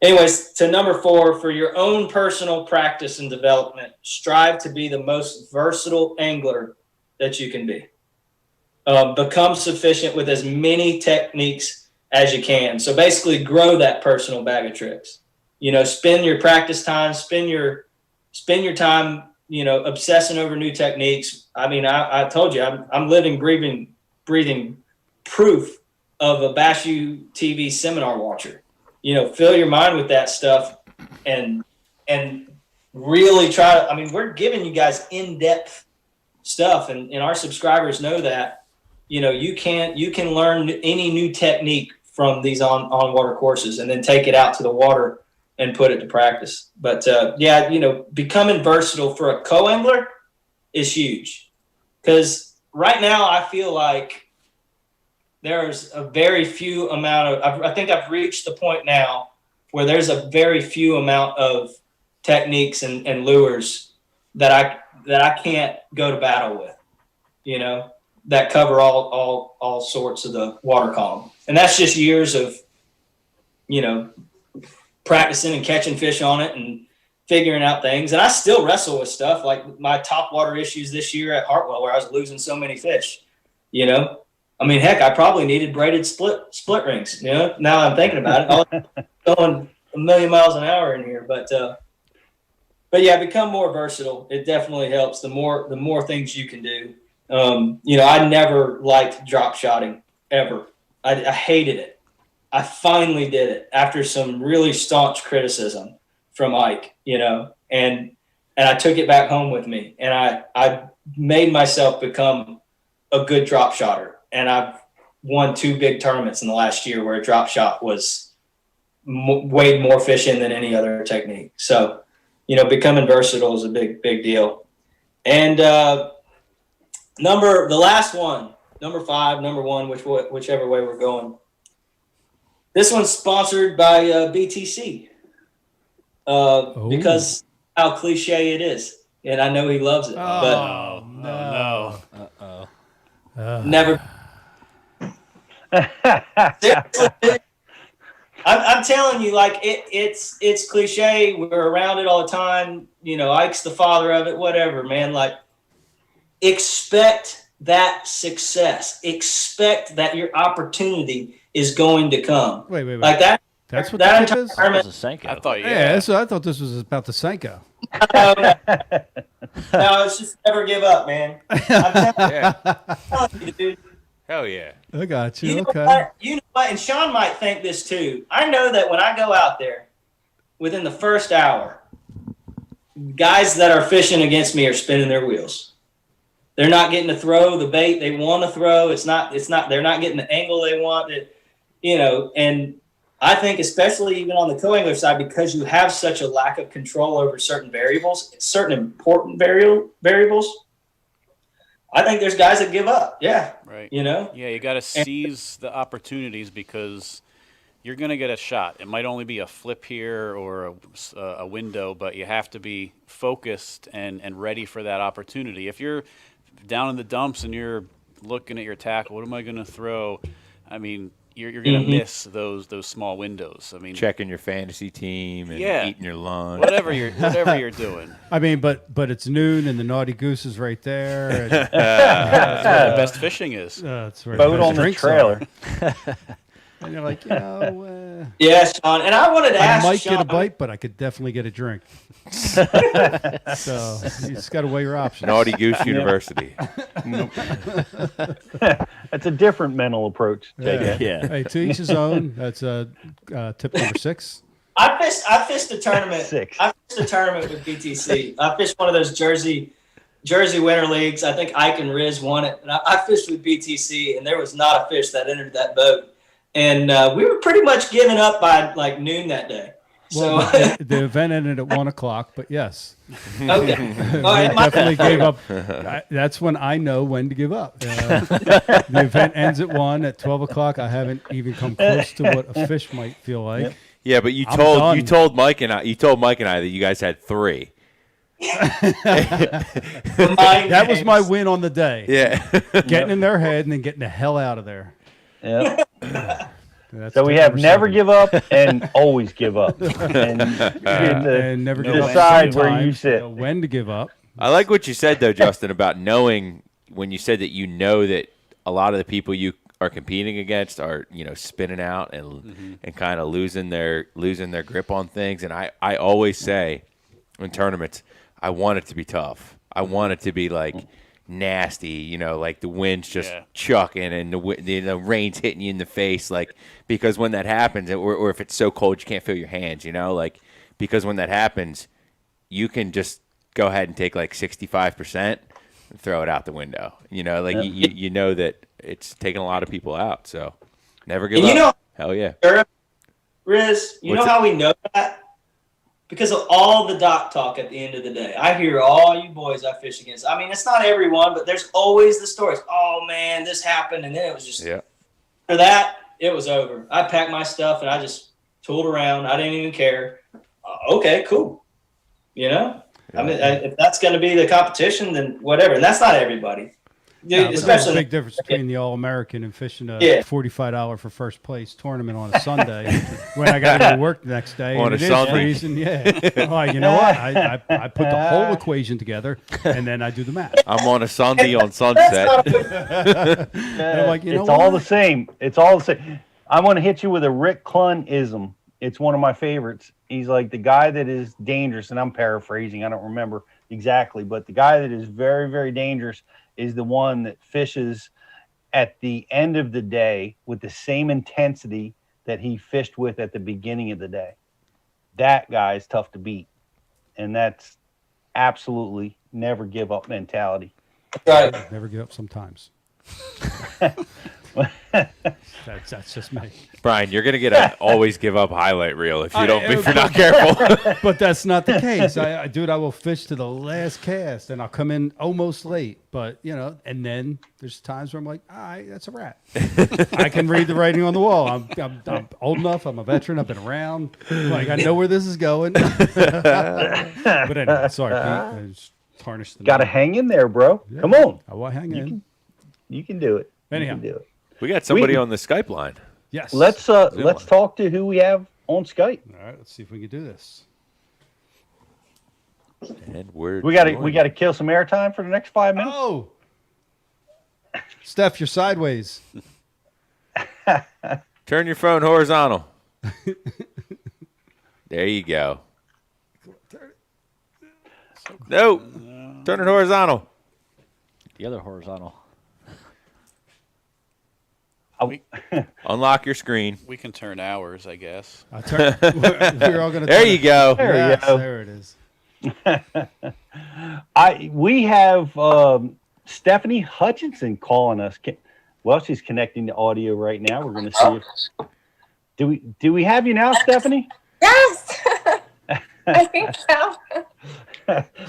anyways, to number 4, for your own personal practice and development, strive to be the most versatile angler that you can be. Become sufficient with as many techniques as you can. So basically grow that personal bag of tricks. You know, spend your practice time, spend your time, you know, obsessing over new techniques. I mean, I told you, I'm living, breathing proof of a Bash U TV seminar watcher. You know, fill your mind with that stuff and really try to, I mean, we're giving you guys in-depth stuff, and our subscribers know that. You know, you can learn any new technique from these on water courses and then take it out to the water and put it to practice. But yeah, you know, becoming versatile for a co-angler is huge, because right now I feel like there's a very few amount of, I think I've reached the point now where there's a very few amount of techniques and lures that I can't go to battle with, you know, that cover all sorts of the water column. And that's just years of, you know, practicing and catching fish on it and figuring out things. And I still wrestle with stuff like my top water issues this year at Hartwell, where I was losing so many fish, you know. I mean, heck, I probably needed braided split rings, you know, now I'm thinking about it. I'm going a million miles an hour in here, but yeah, become more versatile. It definitely helps. The more things you can do. You know, I never liked drop shotting ever. I hated it. I finally did it after some really staunch criticism from Ike, you know, and I took it back home with me, and I made myself become a good drop shotter. And I've won 2 big tournaments in the last year where a drop shot was weighed more fish in than any other technique. So, you know, becoming versatile is a big deal. And the last one, number 5, number 1, whichever way we're going. This one's sponsored by BTC because how cliche it is, and I know he loves it. No. Never. Seriously, I'm telling you, like it's cliche. We're around it all the time. You know, Ike's the father of it. Whatever, man. Like, expect that success. Expect that your opportunity is going to come. Wait. Like that. That's what that that is? entire tournament. I thought, Yeah, so I thought this was about the Senko. No, it's just never give up, man. I'm telling you, dude. Hell yeah. I got you. You know Okay. what? You know what? And Sean might think this too. I know that when I go out there, within the first hour, guys that are fishing against me are spinning their wheels. They're not getting to throw the bait they want to throw. It's not. They're not getting the angle they want. You know, and I think especially even on the co-angler side, because you have such a lack of control over certain variables, certain important variables. I think there's guys that give up. Yeah. Right. You know? Yeah, you got to seize the opportunities, because you're going to get a shot. It might only be a flip here or a window, but you have to be focused and ready for that opportunity. If you're down in the dumps and you're looking at your tackle, what am I going to throw? I mean, you're going to miss those small windows. I mean, checking your fantasy team and eating your lunch. Whatever you're doing. I mean, but it's noon and the Naughty Goose is right there. And that's where the best fishing is. That's right. Boat on the trailer. And you're like, you know, yeah, Sean. And I wanted to ask I might Sean, get a bite, but I could definitely get a drink. So you just got to weigh your options. Naughty Goose University. That's a different mental approach. Yeah. Hey, to each his own. That's tip number 6. I fished a tournament. 6. I fished a tournament with BTC. I fished one of those Jersey Winter Leagues. I think Ike and Riz won it. And I fished with BTC, and there was not a fish that entered that boat. And we were pretty much giving up by like noon that day. Well, So the event ended at 1 o'clock, but yes. Okay. We definitely gave up. That's when I know when to give up. The event ends at 1. At 12 o'clock, I haven't even come close to what a fish might feel like. Yeah, but you I'm told Mike and I that you guys had 3. That was my win on the day. Yeah. Getting in their head and then getting the hell out of there. Yep. That's So we tip have number never 7. give up and always give up, and never give up. decide where you Sometimes, sit. know when to give up. I like what you said though, Justin, about knowing, when you said that you know that a lot of the people you are competing against are, spinning out and kind of losing their grip on things. And I always say in tournaments, I want it to be tough. I want it to be like nasty, like the wind's just chucking and the rain's hitting you in the face, like, because when that happens, or if it's so cold you can't feel your hands, because when that happens, you can just go ahead and take like 65% and throw it out the window. You know that it's taking a lot of people out. So never give up. Hell yeah. Riz, you know how we know that? Because of all the dock talk at the end of the day. I hear all you boys I fish against. I mean, it's not everyone, but there's always the stories. Oh, man, this happened. And then it was just, for that, it was over. I packed my stuff and I just tooled around. I didn't even care. Okay, cool. I mean, if that's going to be the competition, then whatever. And that's not everybody. No, especially there's a big difference between the All-American and fishing a $45 for first place tournament on a Sunday when I got to go to work the next day on and a it Sunday. is freezing. Yeah, you know what? I put the whole equation together and then I do the math. I'm on a Sunday on Sunset. I'm like, it's all the same. It's all the same. I want to hit you with a Rick Clunn-ism. It's one of my favorites. He's like the guy that is dangerous, and I'm paraphrasing. I don't remember exactly, but the guy that is very, very dangerous is the one that fishes at the end of the day with the same intensity that he fished with at the beginning of the day. That guy is tough to beat. And that's absolutely never give up mentality. Right. Never give up sometimes. That's just me. Brian, you're gonna get a always give up highlight reel if you're not careful. But that's not the case. I will fish to the last cast and I'll come in almost late. But and then there's times where I'm like, all right, that's a wrap. I can read the writing on the wall. I'm old enough. I'm a veteran. I've been around. Like I know where this is going. But anyway, sorry, Pete. I just tarnished the. Got to hang in there, bro. Yeah. Come on. I will hang in. You can do it. Anyhow. You can do it. We got somebody on the Skype line. Yes. Let's talk to who we have on Skype. All right, let's see if we can do this. And we got to kill some airtime for the next 5 minutes. Oh, Steph, you're sideways. Turn your phone horizontal. There you go. No, turn it horizontal. The other horizontal. Unlock your screen. We can turn hours, I guess. We're all gonna there you go. There it is. We have Stephanie Hutchinson calling us. Well, she's connecting to audio right now. We're going to see if do we have you now, Stephanie? Yes. I think so.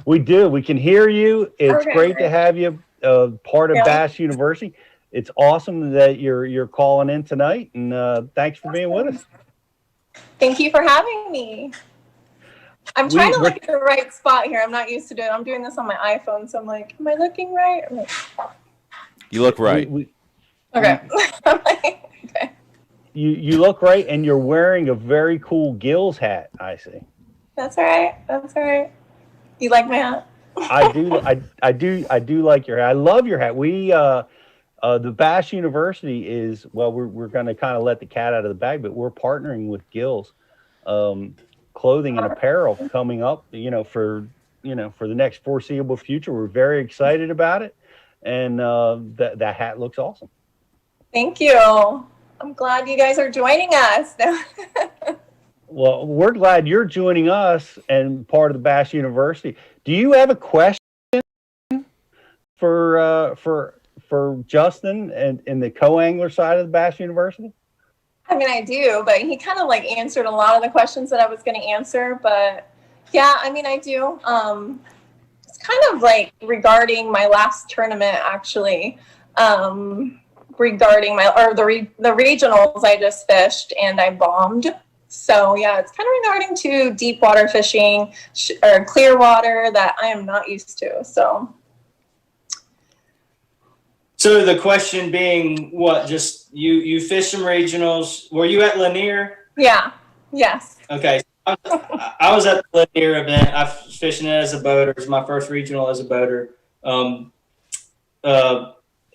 We do. We can hear you. It's great to have you part of Bass University. It's awesome that you're calling in tonight, and thanks for being with us. Thank you for having me. I'm trying to look at the right spot here. I'm not used to doing it. I'm doing this on my iPhone, so I'm like, am I looking right? You look right. Okay. Okay. You look right, and you're wearing a very cool Gills hat, I see. That's all right. That's all right. You like my hat? I do like your hat. I love your hat. The Bass University is, well, we're going to kind of let the cat out of the bag, but we're partnering with Gills clothing and apparel coming up, for the next foreseeable future. We're very excited about it. And that hat looks awesome. Thank you. I'm glad you guys are joining us. Well, we're glad you're joining us and part of the Bass University. Do you have a question for Justin and the co-angler side of the Bass University? I mean, I do, but he kind of answered a lot of the questions that I was going to answer. But yeah, I mean, I do. It's kind of regarding my last tournament, actually. Regarding the regionals I just fished and I bombed. So yeah, it's kind of regarding to deep water fishing or clear water that I am not used to. So the question being, what? Just you fished some regionals. Were you at Lanier? Yeah. Yes. Okay. I was at the Lanier event. I was fishing it as a boater. It was my first regional as a boater.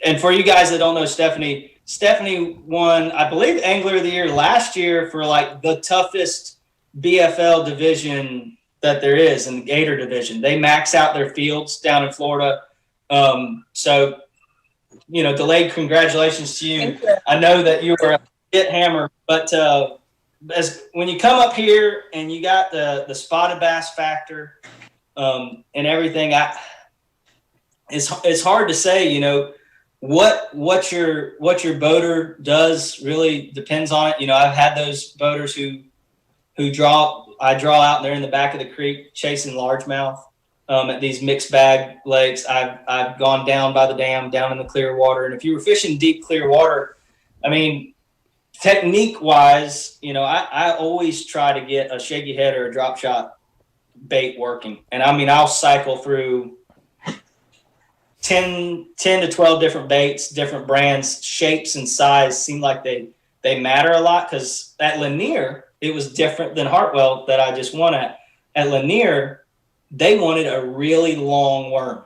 And for you guys that don't know Stephanie, Stephanie won, I believe, Angler of the Year last year for like the toughest BFL division that there is in the Gator division. They max out their fields down in Florida. So, delayed congratulations to you. I know that you were a hit hammer, but when you come up here and you got the spotted bass factor and everything, it's hard to say, what your boater does really depends on it. I've had those boaters who I draw out and they're in the back of the creek chasing largemouth at these mixed bag lakes. I've gone down by the dam, down in the clear water. And if you were fishing deep clear water, I mean, technique wise, I always try to get a shaky head or a drop shot bait working. And I mean, I'll cycle through 10 to 12 different baits, different brands, shapes and size seem like they matter a lot, because at Lanier, it was different than Hartwell that I just won at. At Lanier, they wanted a really long worm.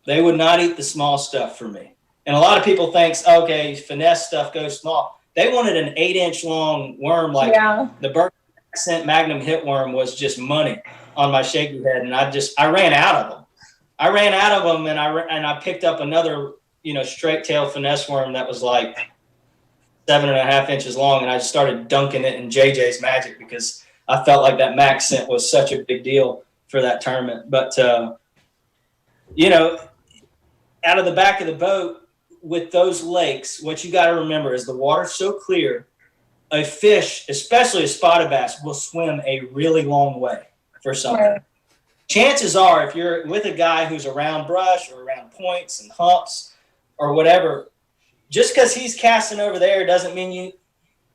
They would not eat the small stuff for me. And a lot of people think, okay, finesse stuff goes small. They wanted an 8-inch long worm, like the Burke Accent Magnum hit worm was just money on my shaky head. And I ran out of them. And I picked up another, straight tail finesse worm that was like 7.5 inches long. And I just started dunking it in JJ's Magic because I felt like that max scent was such a big deal for that tournament. But, out of the back of the boat with those lakes, what you got to remember is the water's so clear, a fish, especially a spotted bass, will swim a really long way for something. Right. Chances are, if you're with a guy who's around brush or around points and humps or whatever, just because he's casting over there doesn't mean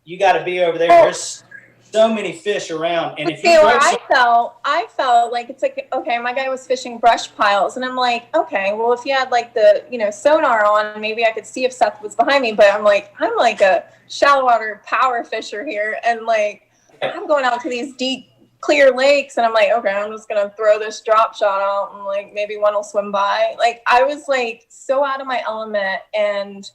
you got to be over there. There's so many fish around, and if you I felt like it's like, okay, my guy was fishing brush piles, and I'm like, okay, well, if you had like the sonar on, maybe I could see if Seth was behind me. But I'm like a shallow water power fisher here, and like I'm going out to these deep clear lakes, and I'm like, okay, I'm just gonna throw this drop shot out, and like maybe one will swim by. Like I was like so out of my element, and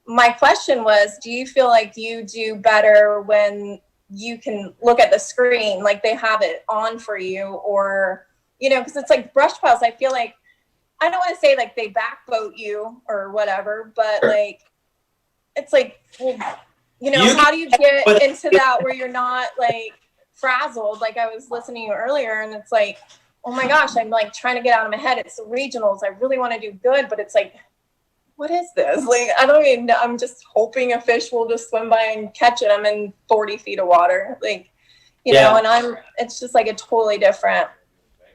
my question was, do you feel like you do better when you can look at the screen, like they have it on for you, or because it's like brush piles, I feel like, I don't want to say like they backboat you or whatever, but like it's like, well, how do you get into that where you're not like frazzled? Like I was listening to you earlier, and it's like, oh my gosh, I'm like trying to get out of my head. It's the regionals, I really want to do good, but it's like, what is this? Like, I don't even know. I'm just hoping a fish will just swim by and catch it. I'm in 40 feet of water. Like, know, and it's just like a totally different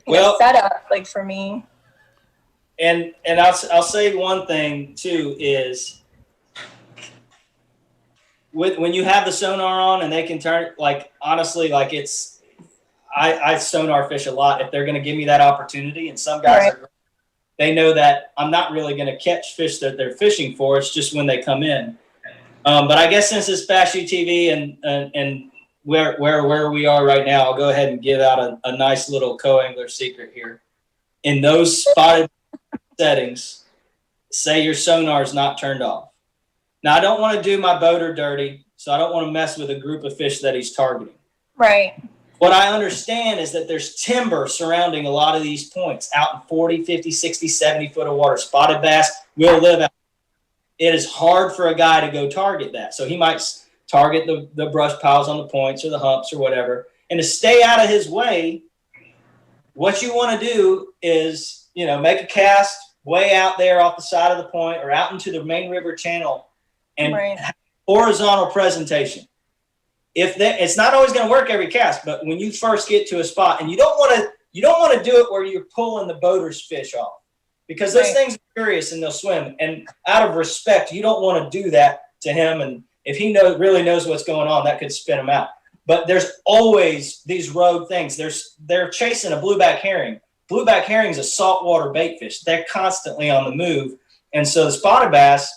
setup, like for me. And I'll say one thing too is when you have the sonar on and they can turn, like, honestly, like I sonar fish a lot if they're going to give me that opportunity. And some guys they know that I'm not really going to catch fish that they're fishing for. It's just when they come in. But I guess since it's Bass U TV and where we are right now, I'll go ahead and give out a nice little co-angler secret here. In those spotted settings, say your sonar is not turned off. Now, I don't want to do my boater dirty, so I don't want to mess with a group of fish that he's targeting. Right. What I understand is that there's timber surrounding a lot of these points out in 40, 50, 60, 70 foot of water. Spotted bass will live out. It is hard for a guy to go target that. So he might target the brush piles on the points or the humps or whatever. And to stay out of his way, what you want to do is, make a cast way out there off the side of the point or out into the main river channel and horizontal presentation. It's not always going to work every cast, but when you first get to a spot, and you don't want to do it where you're pulling the boater's fish off, because those things are curious and they'll swim. And out of respect, you don't want to do that to him. And if he really knows what's going on, that could spin him out. But there's always these rogue things. They're chasing a blueback herring. Blueback herring is a saltwater bait fish. They're constantly on the move, and so the spotted bass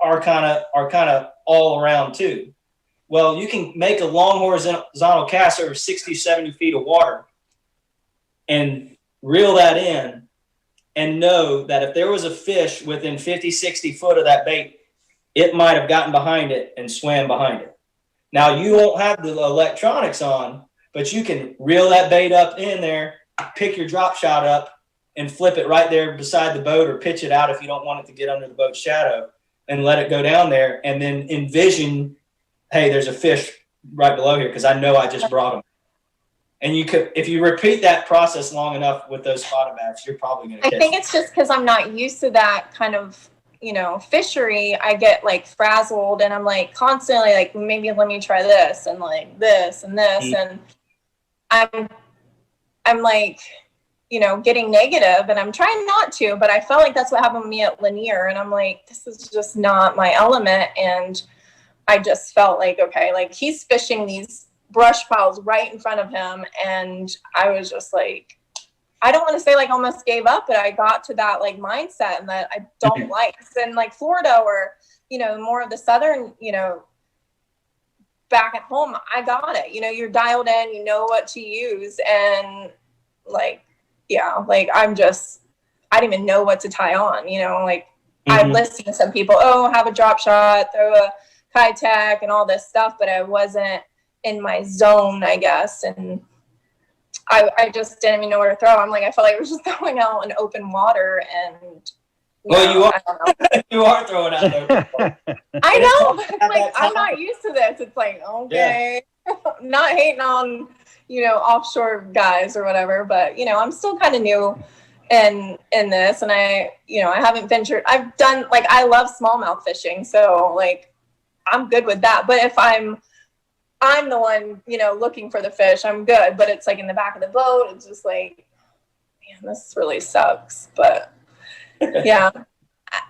are kind of all around too. Well, you can make a long horizontal cast over 60, 70 feet of water and reel that in and know that if there was a fish within 50, 60 foot of that bait, it might have gotten behind it and swam behind it. Now you won't have the electronics on, but you can reel that bait up in there, pick your drop shot up, and flip it right there beside the boat, or pitch it out if you don't want it to get under the boat's shadow, and let it go down there, and then envision, hey, there's a fish right below here because I know I just brought him. And you could, if you repeat that process long enough with those spotted bass, you're probably going to catch I think it's just because I'm not used to that kind of, fishery. I get like frazzled, and I'm like constantly like, maybe let me try this and like this and this, and I'm like, getting negative, and I'm trying not to, but I felt like that's what happened to me at Lanier, and I'm like, this is just not my element, and I just felt like, okay, like he's fishing these brush piles right in front of him, and I was just like, I don't want to say like almost gave up, but I got to that like mindset and that I don't like. And like Florida, or more of the southern, back at home, I got it. You're dialed in, you know what to use, and like, yeah, like I didn't even know what to tie on. I listened to some people, have a drop shot, throw a Kitech and all this stuff, but I wasn't in my zone, I guess, and I just didn't even know where to throw. I'm like, I felt like I was just throwing out in open water, and you are you are throwing out there. I know, but like I'm not used to this. It's like, okay, not hating on offshore guys or whatever, but I'm still kind of new in this, and I haven't ventured. I've done, like, I love smallmouth fishing, so like I'm good with that. But if I'm the one, looking for the fish, I'm good. But it's like in the back of the boat, it's just like, man, this really sucks. But yeah,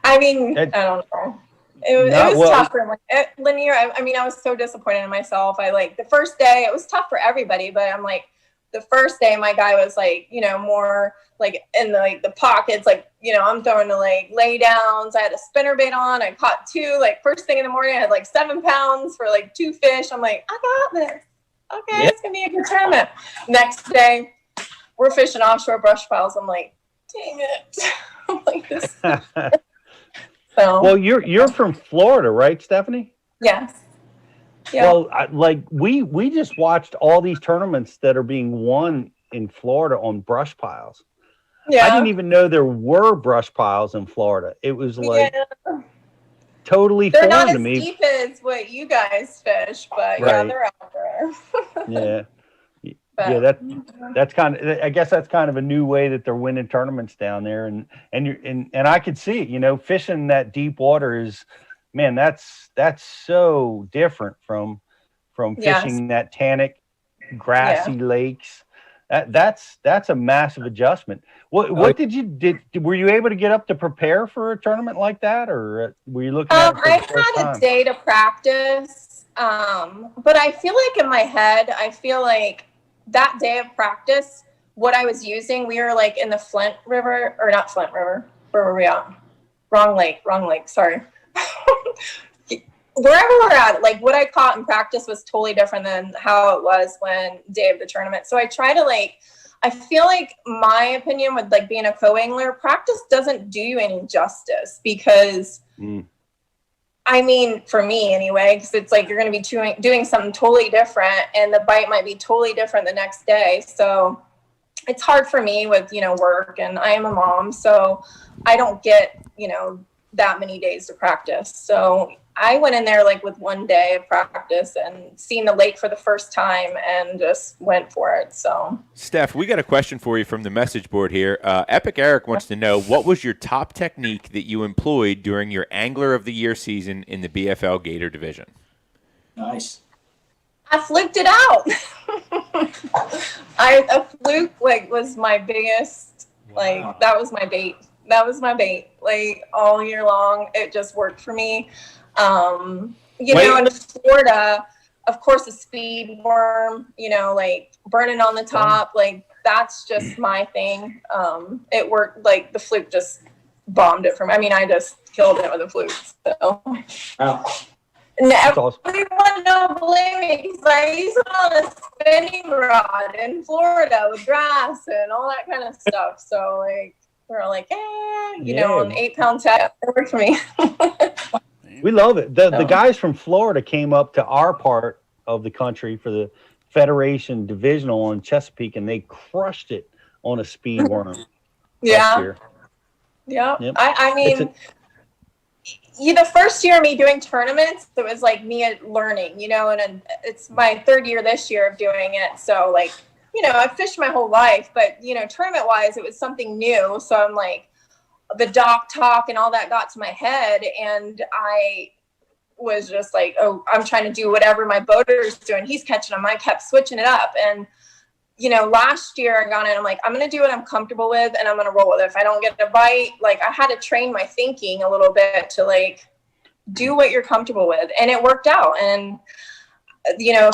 I mean, I don't know. It was tough for Lanier. I mean, I was so disappointed in myself. The first day, it was tough for everybody, but I'm like, the first day my guy was like, more like in the pockets, like, I'm throwing to like lay downs. I had a spinnerbait on. I caught 2, like first thing in the morning, I had like 7 pounds for like 2 fish. I'm like, I got this. Okay, it's gonna be a good tournament. Next day, we're fishing offshore brush piles. I'm like, dang it. I'm like, this. So, well, you're from Florida, right, Stephanie? Yes. Yeah. Well, we just watched all these tournaments that are being won in Florida on brush piles. Yeah. I didn't even know there were brush piles in Florida. It was like totally they're foreign not to as me. deep as what you guys fish, but yeah, they're out there. Yeah. Yeah, that's kind of, I guess that's kind of a new way that they're winning tournaments down there, and I could see it. Fishing that deep water is, man, that's so different from fishing that tannic, grassy lakes. That's a massive adjustment. What were you able to get up to prepare for a tournament like that, or were you looking at it for the first I had time? a day to practice, but I feel like in my head, I feel like that day of practice, what I was using, we were like in the Flint River, or not Flint River. Where were we at? Wrong lake. Sorry. Wherever we're at, like what I caught in practice was totally different than how it was when day of the tournament. So I try to I feel like my opinion with like being a co-angler, practice doesn't do you any justice, because I mean, for me anyway, because it's like you're going to be doing something totally different, and the bite might be totally different the next day. So it's hard for me with, work, and I am a mom, so I don't get, that many days to practice. So I went in there like with 1 day of practice and seen the lake for the first time and just went for it. So, Steph, we got a question for you from the message board here. Epic Eric wants to know, what was your top technique that you employed during your Angler of the Year season in the BFL Gator division? Nice. I fluked it out. A fluke was my biggest, that was my bait. That was my bait, all year long. It just worked for me. In Florida, of course, a speed worm, burning on the top, that's just my thing. It worked, the fluke just bombed it for me. I mean, I just killed it with a fluke. So. Wow. And everyone don't blame me, because I used it on a spinning rod in Florida with grass and all that kind of stuff. So, we're all like, an 8-pound tag. It worked for me. We love it. The guys from Florida came up to our part of the country for the Federation Divisional in Chesapeake, and they crushed it on a speed worm. Yeah. Yep. I mean, the first year of me doing tournaments, it was like me learning, and it's my third year this year of doing it. So like, I fished my whole life, but tournament wise, it was something new. So I'm like, the dock talk and all that got to my head, and I was just like, oh, I'm trying to do whatever my boater's doing. He's catching them. I kept switching it up. And, last year I got in, I'm like, I'm going to do what I'm comfortable with and I'm going to roll with it. If I don't get a bite, like I had to train my thinking a little bit to like do what you're comfortable with. And it worked out. And,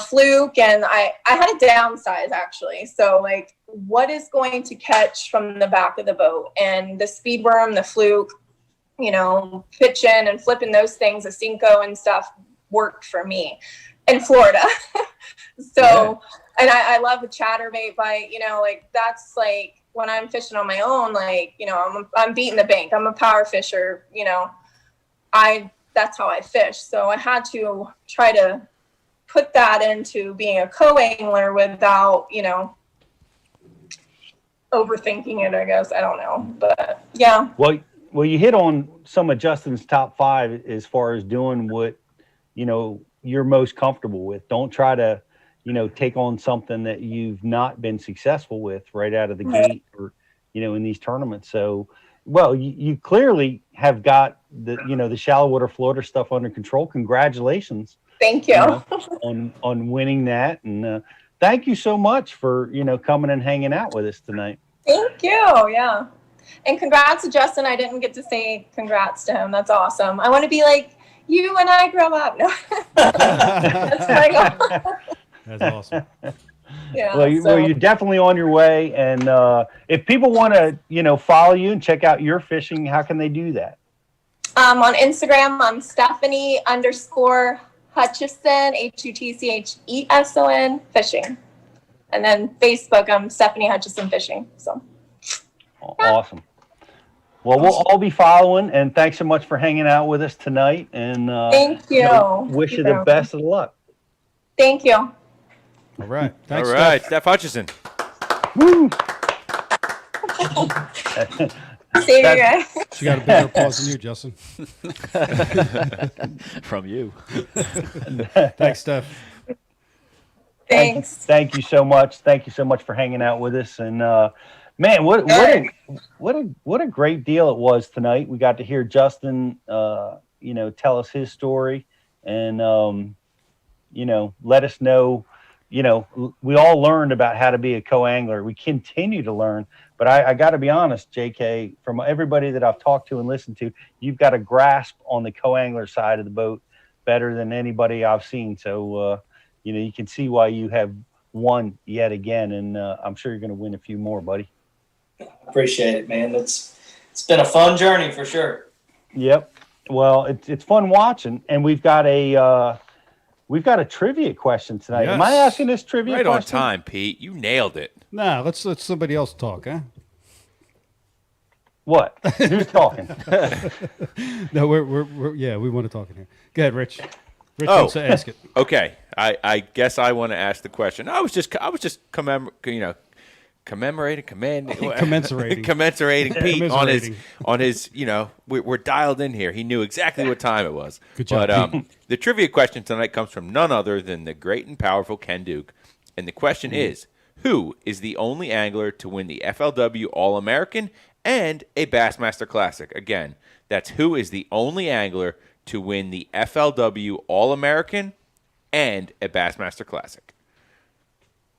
fluke, and I had to downsize actually. So like, what is going to catch from the back of the boat? And the speed worm, the fluke, pitching and flipping those things, the Cinco and stuff worked for me in Florida. So, and I love a chatterbait bite, like that's like when I'm fishing on my own, like, I'm beating the bank. I'm a power fisher, that's how I fish. So I had to try to put that into being a co-angler without, overthinking it, I guess. I don't know, but yeah. Well, you hit on some of Justin's top 5 as far as doing what, you're most comfortable with. Don't try to, take on something that you've not been successful with right out of the gate or, in these tournaments. So, well, you clearly have got the shallow water Florida stuff under control. Congratulations. Thank you. On winning that. And thank you so much for, coming and hanging out with us tonight. Thank you. Yeah. And congrats to Justin. I didn't get to say congrats to him. That's awesome. I want to be like you when I grow up. No. That's my goal. That's awesome. Yeah. Well, you're definitely on your way. And if people want to, follow you and check out your fishing, how can they do that? On Instagram, I'm Stephanie_Hutchison, HUTCHESON fishing. And then Facebook, I'm Stephanie Hutchison Fishing. So. Awesome. Well, we'll all be following, and thanks so much for hanging out with us tonight. And thank you. Wish you the best of luck. Thank you. All right. Thanks, all right, Steph Hutchison. Woo! See you guys. She got a bigger pause than you, Justin. From you. Thanks, Steph. Thanks. Thank you so much. Thank you so much for hanging out with us. And man, what a great deal it was tonight. We got to hear Justin, tell us his story, and let us know. We all learned about how to be a co-angler. We continue to learn. But I got to be honest, JK, from everybody that I've talked to and listened to, you've got a grasp on the co-angler side of the boat better than anybody I've seen. So, you can see why you have won yet again. And I'm sure you're going to win a few more, buddy. Appreciate it, man. It's been a fun journey for sure. Yep. Well, it's fun watching. And we've got a trivia question tonight. Yes. Am I asking this trivia Right question? on time, Pete. You nailed it. Nah, let's let somebody else talk, huh? What? Who's talking? No, we want to talk in here. Go ahead, Rich. Rich wants to ask it. Okay. I guess I want to ask the question. I was just commiserating Pete on his we're dialed in here. He knew exactly what time it was. Good job. But the trivia question tonight comes from none other than the great and powerful Ken Duke. And the question is, who is the only angler to win the FLW All-American and a Bassmaster Classic? Again, that's who is the only angler to win the FLW All-American and a Bassmaster Classic.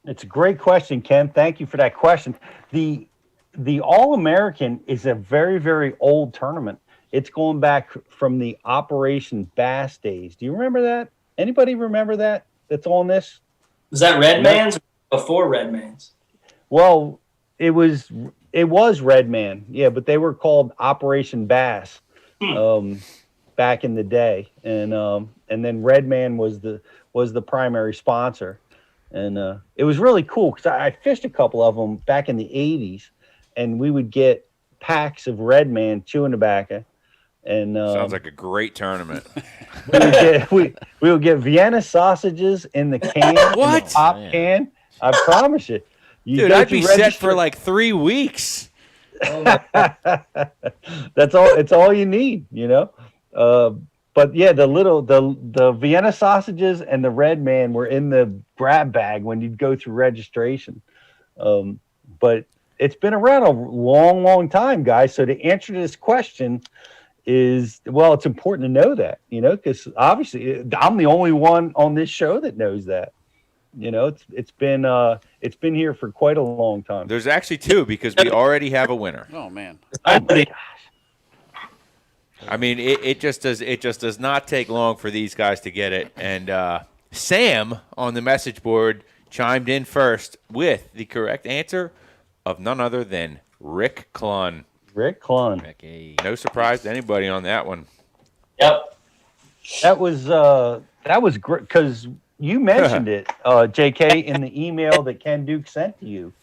It's a great question, Ken. Thank you for that question. The All-American is a very, very old tournament. It's going back from the Operation Bass days. Do you remember that? Anybody remember that? That's on this? Was that Redman's or before Redman's? Well, it was Redman, yeah, but they were called Operation Bass back in the day, and then Redman was the primary sponsor. And it was really cool because I fished a couple of them back in the 80s, and we would get packs of Redman chewing tobacco And sounds like a great tournament. we will get Vienna sausages in the can, What? in the pop can. I promise you. Dude, I'd be set for like 3 weeks. That's all. It's all you need, you know. But yeah, the Vienna sausages and the Red Man were in the grab bag when you'd go through registration. But it's been around a long, long time, guys. So the answer to this question is, well, it's important to know that, you know, because obviously I'm the only one on this show that knows that. You know, it's been here for quite a long time. There's actually 2 because we already have a winner. Oh man! Oh my gosh. I mean, it just does not take long for these guys to get it. And Sam on the message board chimed in first with the correct answer of none other than Rick Clunn. Rick Clunn. No surprise to anybody on that one. Yep. That was great because you mentioned it, JK, in the email that Ken Duke sent to you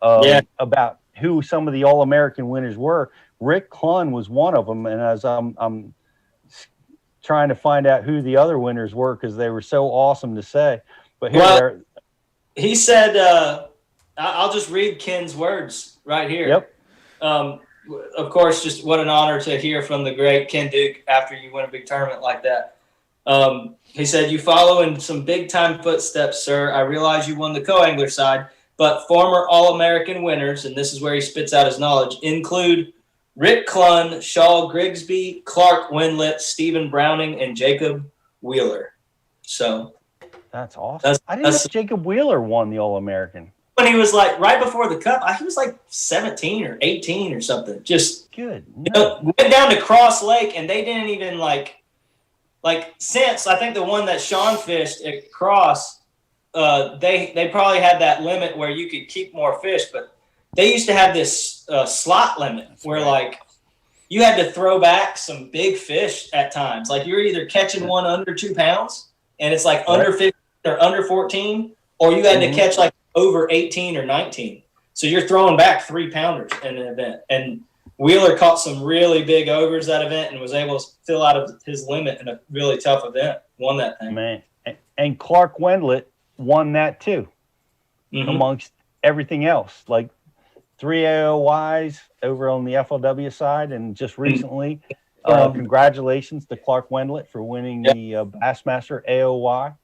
about who some of the All-American winners were. Rick Clunn was one of them, and as I'm trying to find out who the other winners were because they were so awesome to say. But here he said, I'll just read Ken's words right here. Yep. Of course, just what an honor to hear from the great Ken Duke after you win a big tournament like that. He said, "You follow in some big-time footsteps, sir. I realize you won the co-angler side, but former All-American winners," and this is where he spits out his knowledge, "include Rick Clunn, Shaw Grigsby, Clark Wendlandt, Stephen Browning, and Jacob Wheeler." So that's awesome. I didn't know Jacob Wheeler won the All-American. When he was like right before the cup, he was like 17 or 18 or something. Just good. You know, went down to Cross Lake, and they didn't even like since I think the one that Sean fished at Cross, they probably had that limit where you could keep more fish, but they used to have this slot limit where like you had to throw back some big fish at times. Like you're either catching one under 2 pounds and it's like under 15 or under 14, or you had to catch like over 18 or 19. So you're throwing back 3-pounders in an event. And Wheeler caught some really big overs that event and was able to fill out of his limit in a really tough event. Won that thing. Man. And Clark Wendlandt won that too, amongst everything else. Like 3 AOYs over on the FLW side. And just recently, congratulations to Clark Wendlandt for winning the Bassmaster AOY.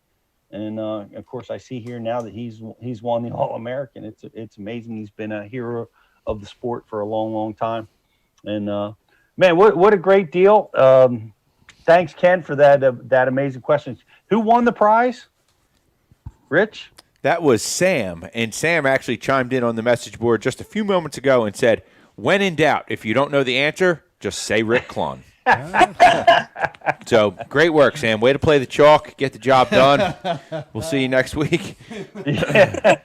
And of course, I see here now that he's won the All-American. It's amazing. He's been a hero of the sport for a long, long time. And man, what a great deal! Thanks, Ken, for that amazing question. Who won the prize? Rich? That was Sam, and Sam actually chimed in on the message board just a few moments ago and said, "When in doubt, if you don't know the answer, just say Rick Clunn." So great work, Sam. Way to play the chalk, get the job done. We'll see you next week. That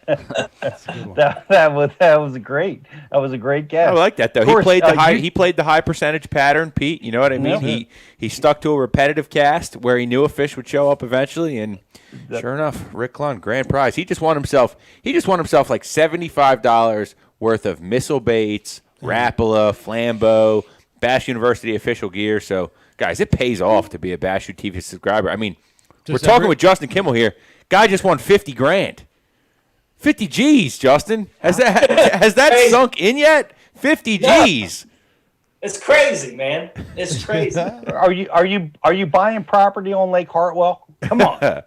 was great. That was a great guess. I like that though. Course, he played the high percentage pattern, Pete. You know what I mean? Yeah. He stuck to a repetitive cast where he knew a fish would show up eventually, and sure enough, Rick Clunn, grand prize. He just won himself like $75 worth of missile baits, Rapala, Flambeau, Bass University official gear. So, guys, it pays off to be a Bass U TV subscriber. I mean, we're talking with Justin Kimmel here. Guy just won $50,000. 50 G's, Justin. Has that sunk in yet? 50 G's. It's crazy, man. It's crazy. Are you buying property on Lake Hartwell? Come on.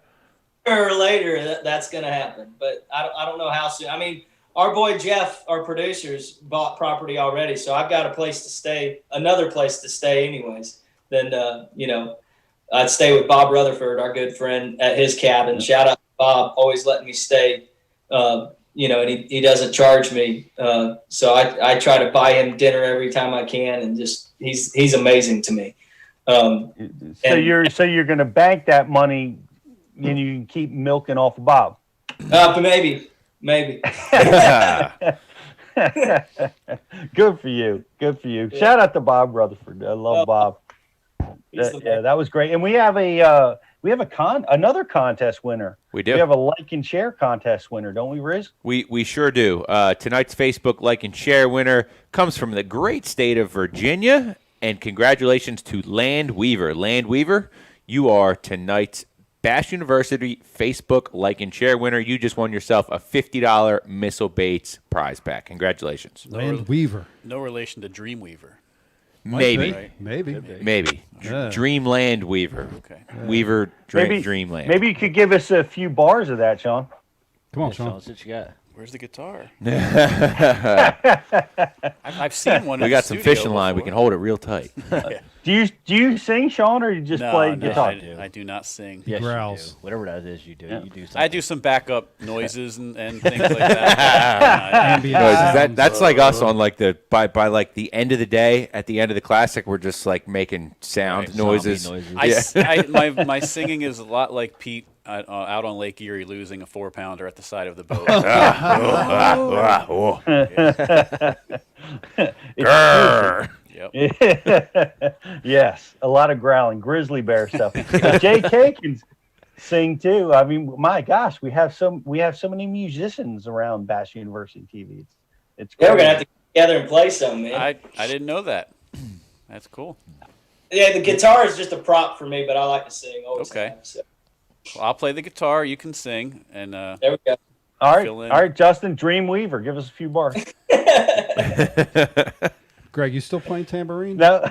Sooner or later, that's going to happen. But I don't know how soon. I mean, our boy Jeff, our producers, bought property already, so I've got a place to stay, another place to stay anyways. Then, I'd stay with Bob Rutherford, our good friend, at his cabin. Shout out to Bob, always letting me stay, and he doesn't charge me. So I try to buy him dinner every time I can, and just he's amazing to me. So you're going to bank that money, and you can keep milking off of Bob. Maybe. Good for you. Yeah. Shout out to Bob Rutherford. I love Bob. That was great. And we have another contest winner. We do. We have a like and share contest winner, don't we, Riz? We sure do. Tonight's Facebook like and share winner comes from the great state of Virginia, And congratulations to Land Weaver. Land Weaver, you are tonight's Bash University Facebook like and share winner. You just won yourself a $50 Missile Baits prize pack. Congratulations. Land Weaver. No relation to Dreamweaver. Maybe. Right? Maybe. Yeah. Dreamland Weaver. Okay. Weaver Dreamland. Maybe you could give us a few bars of that, Sean. Come on, Yeah, Sean. What's what you got? Where's the guitar? We I've seen one. in got the some studio fishing line. We before. can hold it real tight. Do you sing, Sean, or you just play guitar? I do not sing. Yes, growls. you do. Whatever that is, you do. Yeah. You do something. I do some backup noises and things like that. Ambient No, sounds. that's like us on like the by like the end of the day. At the end of the classic, we're just like making sound Right. noises. Zombie noises. My singing is a lot like Pete out on Lake Erie losing a 4-pounder at the side of the boat. It's Yep. yes, a lot of growling, grizzly bear stuff. But J.K. can sing too. I mean, my gosh, we have so many musicians around Bash University TV. It's Yeah, we're crazy. gonna have to get together and play some, man. I didn't know that. That's cool. Yeah, the guitar is just a prop for me, but I like to sing. Always Okay. have, so. Well, I'll play the guitar. You can sing, and There we go. All fill in. right, Justin Dreamweaver, give us a few bars. Greg, you still playing tambourine? No,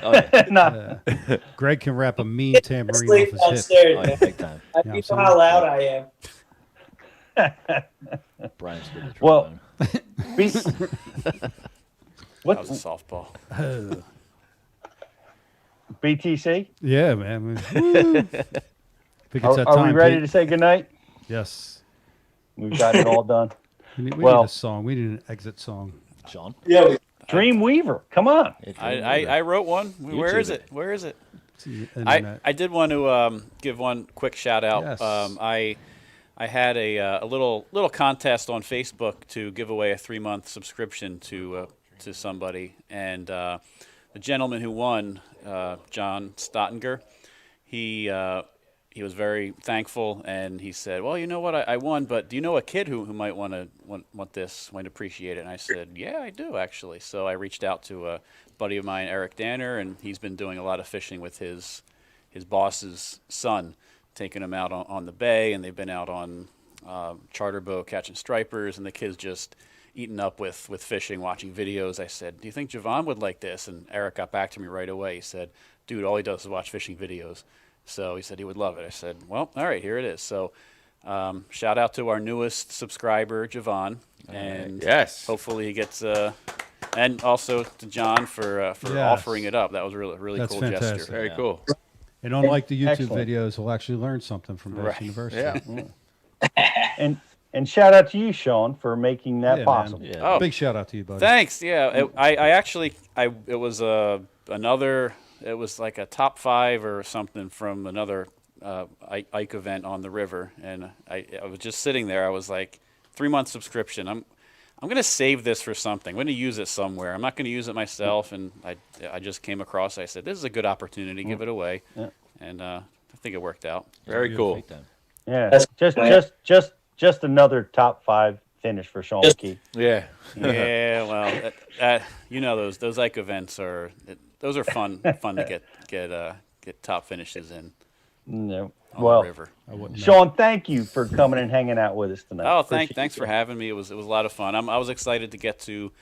no. Yeah. Greg can rap a mean tambourine off Sleep his hip. downstairs, Oh, man. yeah, big time. I Yeah, you I'm know how loud I am. Brian's good at Well, trombone. Be- that what was a softball. BTC? Yeah, man. Woo. Think it's that Are we time, ready Pete? to say goodnight? Yes. We've got it all done. We need Well- a song. We need an exit song. Sean? Yeah, Dreamweaver, come on. I wrote one. Where is YouTube it? Where is it? It's the internet. I did want to give one quick shout out. Yes. I had a little contest on Facebook to give away a 3-month subscription to somebody, and the gentleman who won, John Stottinger, he was very thankful, and he said, "Well, you know what? I won, but do you know a kid who might want this, might appreciate it?" And I said, "Yeah, I do actually." So I reached out to a buddy of mine, Eric Danner, and he's been doing a lot of fishing with his boss's son, taking him out on the bay, and they've been out on charter boat catching stripers, and the kid's just eaten up with fishing, watching videos. I said, "Do you think Javon would like this?" And Eric got back to me right away. He said, "Dude, all he does is watch fishing videos." So he said he would love it. I said, "Well, all right, here it is." So shout out to our newest subscriber, Javon, and Yes. hopefully he gets. And also to John for Yes. offering it up. That was a really That's cool fantastic. gesture. Very cool. And unlike the YouTube Excellent. videos, we'll actually learn something from Bash Right. University. Yeah. And shout out to you, Sean, for making that Yeah, possible. man. Oh. Big shout out to you, buddy. Thanks. Yeah, it was another. It was like a top 5 or something from another Ike event on the river, and I was just sitting there. I was like, 3-month subscription. I'm going to save this for something. I'm going to use it somewhere. I'm not going to use it myself, and I just came across. I said, this is a good opportunity. Give it away, and I think it worked out. Very cool. Big time. Yeah, That's just another top 5 finish for Sean Mckee. Yeah. Yeah, well, you know those Ike events are those are fun to get top finishes in. No, on well, the river. Sean, thank you for coming and hanging out with us tonight. Oh, Appreciate thanks it. for having me. It was a lot of fun. I was excited to get to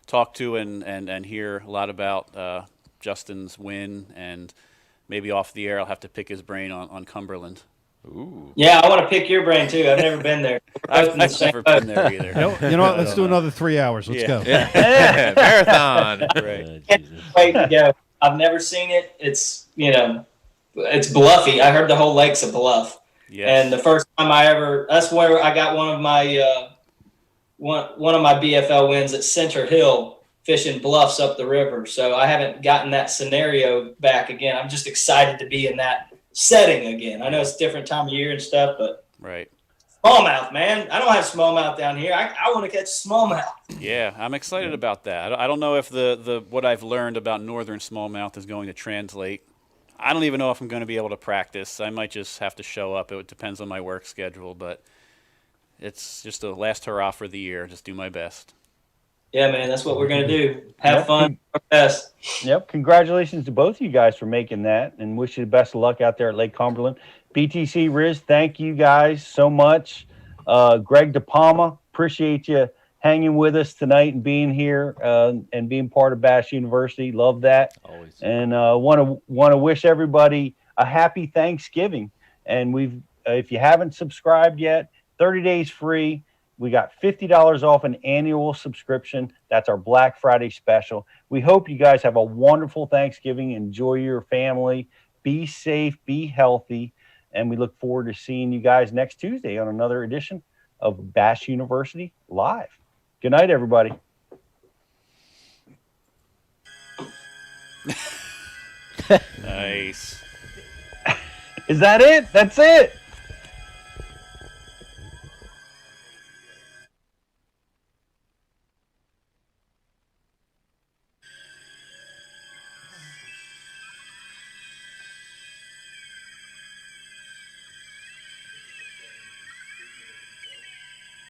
talk to and hear a lot about Justin's win, and maybe off the air I'll have to pick his brain on Cumberland. Ooh. Yeah, I want to pick your brain too. I've never been there. I've never been there either. You know what? Let's do another 3 hours. Let's go. Yeah. Marathon. Right. Can't wait to go. I've never seen it. It's it's bluffy. I heard the whole lake's a bluff. Yes. And the first time that's where I got one of my one of my BFL wins at Center Hill, fishing bluffs up the river. So I haven't gotten that scenario back again. I'm just excited to be in that setting again. I know it's a different time of year and stuff, but Right. smallmouth, man. I don't have smallmouth down here. I want to catch smallmouth. Yeah, I'm excited about that. I don't know if the what I've learned about northern smallmouth is going to translate. I don't even know if I'm going to be able to practice. I might just have to show up. It depends on my work schedule, but it's just a last hurrah for the year. Just do my best. Yeah, man, that's what we're gonna do. Have Yep. fun, our best. Yep. Congratulations to both of you guys for making that, and wish you the best of luck out there at Lake Cumberland. BTC Riz, thank you guys so much. Greg DePalma, appreciate you hanging with us tonight and being here and being part of Bash University. Love that. Always. And want to wish everybody a happy Thanksgiving. And if you haven't subscribed yet, 30 days free. We got $50 off an annual subscription. That's our Black Friday special. We hope you guys have a wonderful Thanksgiving. Enjoy your family. Be safe. Be healthy. And we look forward to seeing you guys next Tuesday on another edition of Bash University Live. Good night, everybody. Nice. Is that it? That's it.